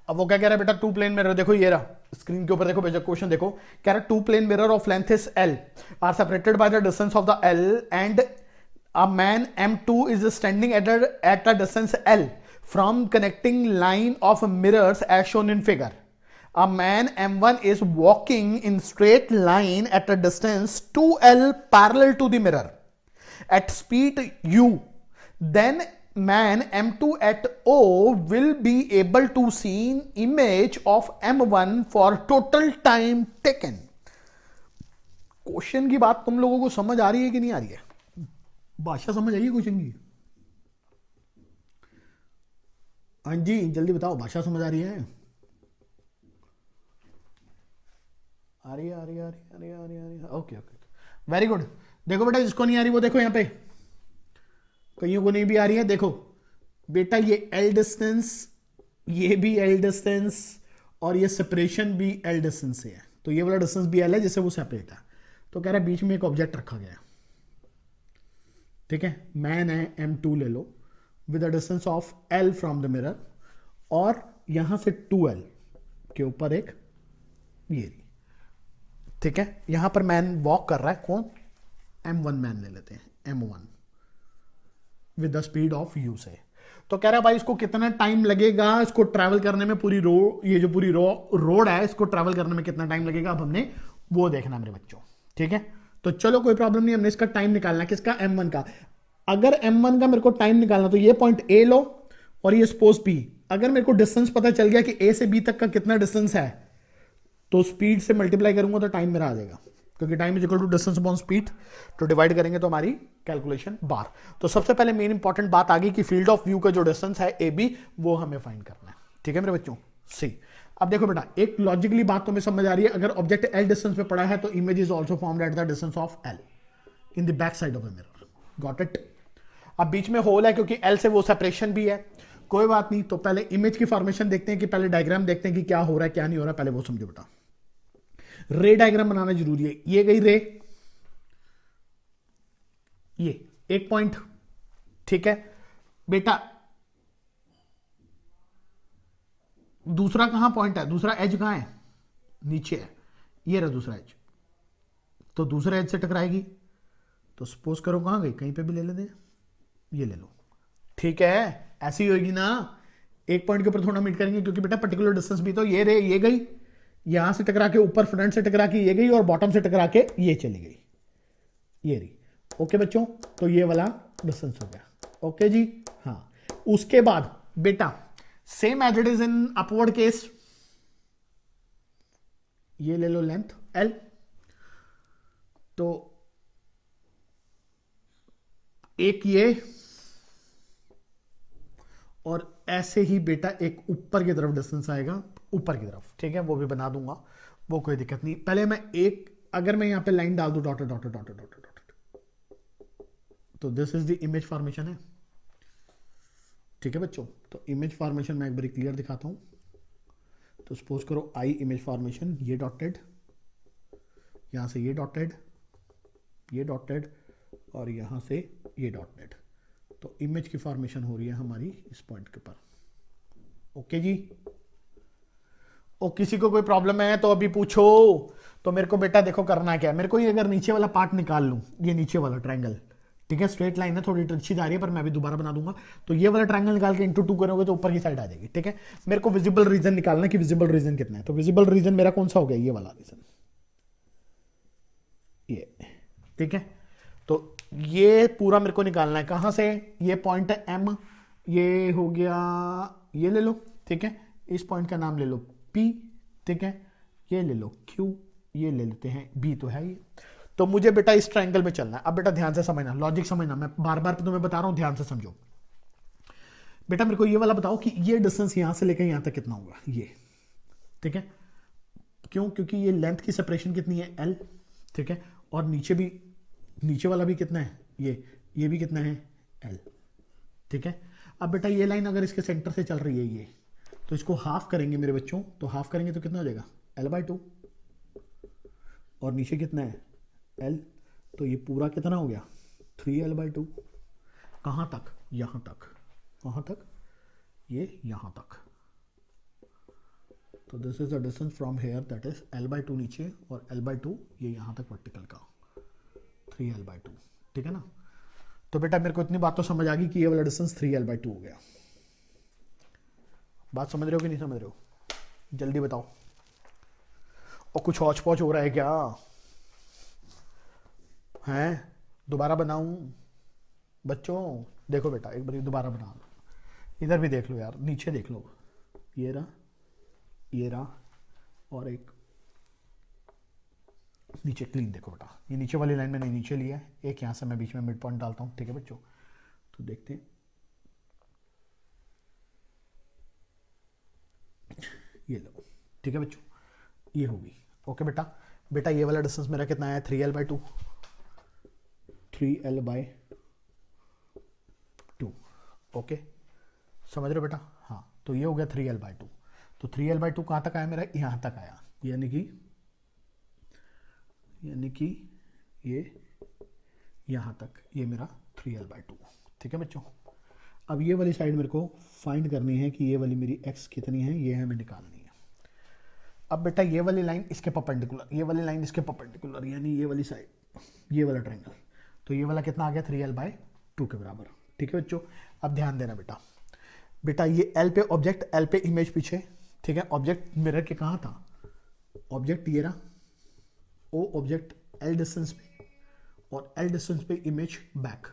अब वो क्या कह रहा है बेटा, 2 प्लेन मिरर, देखो ये रहा स्क्रीन के ऊपर, देखो बेटा क्वेश्चन देखो, कह रहा है 2 plane mirror of length is L are separated by the distance of the L and a man M2 is standing at a distance L from connecting line of mirrors as shown in figure. A man M1 is walking in straight line at a distance 2L parallel to the mirror at speed U. Then man M2 at O will be able to see image of M1 for total time taken. Question की बात तुम लोगों को समझ आ रही है कि नहीं आ रही है, भाषा समझ आई है क्वेश्चन की, हाँ जी जल्दी बताओ, भाषा समझ आ रही है, आ रही है, ओके ओके, वेरी गुड। देखो बेटा जिसको नहीं आ रही वो देखो, यहां पे कईयों को नहीं भी आ रही है। देखो बेटा ये L डिस्टेंस, ये भी L डिस्टेंस, और ये सेपरेशन भी L डिस्टेंस से है। तो ये वाला डिस्टेंस भी L है जिससे वो सेपरेट है। तो कह रहा है बीच में एक ऑब्जेक्ट रखा गया है, ठीक है, मैन है, M2 ले लो, with a distance of L from the mirror, और यहां से 2L के ऊपर एक ये, ठीक है। यहां पर मैन वॉक कर रहा है, कौन, M1 मैन ले लेते हैं, M1, with the speed of you से। तो कह रहा है भाई इसको कितना टाइम लगेगा इसको ट्रैवल करने में, पूरी ये जो पूरी रोड है इसको ट्रैवल करने में कितना टाइम लगेगा, अब हमने वो देखना मेरे बच्चों। ठीक है, तो चलो कोई प्रॉब्लम नहीं, हमने इसका टाइम निकालना है, किसका, M1 का। अगर M1 का मेरे को टाइम निकालना तो ये पॉइंट A लो और ये सपोज B। अगर मेरे को डिस्टेंस पता चल गया कि A से B तक का कितना डिस्टेंस है, तो स्पीड से मल्टीप्लाई करूंगा तो टाइम मेरा आ जाएगा, क्योंकि time is equal to distance upon speed. तो डिवाइड करेंगे तो हमारी कैलकुलेशन बार। तो सबसे पहले मेन इंपॉर्टेंट बात आ गई कि फील्ड ऑफ व्यू का जो डिस्टेंस है AB, वो हमें फाइंड करना है। ठीक है मेरे बच्चों, सी। अब देखो बेटा, एक लॉजिकली बात तुम्हें समझ आ रही है, अगर ऑब्जेक्ट L डिस्टेंस पे पड़ा है तो image is also formed at the distance of L in the back side of the mirror. Got it. अब बीच में होल है क्योंकि L से वो सेपरेशन भी है, कोई बात नहीं। तो पहले इमेज की फॉर्मेशन देखते हैं, कि पहले डायग्राम देखते हैं कि क्या हो रहा है क्या नहीं हो रहा है, पहले वो समझो बेटा। रे डायग्राम बनाना जरूरी है। ये गई रे, ये एक पॉइंट, ठीक है बेटा। दूसरा कहां पॉइंट है, दूसरा एज कहां है, नीचे है, ये रहा दूसरा एज। तो दूसरे एज से टकराएगी, तो सपोज करो कहां गई, कहीं पे भी ले लेते, ये ले लो। ठीक है, ऐसी होगी ना, एक पॉइंट के ऊपर थोड़ा मीट करेंगे, क्योंकि बेटा पर्टिकुलर डिस्टेंस भी तो ये रे, ये गई, यहां से टकरा के ऊपर फ्रंट से टकरा के ये गई, और बॉटम से टकरा के ये चली गई, ये रही। ओके बच्चों, तो ये वाला डिस्टेंस हो गया। ओके जी, हाँ। उसके बाद बेटा same as it is in upward case, ये ले लो लेंथ L। तो एक ये, और ऐसे ही बेटा एक ऊपर की तरफ डिस्टेंस आएगा, ऊपर की तरफ। ठीक है, वो भी बना दूंगा, वो कोई दिक्कत नहीं। पहले मैं एक, अगर मैं यहां पे लाइन डाल दूं dotted dotted dotted dotted dotted, तो this is the image formation है। ठीक है बच्चों, तो इमेज फॉर्मेशन मैं एक बार क्लियर दिखाता हूं। तो सपोज करो आई इमेज फॉर्मेशन, ये डॉटेड, यहां से ये डॉटेड, ये डॉटेड, और यहां से ये डॉटेड। तो इमेज की फॉर्मेशन हो रही है हमारी इस पॉइंट के ऊपर। ओके जी, ओ किसी को कोई प्रॉब्लम है तो अभी पूछो। तो मेरे को बेटा देखो करना क्या है, मेरे को ये अगर नीचे वाला पार्ट निकाल लूं, ये नीचे वाला ट्रायंगल, ठीक है, स्ट्रेट लाइन है, थोड़ी तिरछी जा रही है, पर मैं भी दोबारा बना दूंगा। तो ये वाला ट्रायंगल निकाल के इंटू 2 करोगे तो ऊपर की साइड आ जाएगी। ठीक है, मेरे को विजिबल रीजन निकालना कि विजिबल रीजन कितना है। तो विजिबल रीजन मेरा कौन सा हो गया, ये वाला रीजन, ये। ठीक है, तो ये पूरा मेरे को निकालना है, कहां से, ये पॉइंट है M, ये हो गया, ये ले लो। ठीक है, इस पॉइंट का नाम ले लो P। ठीक है, ये ले लो Q, ये ले लेते हैं B, तो है ये। तो मुझे बेटा इस ट्रायंगल में चलना है। अब बेटा ध्यान से समझना, लॉजिक समझना, मैं बार बार तुम्हें बता रहा हूं, ध्यान से समझो बेटा। मेरे को ये वाला बताओ कि ये डिस्टेंस यहां से लेकर यहां तक कितना होगा, ये। ठीक है, क्यों, क्योंकि ये लेंथ की सेपरेशन कितनी है L। ठीक है, और नीचे भी, नीचे वाला भी कितना है, ये भी कितना है L। ठीक है, अब बेटा ये लाइन अगर इसके सेंटर से चल रही है ये, तो इसको हाफ करेंगे मेरे बच्चों, तो हाफ करेंगे तो कितना हो जाएगा L/2, और नीचे कितना है L, तो ये पूरा कितना हो गया 3L/2। कहां तक, यहां तक, कहां तक, ये यहां तक। तो this is the distance from here, that is L/2 नीचे, और L/2 ये यहां तक वर्टिकल का 3L/2। ठीक है ना। तो बेटा मेरे को इतनी बात तो समझ आ गई कि ये वाला डिस्टेंस 3L/2 हो गया। बात समझ रहे हो कि नहीं समझ रहे हो, जल्दी बताओ। और कुछ हौच पौच हो रहा है क्या, हैं, दोबारा बनाऊं बच्चों? देखो बेटा एक बार दोबारा बना लो, इधर भी देख लो यार, नीचे देख लो, ये रहा, ये रहा, और एक नीचे क्लीन देखो बेटा। ये नीचे वाली लाइन मैंने नीचे लिया है, एक यहां से मैं बीच में मिड पॉइंट डालता हूं। ठीक है बच्चों, तो देखते हैं, ये लो। ठीक है बच्चों, ये होगी। ओके बेटा, बेटा ये वाला डिस्टेंस मेरा कितना है 3L/2, 3L/2। ओके, समझ रहे हो बेटा? हाँ, तो ये हो गया 3L/2। तो 3L/2 कहां तक आया मेरा, यहां तक आया, यानी कि ये यहां तक, ये मेरा 3L/2। ठीक है बच्चों, अब ये वाली साइड मेरे को फाइंड करनी है कि ये वाली मेरी x कितनी है, ये हमें निकालनी है। अब बेटा ये वाली लाइन इसके परपेंडिकुलर, ये वाली लाइन इसके परपेंडिकुलर, यानी ये वाली साइड, ये वाला ट्रायंगल। तो ये वाला कितना आ गया 3L/2 के बराबर। ठीक है बच्चों, अब ध्यान देना बेटा, बेटा ये एल पे ऑब्जेक्ट, एल पे इमेज पीछे, ठीक है, ऑब्जेक्ट मिरर के कहाँ था, ऑब्जेक्ट ये रहा, ओ ऑब्जेक्ट एल डिस्टेंस पे और एल डिस्टेंस पे इमेज बैक,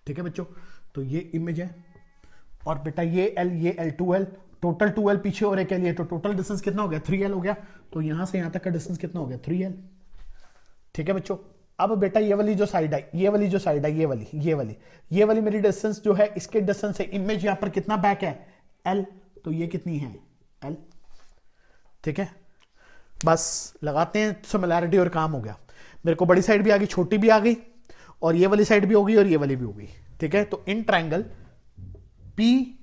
ठीक है बच्चों। तो ये इमेज है और बेटा ये एल 2L, टोटल 2L पीछे और एक एल, ये तो टोटल डिस्टेंस कितना हो गया 3L हो गया। तो यहां से यहां तक का डिस्टेंस कितना हो गया 3L, ठीक है बच्चों। अब बेटा ये वाली जो साइड है, ये वाली जो साइड है, ये वाली मेरी डिस्टेंस जो है, इसके डिस्टेंस से इमेज यहां पर कितना बैक है L, तो ये कितनी है L, ठीक है। बस लगाते हैं सिमिलैरिटी और काम हो गया। मेरे को बड़ी साइड भी आ गई, छोटी भी आ गई, और ये वाली साइड भी होगी और ये वाली भी होगी, ठीक है। तो इन ट्रायंगल पी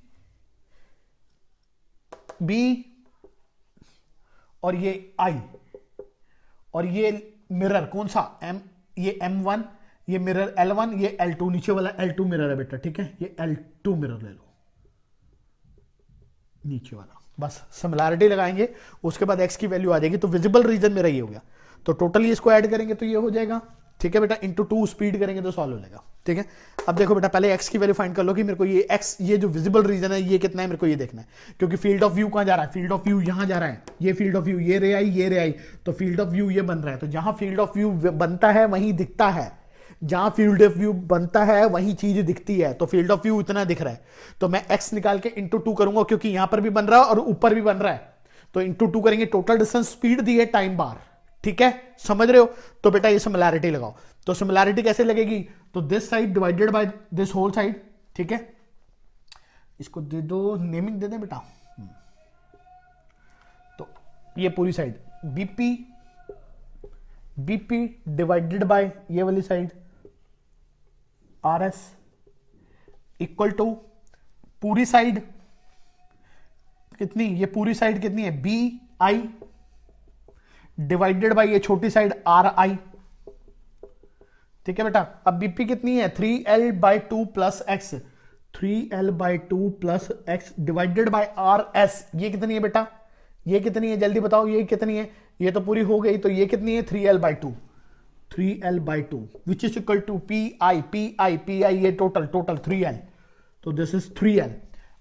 बी और ये आई और ये मिरर कौन सा M, ये M1, ये मिरर L1, ये L2, नीचे वाला L2 मिरर है बेटा, ठीक है। ये L2 मिरर ले लो, नीचे वाला, बस सिमिलैरिटी लगाएंगे, उसके बाद x की वैल्यू आ जाएगी। तो विजिबल रीजन मेरा ये हो गया, तो टोटली इसको ऐड करेंगे तो ये हो जाएगा, ठीक है बेटा, इंटू 2 स्पीड करेंगे तो सॉल्व हो जाएगा, ठीक है। अब देखो बेटा, पहले x की वैल्यू फाइंड कर लो कि मेरे को ये x, ये जो विजिबल रीजन है ये कितना है, मेरे को ये देखना है, क्योंकि फील्ड ऑफ व्यू कहां जा रहा है, फील्ड ऑफ व्यू यहां जा रहा है, ये फील्ड ऑफ व्यू, ये रे आई, ये रे आई, तो फील्ड ऑफ व्यू ये बन रहा है। तो जहां फील्ड ऑफ व्यू बनता है वहीं दिखता है, जहां फील्ड ऑफ व्यू बनता है वही चीज दिखती है। तो फील्ड ऑफ व्यू इतना दिख रहा है, तो मैं x निकाल के इंटू 2 करूंगा, क्योंकि यहां पर भी बन रहा है और ऊपर भी बन रहा है, तो इंटू 2 करेंगे, टोटल डिस्टेंस स्पीड दी है टाइम बार, ठीक है, समझ रहे हो। तो बेटा ये सिमिलैरिटी लगाओ, तो सिमिलैरिटी कैसे लगेगी, तो this side divided by this whole side, ठीक है। इसको दे दो, नेमिंग दे दे बेटा। तो ये पूरी साइड बीपी डिवाइडेड बाय ये वाली साइड RS इक्वल टू पूरी साइड कितनी, ये पूरी साइड कितनी है BI डिवाइडेड बाय ये छोटी साइड RI, ठीक है बेटा। अब बीपी कितनी है 3L/2 plus x, 3L/2 plus x divided by RS, ये कितनी है बेटा, ये कितनी है जल्दी बताओ, ये कितनी है, ये तो पूरी हो गई, तो ये कितनी है 3L/2, 3L/2 which is equal to PI ये टोटल 3L, तो दिस इज 3L।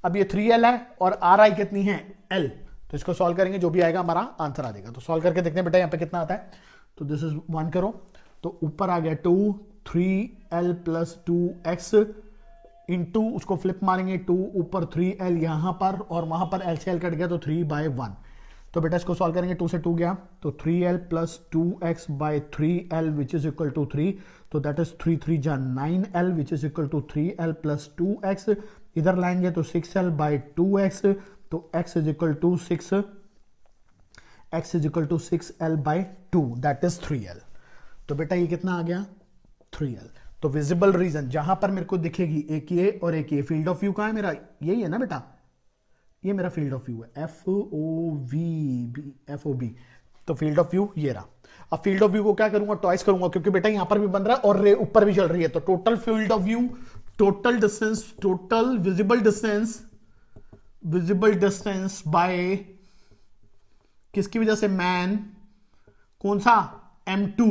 अब ये 3L है और RI कितनी है L, तो इसको सॉल्व करेंगे, जो भी आएगा हमारा आंसर आ जाएगा। तो सॉल्व करके देखते हैं बेटा यहाँ पे कितना आता है। तो दिस इज 1 करो, तो ऊपर आ गया 2, 3L प्लस 2x इंटू, उसको फ्लिप मारेंगे 2 ऊपर 3L यहां पर, और वहां पर L से L कट गया तो 3/1। तो बेटा इसको सॉल्व करेंगे, 2 से 2 गया, तो 3L plus 2x by 3L which is equal to 3, तो दैट इज 3 3 जा 9L which is equal to 3L plus 2x, इधर लाएंगे तो 6L बाय 2x, तो x is equal to 6L by 2, that is 3L। तो बेटा ये कितना आ गया 3L। तो विजिबल रीजन जहां पर मेरे को दिखेगी एक ये और एक ये, फील्ड ऑफ व्यू कहां है मेरा, यही है ना बेटा, ये मेरा फील्ड ऑफ व्यू है FOB, तो फील्ड ऑफ व्यू ये रहा। अब फील्ड ऑफ व्यू को क्या करूंगा, टॉइस करूंगा, क्योंकि बेटा यहां पर भी बन रहा है और रे ऊपर भी चल रही है, तो total field of view, total distance, total visible distance by किसकी वजह से, मैन, कौन सा M2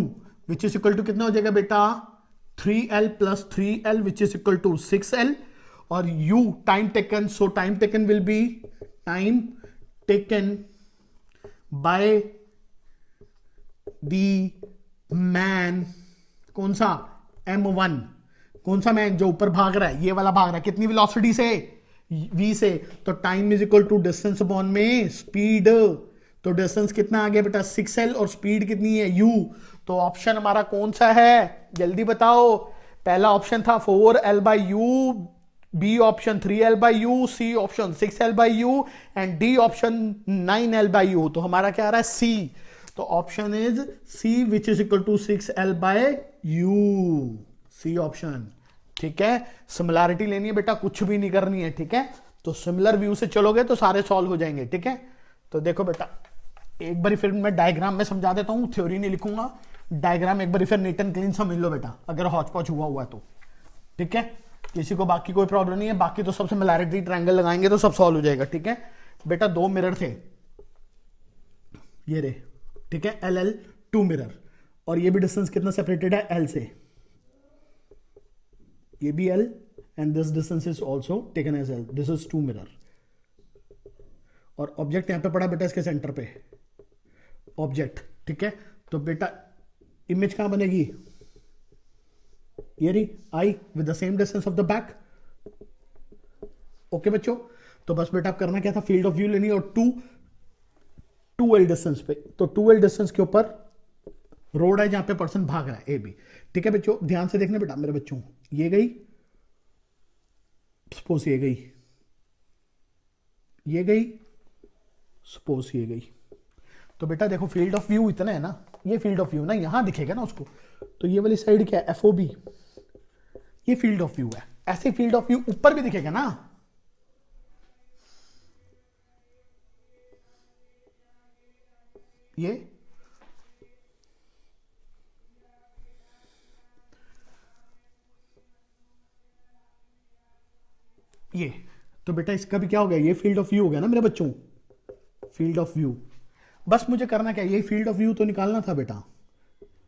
which is equal to कितना हो जाएगा बेटा 3L plus 3L which is equal to 6L, और U time taken, so time taken will be time taken by the man, कौन सा M1, कौन सा मैन जो ऊपर भाग रहा है, ये वाला भाग रहा है, कितनी वेलोसिटी से V से, तो time is equal to distance upon में स्पीड, तो डिस्टेंस कितना आ गया बेटा 6L और स्पीड कितनी है U, तो ऑप्शन हमारा कौन सा है जल्दी बताओ। पहला ऑप्शन था 4L/U, B option 3L/U, C option 6L/U and D option 9L/U, तो हमारा क्या आ रहा है सी, तो option is C which is equal to 6L/U, C option, ठीक है। सिमिलैरिटी लेनी है बेटा, कुछ भी नहीं करनी है, ठीक है। तो सिमिलर व्यू से चलोगे तो सारे सॉल्व हो जाएंगे, ठीक है। तो देखो बेटा एक बार फिर मैं डायग्राम में समझा देता हूं, थ्योरी नहीं लिखूंगा, डायग्राम एक बार फिर नीट एंड क्लीन समझ लो बेटा, अगर हॉच पॉच हुआ तो, ठीक है। किसी को बाकी कोई प्रॉब्लम नहीं है, बाकी तो सब सिमिलैरिटी ट्रायंगल लगाएंगे तो सब सॉल्व हो जाएगा, ठीक है। बेटा 2 मिरर थे, ये रे, ठीक है, LL 2 मिरर, और ये भी डिस्टेंस कितना सेपरेटेड है L से, ये भी L and this distance is also taken as L, this is 2 mirror. और ऑब्जेक्ट यहां पे पड़ा बेटा इसके सेंटर पे, ऑब्जेक्ट, ठीक है। तो बेटा इमेज कहां बनेगी, ये रही I with the same distance of the back. Okay बच्चों, तो बस बेटा आप करना क्या था, फील्ड ऑफ व्यू लेनी और 2L डिस्टेंस पे, तो 2L डिस्टेंस के ऊपर रोड है जहां पे पर्सन भाग रहा है, ए बी, ठीक है बच्चों। ध्यान से देखना बेटा मेरे बच्चों, ये गई, सपोज ये गई, ये गई, सपोज ये गई। तो बेटा देखो फील्ड ऑफ व्यू इतना है ना, ये फील्ड ऑफ व्यू ना यहां दिखेगा ना उसको, तो ये वाली साइड क्या है, FOB, ये फील्ड ऑफ व्यू है। ऐसे फील्ड ऑफ व्यू ऊपर भी दिखेगा ना, ये तो बेटा इसका भी क्या हो गया, ये फील्ड ऑफ व्यू हो गया ना मेरे बच्चों, फील्ड ऑफ व्यू। बस मुझे करना क्या है, ये फील्ड ऑफ व्यू तो निकालना था बेटा,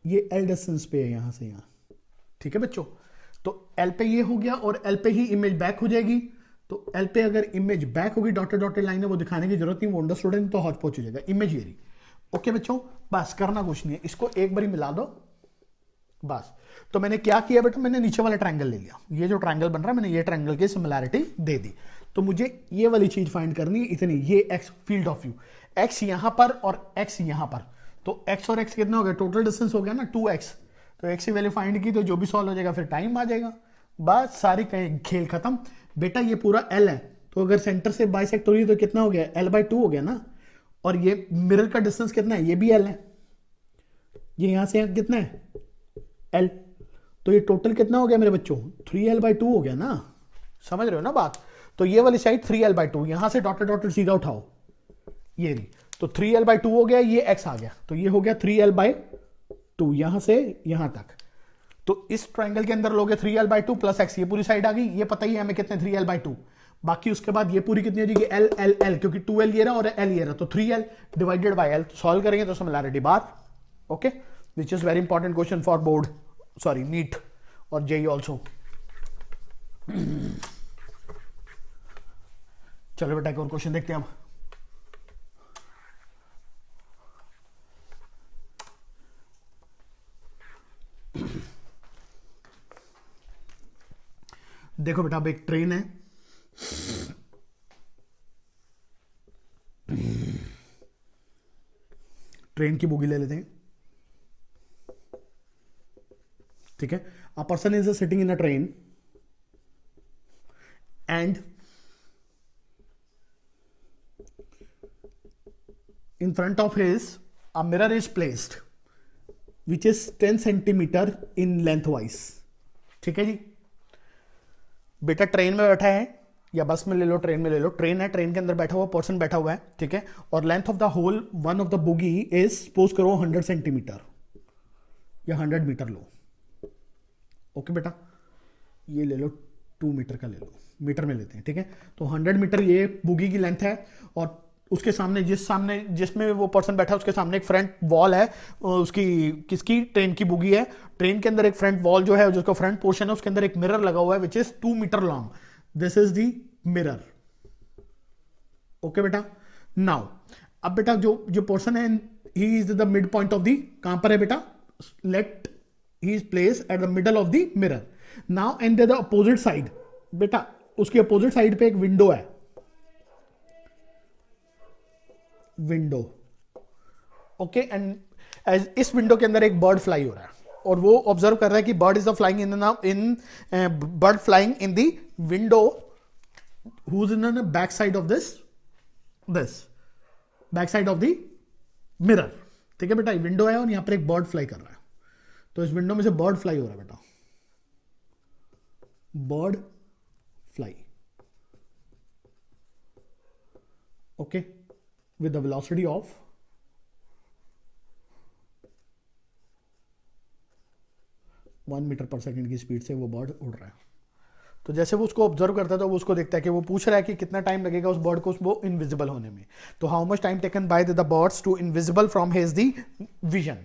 ये L डिस्टेंस पे है यहां से यहां, ठीक है बच्चों। तो L पे ये हो गया और L पे ही इमेज बैक हो जाएगी। तो L पे अगर इमेज बैक होगी, डॉटेड डॉटेड लाइन है, वो दिखाने की जरूरत नहीं, वो अंडरस्टूड है, तो हॉट पहुंच हो जाएगा, इमेज ये रही। ओके बच्चों, बस करना कुछ नहीं है, इसको एक बार मिला दो बस। तो मैंने क्या किया बेटा, मैंने नीचे वाला ट्रायंगल ले लिया, ये जो ट्रायंगल बन रहा है मैंने ये ट्रायंगल की सिमिलैरिटी दे दी। तो मुझे ये वाली चीज फाइंड करनी है, इतनी, ये x field of view, x यहां पर और x यहां पर, तो x और x कितना हो गया, टोटल डिस्टेंस हो गया ना 2x। तो x की वैल्यू फाइंड की, तो जो भी सॉल्व हो जाएगा फिर टाइम आ जाएगा, बस सारी खेल खत्म। बेटा ये पूरा L है, तो अगर सेंटर से बाइसेक्ट हो रही है तो कितना हो गया, L/2 हो गया ना। और ये मिरर का डिस्टेंस कितना है, ये भी L है, ये यहां से यहां कितना है L, तो ये टोटल कितना हो गया मेरे बच्चों, 3L/2 हो गया ना, समझ रहे हो ना बात। तो ये वाली साइड 3L/2, यहां से डॉटेड डॉटेड सीधा उठाओ, ये रही, तो 3L/2 हो गया, ये x आ गया, तो ये हो गया 3L/2 यहां से यहां तक। तो इस ट्रायंगल के अंदर लोगे 3L/2 प्लस x, ये पूरी साइड आ गई, ये पता ही है हमें कितने 3L/2। बाकी उसके बाद ये पूरी कितनी हो जाएगी, L L L, क्योंकि 2L ये रहा और L ये रहा, तो 3L divided by L। Solve करेंगे तो सिमिलैरिटी बात, okay, which is very important question for board, sorry NEET और जेई ऑल्सो। चलो बेटा एक और क्वेश्चन देखते हैं अब। देखो बेटा अब एक ट्रेन है, ट्रेन की बोगी ले लेते हैं, ठीक है। A person is sitting in a train and in front of his a mirror is placed which is 10 centimeter in lengthwise, ठीक है जी। बेटा ट्रेन में बैठा है, या बस में ले लो, ट्रेन में ले लो, ट्रेन है, ट्रेन के अंदर बैठा हुआ पर्सन बैठा हुआ है, ठीक है। और length of the whole one of the bogie is, suppose करो 100 सेंटीमीटर या 100 मीटर लो, ओके बेटा, ये ले लो 2 मीटर का ले लो, मीटर में लेते हैं, ठीक है। तो 100 मीटर ये बोगी की लेंथ है, और उसके सामने जिसमें वो पर्सन बैठा है उसके सामने एक फ्रंट वॉल है, उसकी किसकी, ट्रेन की बोगी है। ट्रेन के अंदर एक फ्रंट वॉल जो है, जिसका फ्रंट पोर्शन है, उसके अंदर एक मिरर लगा हुआ है which is 2 metre long, this is the mirror, okay बेटा। नाउ अब बेटा जो पर्सन है, he is the mid point of the, कहां पर है बेटा, let he is place at the middle of the mirror. Now and the opposite side, बेटा उसकी अपोजिट साइड पे एक विंडो है, विंडो, ओके। एंड इस विंडो के अंदर एक बर्ड फ्लाई हो रहा है, और वो ऑब्जर्व कर रहा है कि bird is flying bird flying in the window who's in the back side of this back side of the mirror, ठीक है बेटा। विंडो है और यहां पर एक बर्ड फ्लाई कर रहा है, तो इस विंडो में से बर्ड फ्लाई हो रहा है बेटा, bird fly, okay, with the velocity of 1 metre per second की स्पीड से वो बर्ड उड़ रहा है। तो जैसे वो उसको ऑब्जर्व करता है तो वो उसको देखता है कि वो पूछ रहा है कि कितना टाइम लगेगा उस बर्ड को वो इनविजिबल होने में। तो how much time taken by the birds to invisible from his the vision,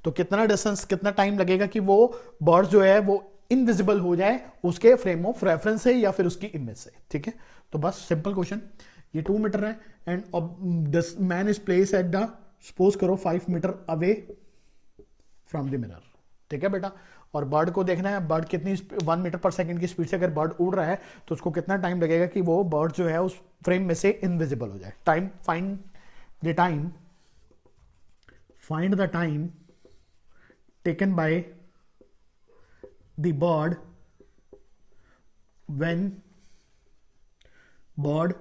तो कितना डिस्टेंस, कितना टाइम लगेगा कि वो बर्ड जो है वो इनविजिबल हो जाए उसके फ्रेम ऑफ रेफरेंस से या फिर उसकी इमेज से, ठीक है। तो बस सिंपल क्वेश्चन, ये 2 मीटर है and this man is place at the, suppose करो 5 metre away from the mirror, ठीक है बेटा। और बर्ड को देखना है, बर्ड कितनी 1 मीटर पर सेकंड की स्पीड से अगर बर्ड उड़ रहा है तो उसको कितना टाइम लगेगा कि वो बर्ड जो है उस फ्रेम में से इनविजिबल हो जाए। Time find the time, find the time taken by the bird when bird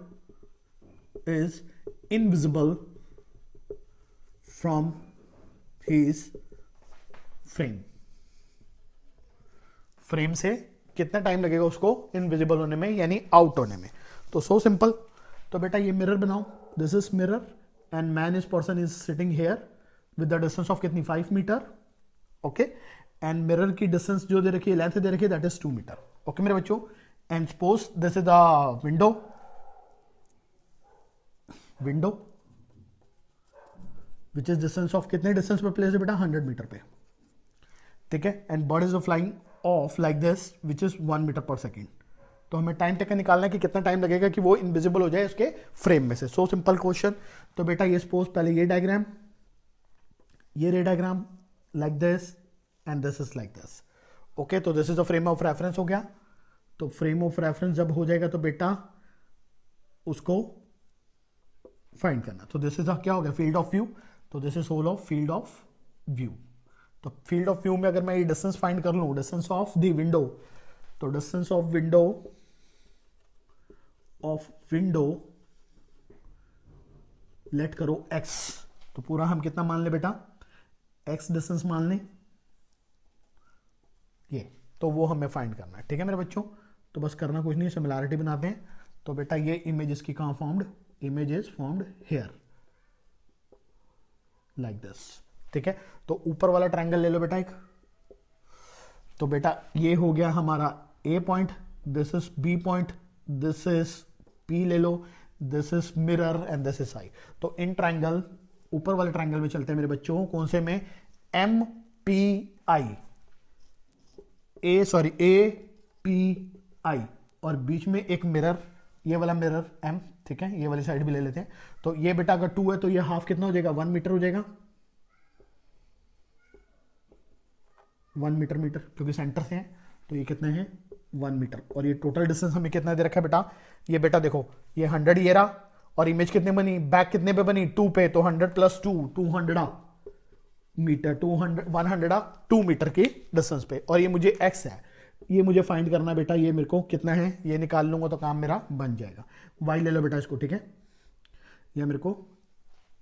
is invisible from his frame. Frame से कितना टाइम लगेगा उसको इनविजिबल होने में, यानी आउट होने में। तो सो सिंपल। तो बेटा ये मिरर बनाओ, this is mirror and man is person is sitting here with the distance of कितनी 5 मीटर, ओके। एंड मिरर की डिस्टेंस जो दे रखी है, लेंथ दे रखी है, दैट इज 2 मीटर, ओके मेरे बच्चों। And suppose this is the window, window which is distance of कितने डिस्टेंस पे प्लेस है बेटा, 100 मीटर पे, ठीक है। And bird is flying of like this which is 1 metre पर सेकेंड। तो हमें टाइम टेकन निकालना है कि कितना टाइम लगेगा कि वो इनविजिबल हो जाए उसके फ्रेम में से। So simple question. तो बेटा ये सपोज पहले ये डायग्राम, ये ray diagram like this and this is like this, okay. तो this is a frame of reference हो गया। तो फ्रेम ऑफ रेफरेंस जब हो जाएगा तो बेटा उसको फाइंड करना। तो दिस इज क्या हो गया, फील्ड ऑफ व्यू। तो this is whole of field of view. तो फील्ड ऑफ व्यू में अगर मैं ये डिस्टेंस फाइंड कर लूं, डिस्टेंस ऑफ द विंडो, तो डिस्टेंस ऑफ विंडो लेट करो x। तो पूरा हम कितना मान ले बेटा, x डिस्टेंस मान लें ये। तो वो हमें फाइंड करना है, ठीक है मेरे बच्चों। तो बस करना कुछ नहीं, सिमिलैरिटी बनाते हैं। तो बेटा ये इमेज इसकी कहां formed, image is formed here like this, ठीक है। तो ऊपर वाला ट्रायंगल ले लो बेटा एक। तो बेटा ये हो गया हमारा A point, this is B point, this is P ले लो, this is mirror and this is I. तो इन ट्रायंगल, ऊपर वाले ट्रायंगल में चलते हैं मेरे बच्चों, कौन से में, M P I, A P I, और बीच में एक मिरर, ये वाला मिरर एम, ठीक है। ये वाली साइड भी ले लेते हैं। तो ये बेटा अगर 2 है तो ये हाफ कितना हो जाएगा, 1 मीटर हो जाएगा, 1 मीटर, क्योंकि सेंटर से है तो ये कितने हैं 1 मीटर। और ये टोटल डिस्टेंस हमें कितना दे रखा है बेटा, ये बेटा देखो ये 100 ये रहा, और इमेज कितने बनी, बैक कितने पे बनी, 2 पे। तो 100 प्लस 2, 200 मीटर, 100 2 मीटर की डिस्टेंस पे। और ये मुझे x है, ये मुझे फाइंड करना है बेटा, ये मेरे को कितना है ये निकाल लूंगा तो काम मेरा बन जाएगा। y ले लो बेटा इसको, ठीक है। ये मेरे को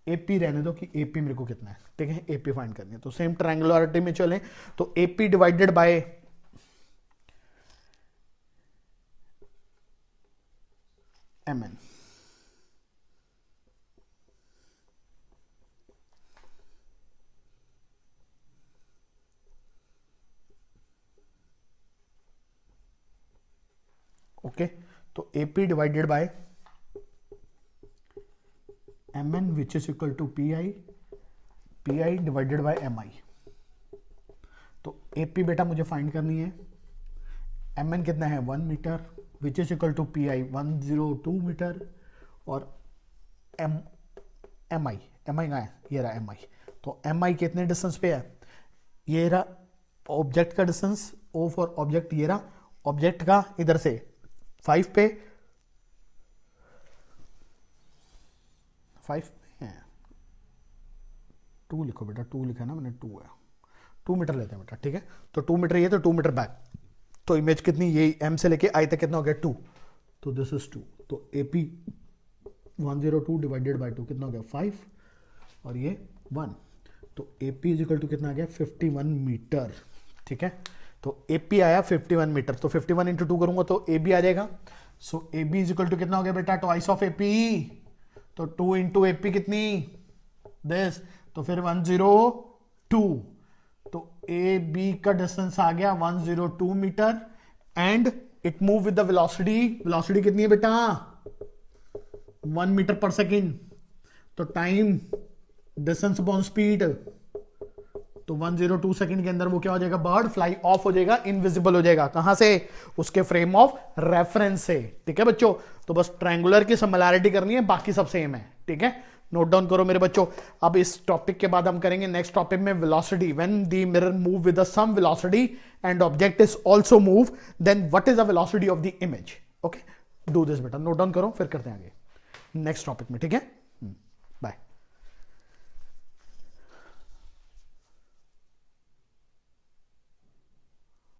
AP रहने दो कि AP मेरे को कितना है, ठीक है। AP फाइंड करनी है। तो सेम ट्रायंगुलरिटी में चलें तो AP divided by MN, okay. तो AP divided by MN which is equal to PI divided by MI। तो AP बेटा मुझे फाइंड करनी है, MN कितना है 1 metre, which is equal to PI 102 metre, और MI कहाँ है, ये रहा MI। तो MI कितने डिस्टेंस पे है, ये रहा ऑब्जेक्ट का डिस्टेंस, O फॉर ऑब्जेक्ट ये रहा, ऑब्जेक्ट का इधर से 5 पे, 5 है, 2 लिखो बेटा, 2 लिखा है ना मैंने, 2 है, 2 मीटर लेते हैं बेटा, ठीक है। तो 2 मीटर ये, तो 2 मीटर बैक। तो इमेज कितनी, ये M से लेके I तक कितना हो गया 2, तो दिस इज 2। तो AP 102 डिवाइडेड बाय 2 कितना हो गया 5, और ये 1। तो AP इज इक्वल टू कितना आ गया 51 मीटर, ठीक है। तो AP आया 51 मीटर, तो 51 इंटू 2 करूंगा तो AB आ जाएगा। सो AB इज इक्वल टू कितना हो गया बेटा, ट्वाइस ऑफ AP। तो 2 इंटू AP कितनी, दिस, तो फिर 102। तो AB का डिस्टेंस आ गया 102 metre and it move with the velocity, velocity कितनी है बेटा 1 मीटर पर सेकेंड। तो टाइम डिस्टेंस अपॉन स्पीड, तो 102 सेकंड के अंदर वो क्या हो जाएगा, बर्ड फ्लाई ऑफ हो जाएगा, इनविजिबल हो जाएगा। कहां से, उसके फ्रेम ऑफ रेफरेंस से। ठीक है बच्चों, तो बस ट्रायंगुलर की सिमिलैरिटी करनी है, बाकी सब सेम है। ठीक है, नोट डाउन करो मेरे बच्चों। अब इस टॉपिक के बाद हम करेंगे नेक्स्ट टॉपिक में velocity. When the mirror move with some velocity and object is also move, then what is the velocity of the image. Okay, do this बेटा, नोट डाउन करो, फिर करते हैं आगे नेक्स्ट टॉपिक में। ठीक है।